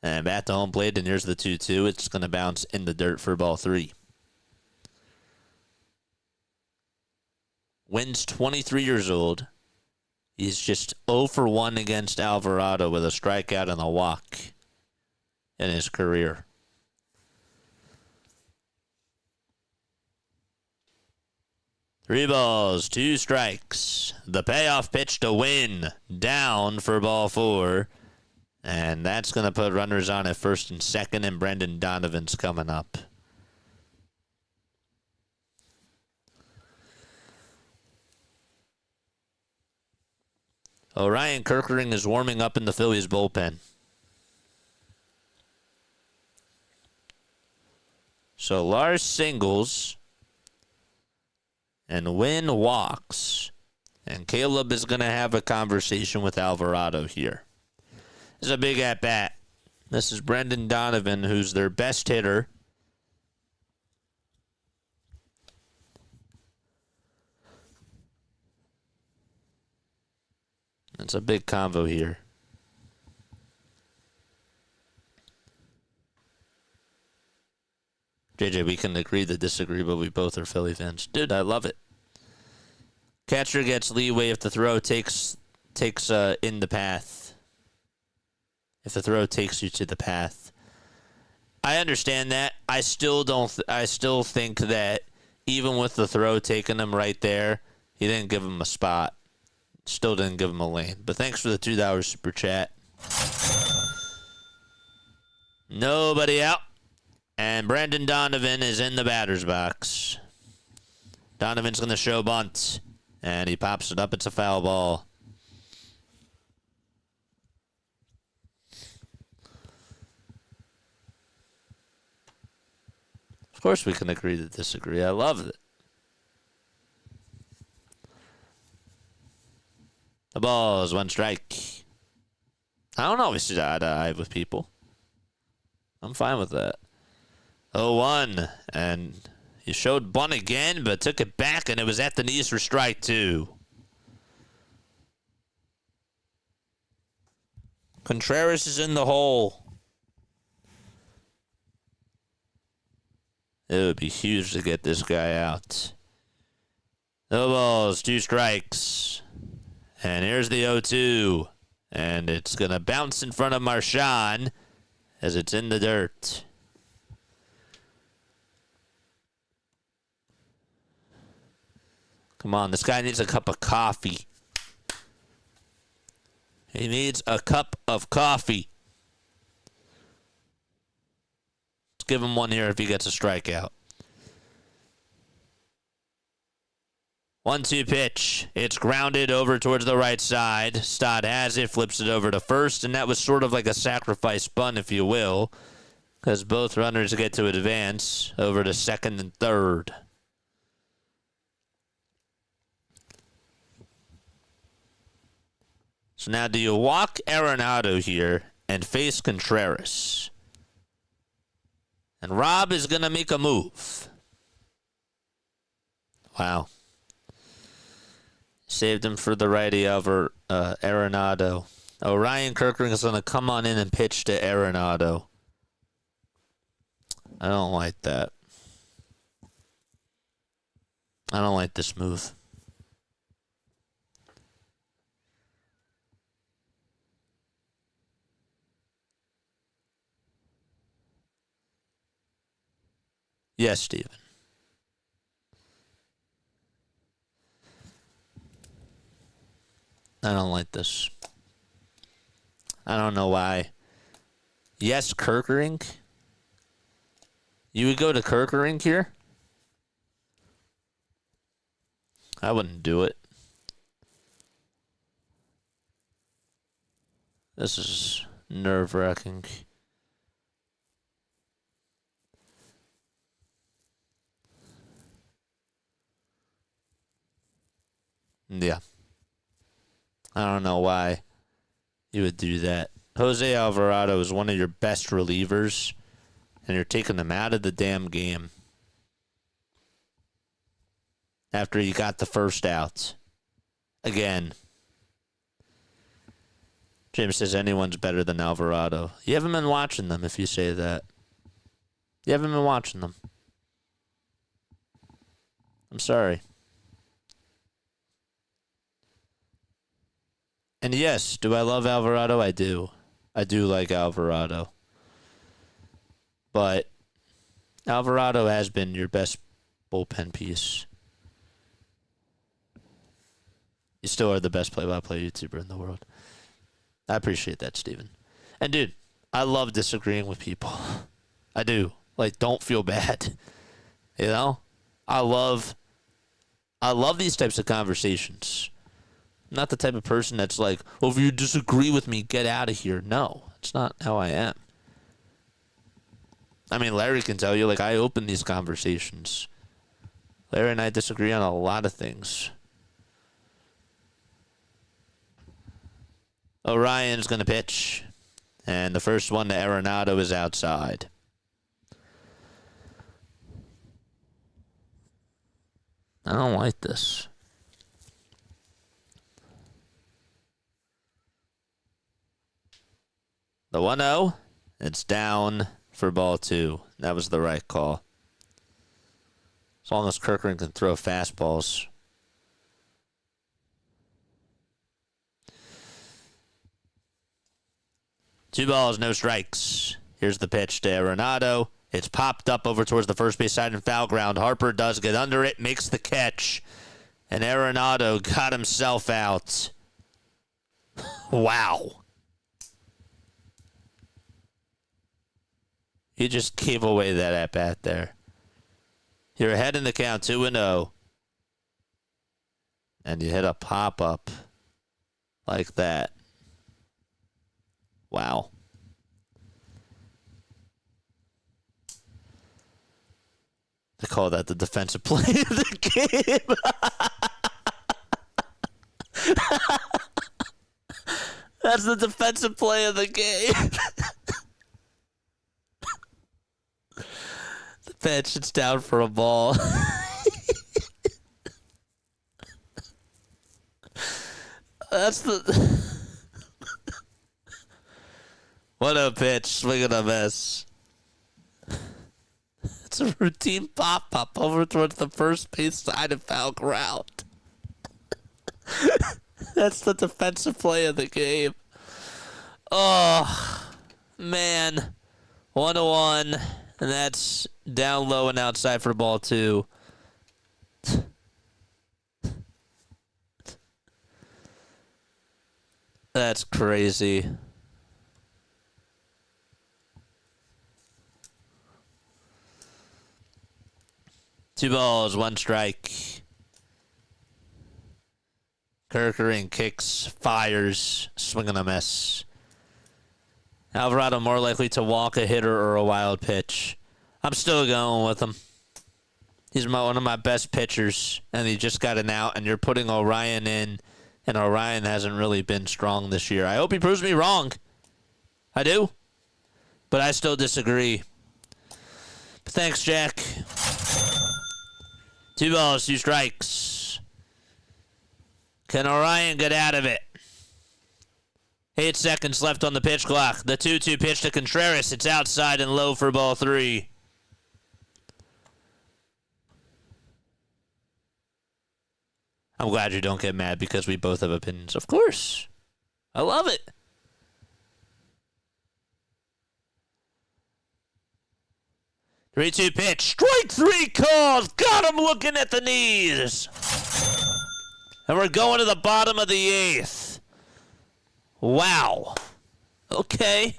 And bat to home plate, and here's the 2-2. It's going to bounce in the dirt for ball 3. Wynn's 23 years old. He's just 0 for 1 against Alvarado with a strikeout and a walk in his career. Three balls, 2 strikes. The payoff pitch to Wynn, down for ball 4. And that's going to put runners on at first and second, and Brendan Donovan's coming up. Orion Kirkering is warming up in the Phillies bullpen. So Lars singles, and Wynn walks, and Caleb is going to have a conversation with Alvarado here. This is a big at-bat. This is Brendan Donovan, who's their best hitter. It's a big convo here. JJ, we can agree to disagree, but we both are Philly fans. Dude, I love it. Catcher gets leeway if the throw takes in the path. If the throw takes you to the path. I understand that. I still think that even with the throw taking him right there, he didn't give him a spot. Still didn't give him a lane. But thanks for the $2 super chat. Nobody out. And Brendan Donovan is in the batter's box. Donovan's going to show bunt. And he pops it up. It's a foul ball. Of course we can agree to disagree. I love it. The ball is 1 strike. I don't always see eye to eye with people. I'm fine with that. 0-1. And he showed bunt again, but took it back, and it was at the knees for strike 2. Contreras is in the hole. It would be huge to get this guy out. No balls, 2 strikes. And here's the 0-2. And it's going to bounce in front of Marchand as it's in the dirt. Come on, this guy needs a cup of coffee. He needs a cup of coffee. Let's give him one here if he gets a strikeout. 1-2 pitch. It's grounded over towards the right side. Stott has it, flips it over to first, and that was sort of like a sacrifice bunt, if you will, because both runners get to advance over to second and third. So now do you walk Arenado here and face Contreras? And Rob is going to make a move. Wow. Saved him for the righty over Arenado. Oh, Ryan Kirkering is going to come on in and pitch to Arenado. I don't like that. I don't like this move. Yes, Steven. I don't like this. I don't know why. Yes, Kirkering. You would go to Kirkering here? I wouldn't do it. This is nerve-wracking. Yeah. I don't know why you would do that. Jose Alvarado is one of your best relievers, and you're taking him out of the damn game after you got the first out. Again. Jim says anyone's better than Alvarado. You haven't been watching them if you say that. You haven't been watching them. I'm sorry. And yes, do I love Alvarado? I do. I do like Alvarado. But Alvarado has been your best bullpen piece. You still are the best play-by-play YouTuber in the world. I appreciate that, Steven. And dude, I love disagreeing with people. I do. Like, don't feel bad. You know? I love these types of conversations. I'm not the type of person that's like, well, if you disagree with me, get out of here. No, it's not how I am. I mean, Larry can tell you, like, I open these conversations. Larry and I disagree on a lot of things. Orion's going to pitch. And the first one to Arenado is outside. I don't like this. The 1-0, it's down for ball 2. That was the right call. As long as Kirkering can throw fastballs. Two balls, no strikes. Here's the pitch to Arenado. It's popped up over towards the first base side in foul ground. Harper does get under it, makes the catch. And Arenado got himself out. Wow. You just gave away that at-bat there. You're ahead in the count, 2-0. And you hit a pop-up like that. Wow. They call that the defensive play of the game. That's the defensive play of the game. The pitch, it's down for a ball. That's the... What a pitch. Swing and a miss. It's a routine pop-up over towards the first base side of foul ground. That's the defensive play of the game. Oh, man. 1-1, and that's down low and outside for ball 2. That's crazy. Two balls, one strike. Kerkering kicks, fires, swing and a miss. Alvarado more likely to walk a hitter or a wild pitch. I'm still going with him. He's one of my best pitchers, and he just got an out, and you're putting Orion in, and Orion hasn't really been strong this year. I hope he proves me wrong. I do. But I still disagree. But thanks, Jack. 2 balls, 2 strikes. Can Orion get out of it? 8 seconds left on the pitch clock. The 2-2 pitch to Contreras. It's outside and low for ball 3. I'm glad you don't get mad because we both have opinions. Of course. I love it. Three-two pitch. Strike 3 called. Got him looking at the knees. And we're going to the bottom of the 8th. Wow. Okay.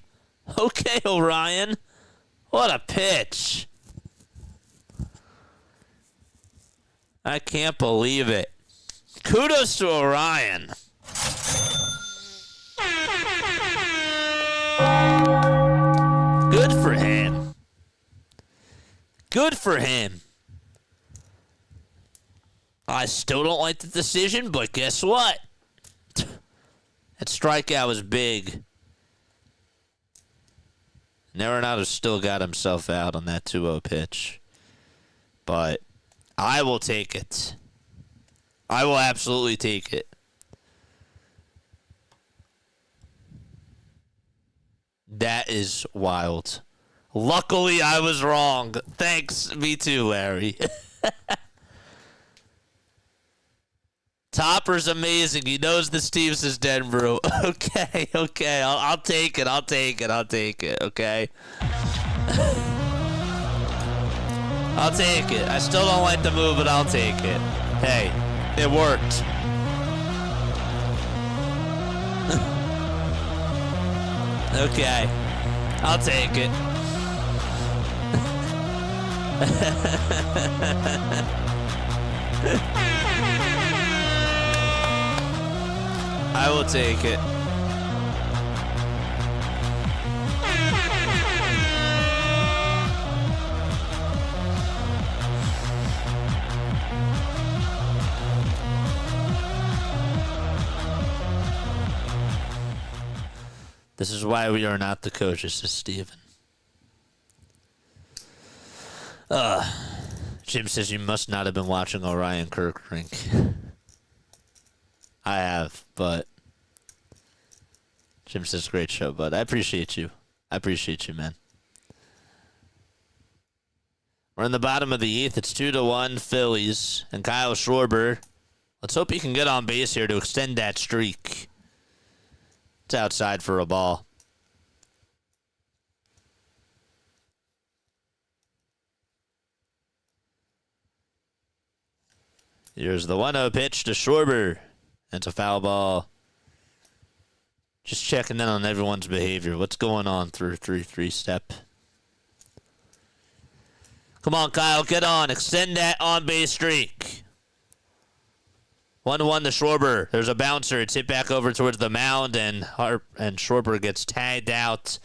Okay, Orion. What a pitch. I can't believe it. Kudos to Orion. Good for him. Good for him. I still don't like the decision, but guess what? That strikeout was big. Arenado still got himself out on that 2-0 pitch. But I will take it. I will absolutely take it. That is wild. Luckily, I was wrong. Thanks. Me too, Larry. Topper's amazing. He knows the Steve's is Denver. Okay. I'll take it. Okay. I'll take it. I still don't like the move, but I'll take it. Hey, it worked. Okay. I'll take it. I will take it. This is why we are not the coaches, says Steven. Jim says you must not have been watching Orion Kerkering. I have, but Jim says great show, bud. I appreciate you. Man. We're in the bottom of the 8th. It's 2-1 Phillies and Kyle Schwarber. Let's hope he can get on base here to extend that streak. It's outside for a ball. Here's the 1-0 pitch to Schwarber. It's a foul ball. Just checking in on everyone's behavior. What's going on through 3-3 step? Come on, Kyle. Get on. Extend that on-base streak. 1-1 to Schwarber. There's a bouncer. It's hit back over towards the mound, and Schwarber gets tagged out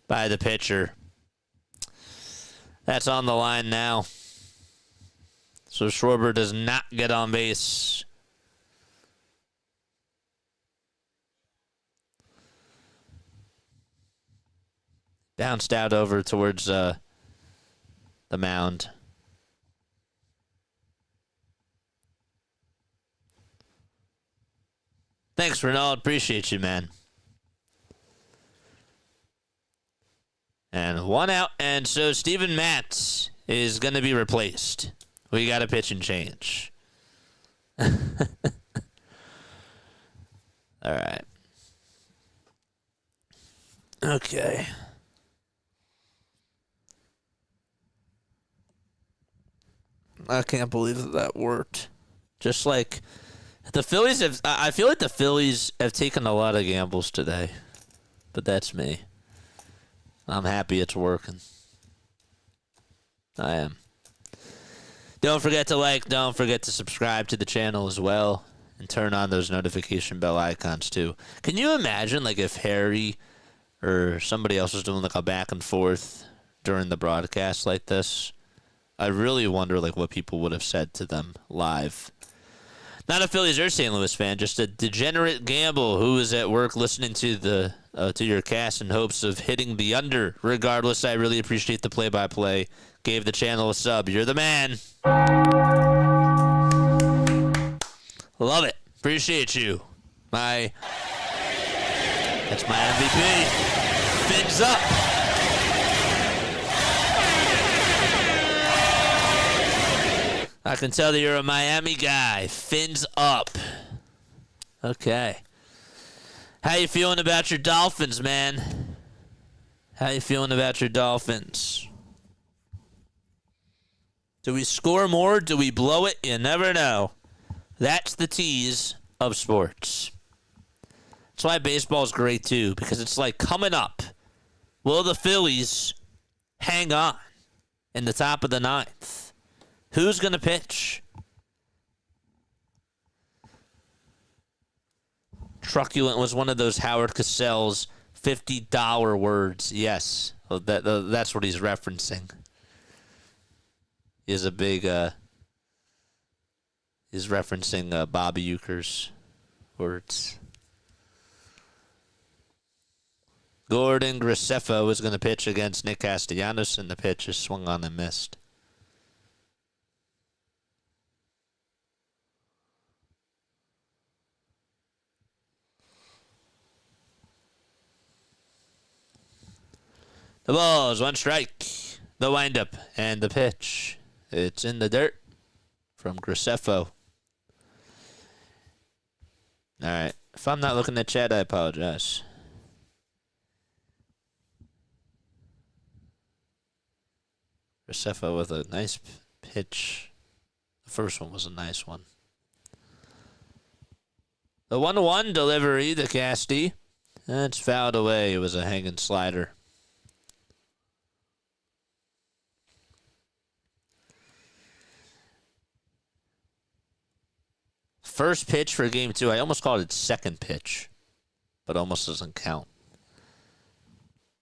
by the pitcher. That's on the line now. So Schwarber does not get on base. Bounced out over towards the mound. Thanks, Renaud. Appreciate you, man. And 1 out. And so Steven Matz is going to be replaced. We got to pitch and change. All right. Okay. I can't believe that worked. Just like the Phillies have, I feel like the Phillies have taken a lot of gambles today, but that's me. I'm happy it's working. I am. Don't forget to like, don't forget to subscribe to the channel as well, and turn on those notification bell icons too. Can you imagine like if Harry or somebody else was doing like a back and forth during the broadcast like this? I really wonder like what people would have said to them live. Not a Phillies or St. Louis fan, just a degenerate gamble who is at work listening to the to your cast in hopes of hitting the under. Regardless, I really appreciate the play-by-play. Gave the channel a sub. You're the man. Love it. Appreciate you. That's my MVP. Fins up. I can tell that you're a Miami guy. Fins up. Okay. How you feeling about your Dolphins, man? How you feeling about your Dolphins? Do we score more? Do we blow it? You never know. That's the tease of sports. That's why baseball's great, too, because it's like coming up. Will the Phillies hang on in the top of the ninth? Who's going to pitch? Truculent was one of those Howard Cosell's $50 words. Yes, that's what he's referencing. He's a big, he's referencing Bobby Euchre's words. Gordon Graceffo is going to pitch against Nick Castellanos, and the pitch is swung on and missed. The ball is one strike. The windup and the pitch. It's in the dirt from Graceffo. All right. If I'm not looking at chat, I apologize. Graceffo with a nice pitch. The first one was a nice one. The 1-1 delivery, the Casty. That's fouled away. It was a hanging slider. First pitch for game 2. I almost called it second pitch, but almost doesn't count.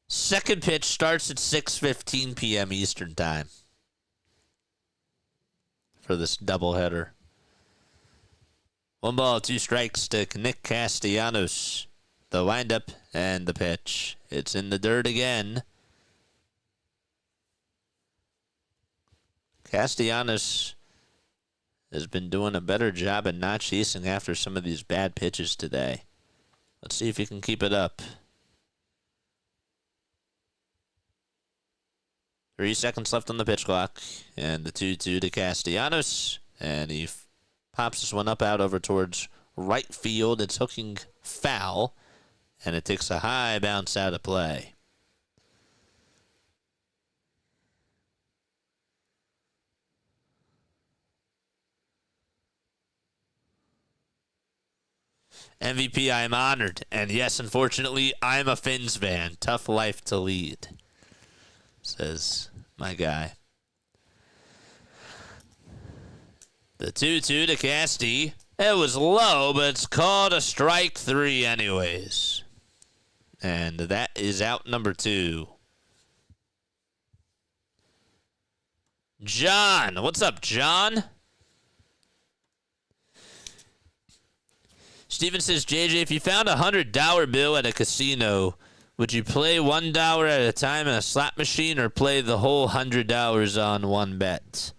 Second pitch starts at 6:15 p.m. Eastern Time for this doubleheader. 1 ball, 2 strikes to Nick Castellanos. The windup and the pitch. It's in the dirt again. Castellanos has been doing a better job at not chasing after some of these bad pitches today. Let's see if he can keep it up. 3 seconds left on the pitch clock. And the 2-2 to Castellanos. And he pops this one up out over towards right field. It's hooking foul. And it takes a high bounce out of play. MVP, I am honored. And yes, unfortunately, I'm a Finns fan. Tough life to lead, says my guy. The 2-2 to Casty. It was low, but it's called a strike 3 anyways. And that is out number 2. John. What's up, John? Steven says, JJ, if you found $100 bill at a casino, would you play $1 at a time in a slot machine or play the whole $100 on one bet?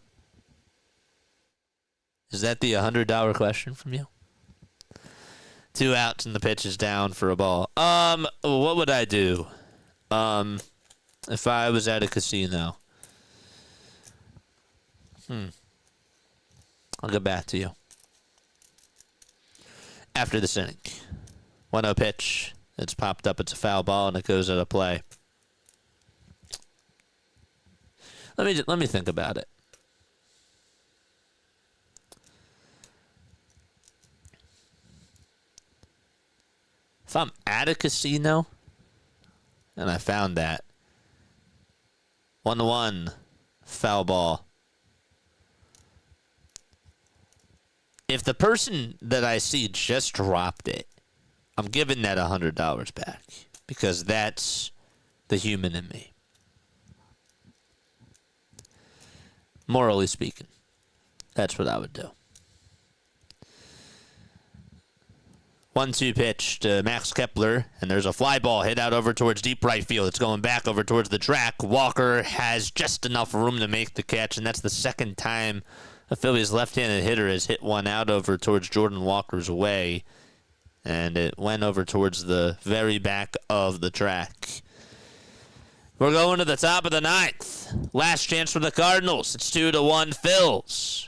Is that the $100 question from you? 2 outs and the pitch is down for a ball. What would I do? If I was at a casino? I'll get back to you after this inning. 1-0 pitch. It's popped up. It's a foul ball, and it goes out of play. Let me think about it. If I'm at a casino and I found that 1-1 foul ball. If the person that I see just dropped it, I'm giving that $100 back because that's the human in me. Morally speaking, that's what I would do. 1-2 pitch to Max Kepler, and there's a fly ball hit out over towards deep right field. It's going back over towards the track. Walker has just enough room to make the catch, and that's the second time a Phillies left-handed hitter has hit one out over towards Jordan Walker's way, and it went over towards the very back of the track. We're going to the top of the ninth. Last chance for the Cardinals. It's 2-1 Phils.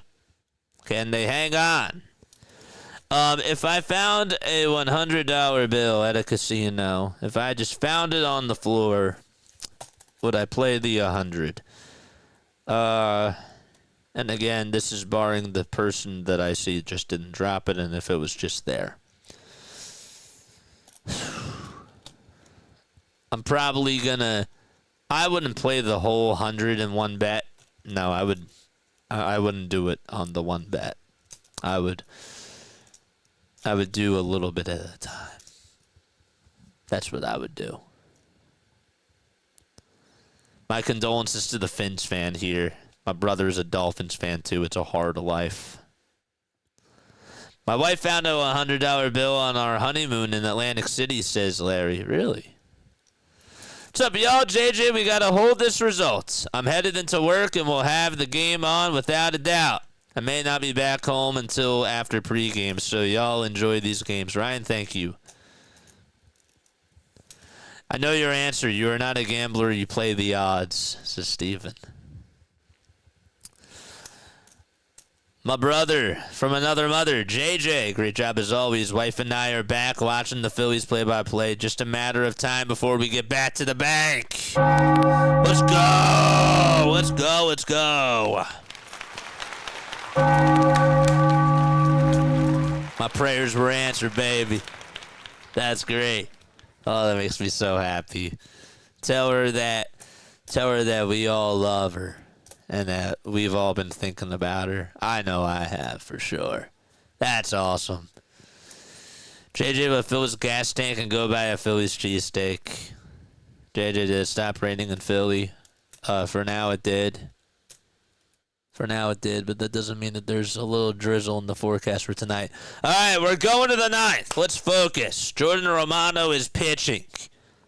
Can they hang on? If I found a $100 bill at a casino, if I just found it on the floor, would I play the 100? And again, this is barring the person that I see just didn't drop it, and if it was just there. I'm probably gonna. I wouldn't play the whole 100 in one bet. No, I would. I wouldn't do it on the one bet. I would do a little bit at a time. That's what I would do. My condolences to the Finns fan here. My brother is a Dolphins fan too. It's a hard life. My wife found a $100 bill on our honeymoon in Atlantic City, says Larry. Really? What's up, y'all? JJ, we got to hold this result. I'm headed into work and we'll have the game on without a doubt. I may not be back home until after pregame, so y'all enjoy these games. Ryan, thank you. I know your answer. You are not a gambler. You play the odds, says Steven. My brother from another mother, JJ. Great job as always. Wife and I are back watching the Phillies play-by-play. Just a matter of time before we get back to the bank. Let's go. Let's go. Let's go. My prayers were answered, baby. That's great. Oh, that makes me so happy. Tell her that we all love her and that we've all been thinking about her. I know I have for sure. That's awesome. JJ will fill his gas tank and go buy a Phillies cheesesteak. JJ did stop raining in Philly. For now it did. For now it did, but that doesn't mean that there's a little drizzle in the forecast for tonight. All right, we're going to the ninth. Let's focus. Jordan Romano is pitching.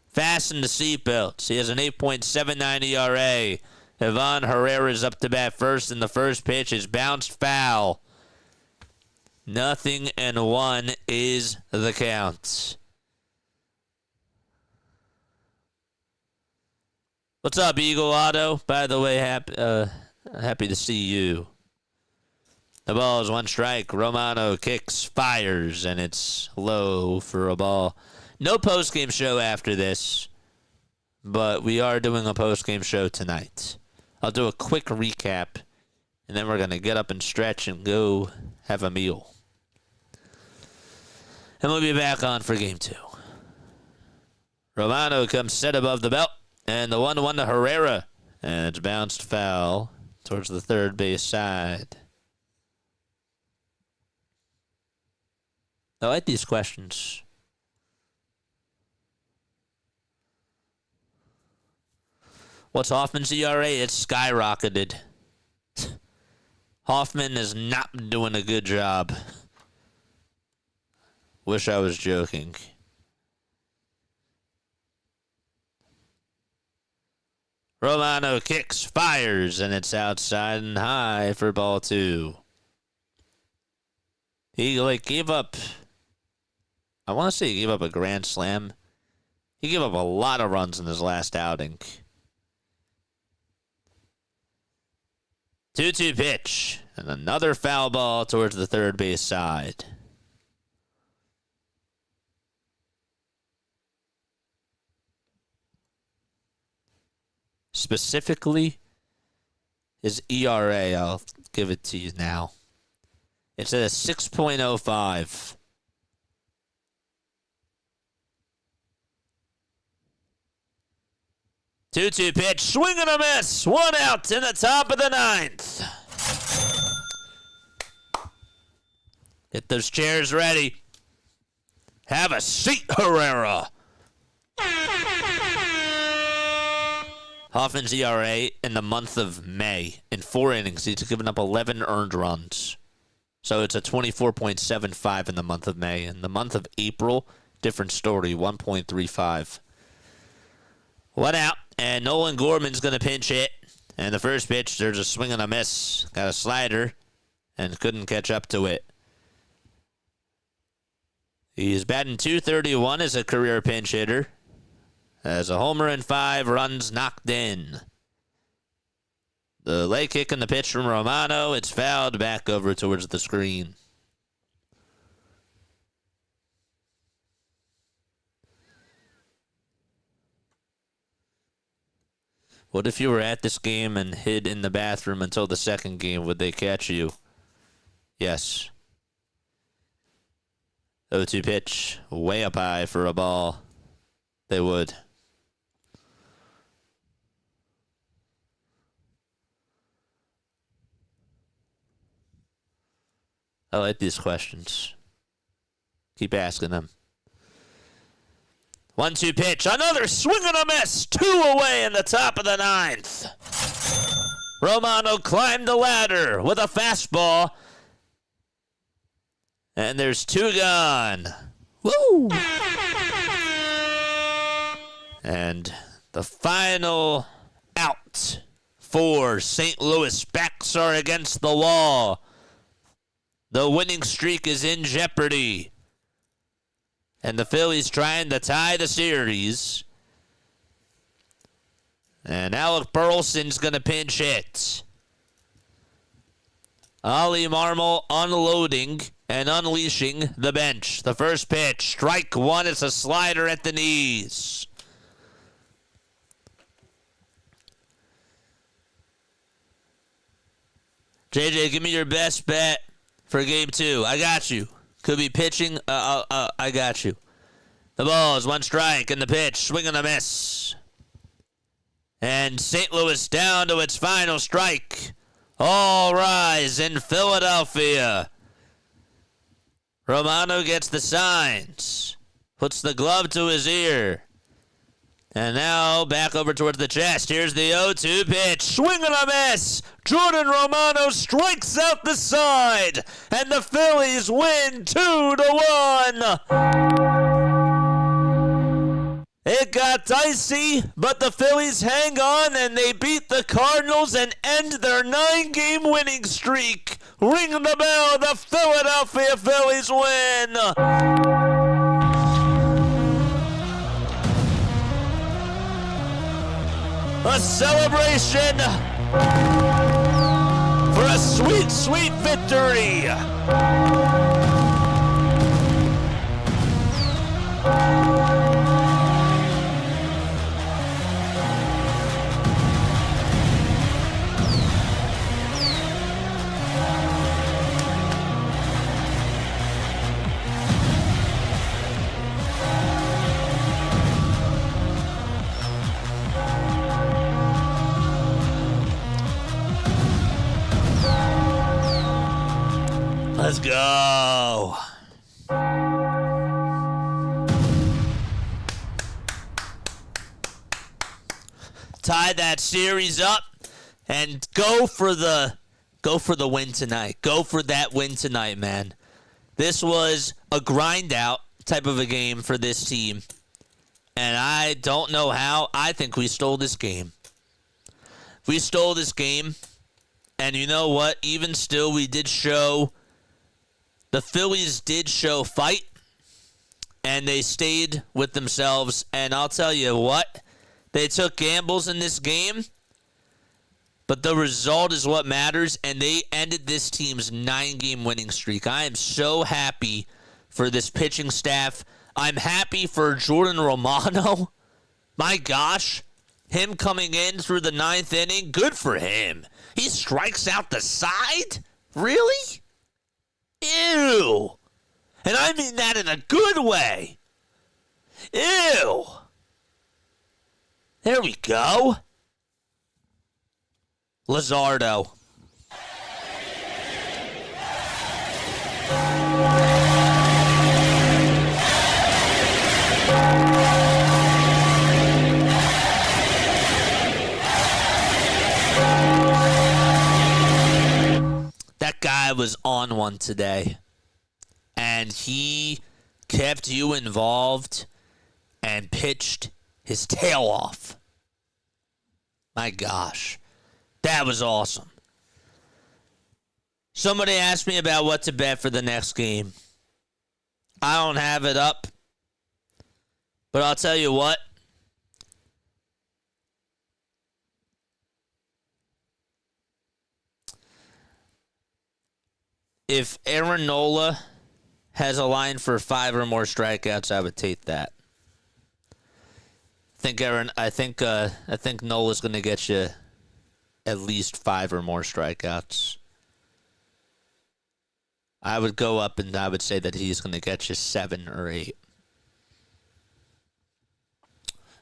Fasten the seatbelts. He has an 8.79 ERA. Ivan Herrera is up to bat first, and the first pitch is bounced foul. 0-1 is the count. What's up, Eagle Auto? By the way, happy to see you. The ball is one strike. Romano kicks, fires, and it's low for a ball. No postgame show after this, but we are doing a postgame show tonight. I'll do a quick recap, and then we're going to get up and stretch and go have a meal. And we'll be back on for game 2. Romano comes set above the belt, and the 1-1 to Herrera, and it's bounced foul towards the third base side. I like these questions. What's Hoffman's ERA? It's skyrocketed. Hoffman is not doing a good job. Wish I was joking. Romano kicks, fires, and it's outside and high for ball 2. He gave up, I want to say he gave up a grand slam. He gave up a lot of runs in his last outing. 2-2 pitch. And another foul ball towards the third base side. Specifically, his ERA, I'll give it to you now. It's at a 6.05. Two-two pitch, swing and a miss. 1 out in the top of the 9th. Get those chairs ready. Have a seat, Herrera. Hoffman's ERA in the month of May, in 4 innings, he's given up 11 earned runs. So it's a 24.75 in the month of May. In the month of April, different story, 1.35. 1 out, and Nolan Gorman's going to pinch hit. And the first pitch, there's a swing and a miss. Got a slider, and couldn't catch up to it. He's batting .231 as a career pinch hitter. As a homer and 5 runs knocked in. The leg kick and the pitch from Romano. It's fouled back over towards the screen. What if you were at this game and hid in the bathroom until the second game? Would they catch you? Yes. 0-2 pitch. Way up high for a ball. They would. I like these questions. Keep asking them. 1-2 pitch. Another swing and a miss. 2 away in the top of the 9th. Romano climbed the ladder with a fastball. And there's 2 gone. Woo! And the final out for St. Louis. Backs are against the wall. The winning streak is in jeopardy. And the Phillies trying to tie the series. And Alec Burleson's going to pinch hit. Ollie Marmol unloading and unleashing the bench. The first pitch, strike 1. It's a slider at the knees. JJ, give me your best bet for game 2. I got you. Could be pitching. I got you. The ball is 1 strike and the pitch. Swing and a miss. And St. Louis down to its final strike. All rise in Philadelphia. Romano gets the signs. Puts the glove to his ear. And now back over towards the chest. Here's the 0-2 pitch. Swing and a miss. Jordan Romano strikes out the side. And the Phillies win 2-1. It got dicey, but the Phillies hang on and they beat the Cardinals and end their 9-game winning streak. Ring the bell. The Philadelphia Phillies win. A celebration for a sweet, sweet victory. Let's go. Tie that series up and go for the win tonight. Go for that win tonight, man. This was a grind out type of a game for this team. And I don't know how. I think we stole this game. We stole this game. And you know what? Even still, we did show... The Phillies did show fight, and they stayed with themselves. And I'll tell you what, they took gambles in this game, But the result is what matters, and they ended this team's 9-game winning streak. I am so happy for this pitching staff. I'm happy for Jordan Romano. My gosh, him coming in through the 9th inning, good for him. He strikes out the side? Really? Ew. And I mean that in a good way. Ew. There we go. Luzardo. That guy was on one today, and he kept you involved and pitched his tail off. My gosh, that was awesome. Somebody asked me about what to bet for the next game. I don't have it up, but I'll tell you what. If Aaron Nola has a line for 5 or more strikeouts, I would take that. I think Nola's going to get you at least 5 or more strikeouts. I would go up and I would say that he's going to get you 7 or 8.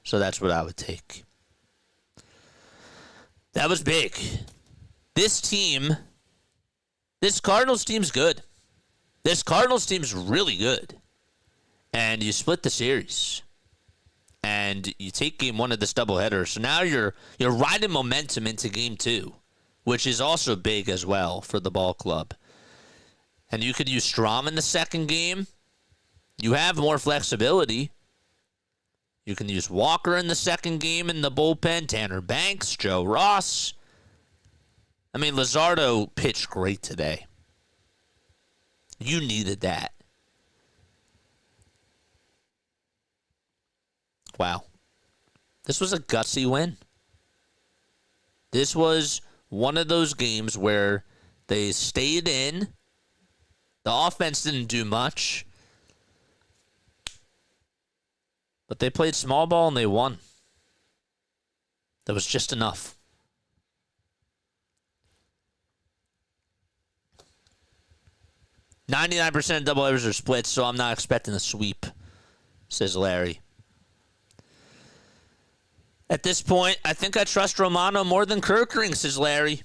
So that's what I would take. That was big. This Cardinals team's good. This Cardinals team's really good. And you split the series. And you take game 1 of this doubleheader. So now you're riding momentum into game 2, which is also big as well for the ball club. And you could use Strom in the second game. You have more flexibility. You can use Walker in the second game in the bullpen. Tanner Banks, Joe Ross. I mean, Luzardo pitched great today. You needed that. Wow. This was a gutsy win. This was one of those games where they stayed in. The offense didn't do much. But they played small ball and they won. That was just enough. "99% of doubleheaders are splits, so I'm not expecting a sweep," says Larry. At this point, I think I trust Romano more than Kirkering, says Larry.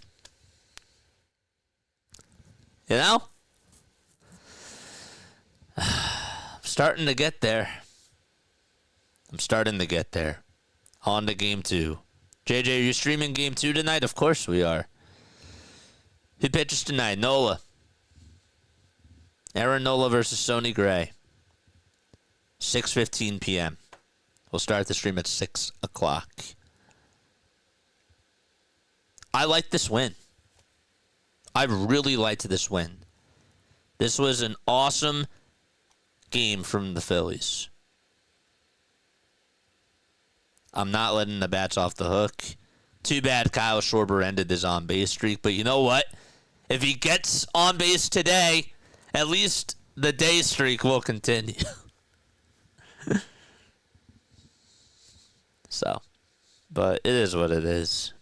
You know? I'm starting to get there. On to game 2. JJ, are you streaming game 2 tonight? Of course we are. Who pitches tonight? Nola. Aaron Nola versus Sonny Gray. 6:15 p.m. We'll start the stream at 6 o'clock. I like this win. I really liked this win. This was an awesome game from the Phillies. I'm not letting the bats off the hook. Too bad Kyle Schwarber ended his on-base streak, but you know what? If he gets on base today, at least the day streak will continue. So, but it is what it is.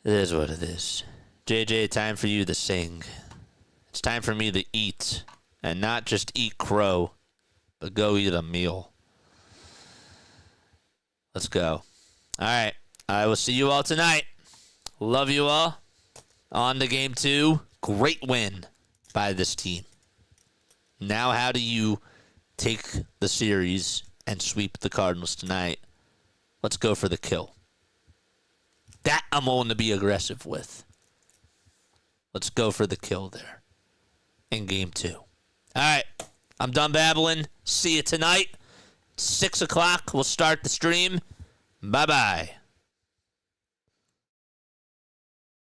It is what it is. JJ, time for you to sing. It's time for me to eat. And not just eat crow, but go eat a meal. Let's go. All right. I will see you all tonight. Love you all. On to game 2. Great win by this team. Now how do you take the series and sweep the Cardinals tonight? Let's go for the kill. That I'm willing to be aggressive with. Let's go for the kill there in game 2. All right. I'm done babbling. See you tonight. 6 o'clock. We'll start the stream. Bye-bye.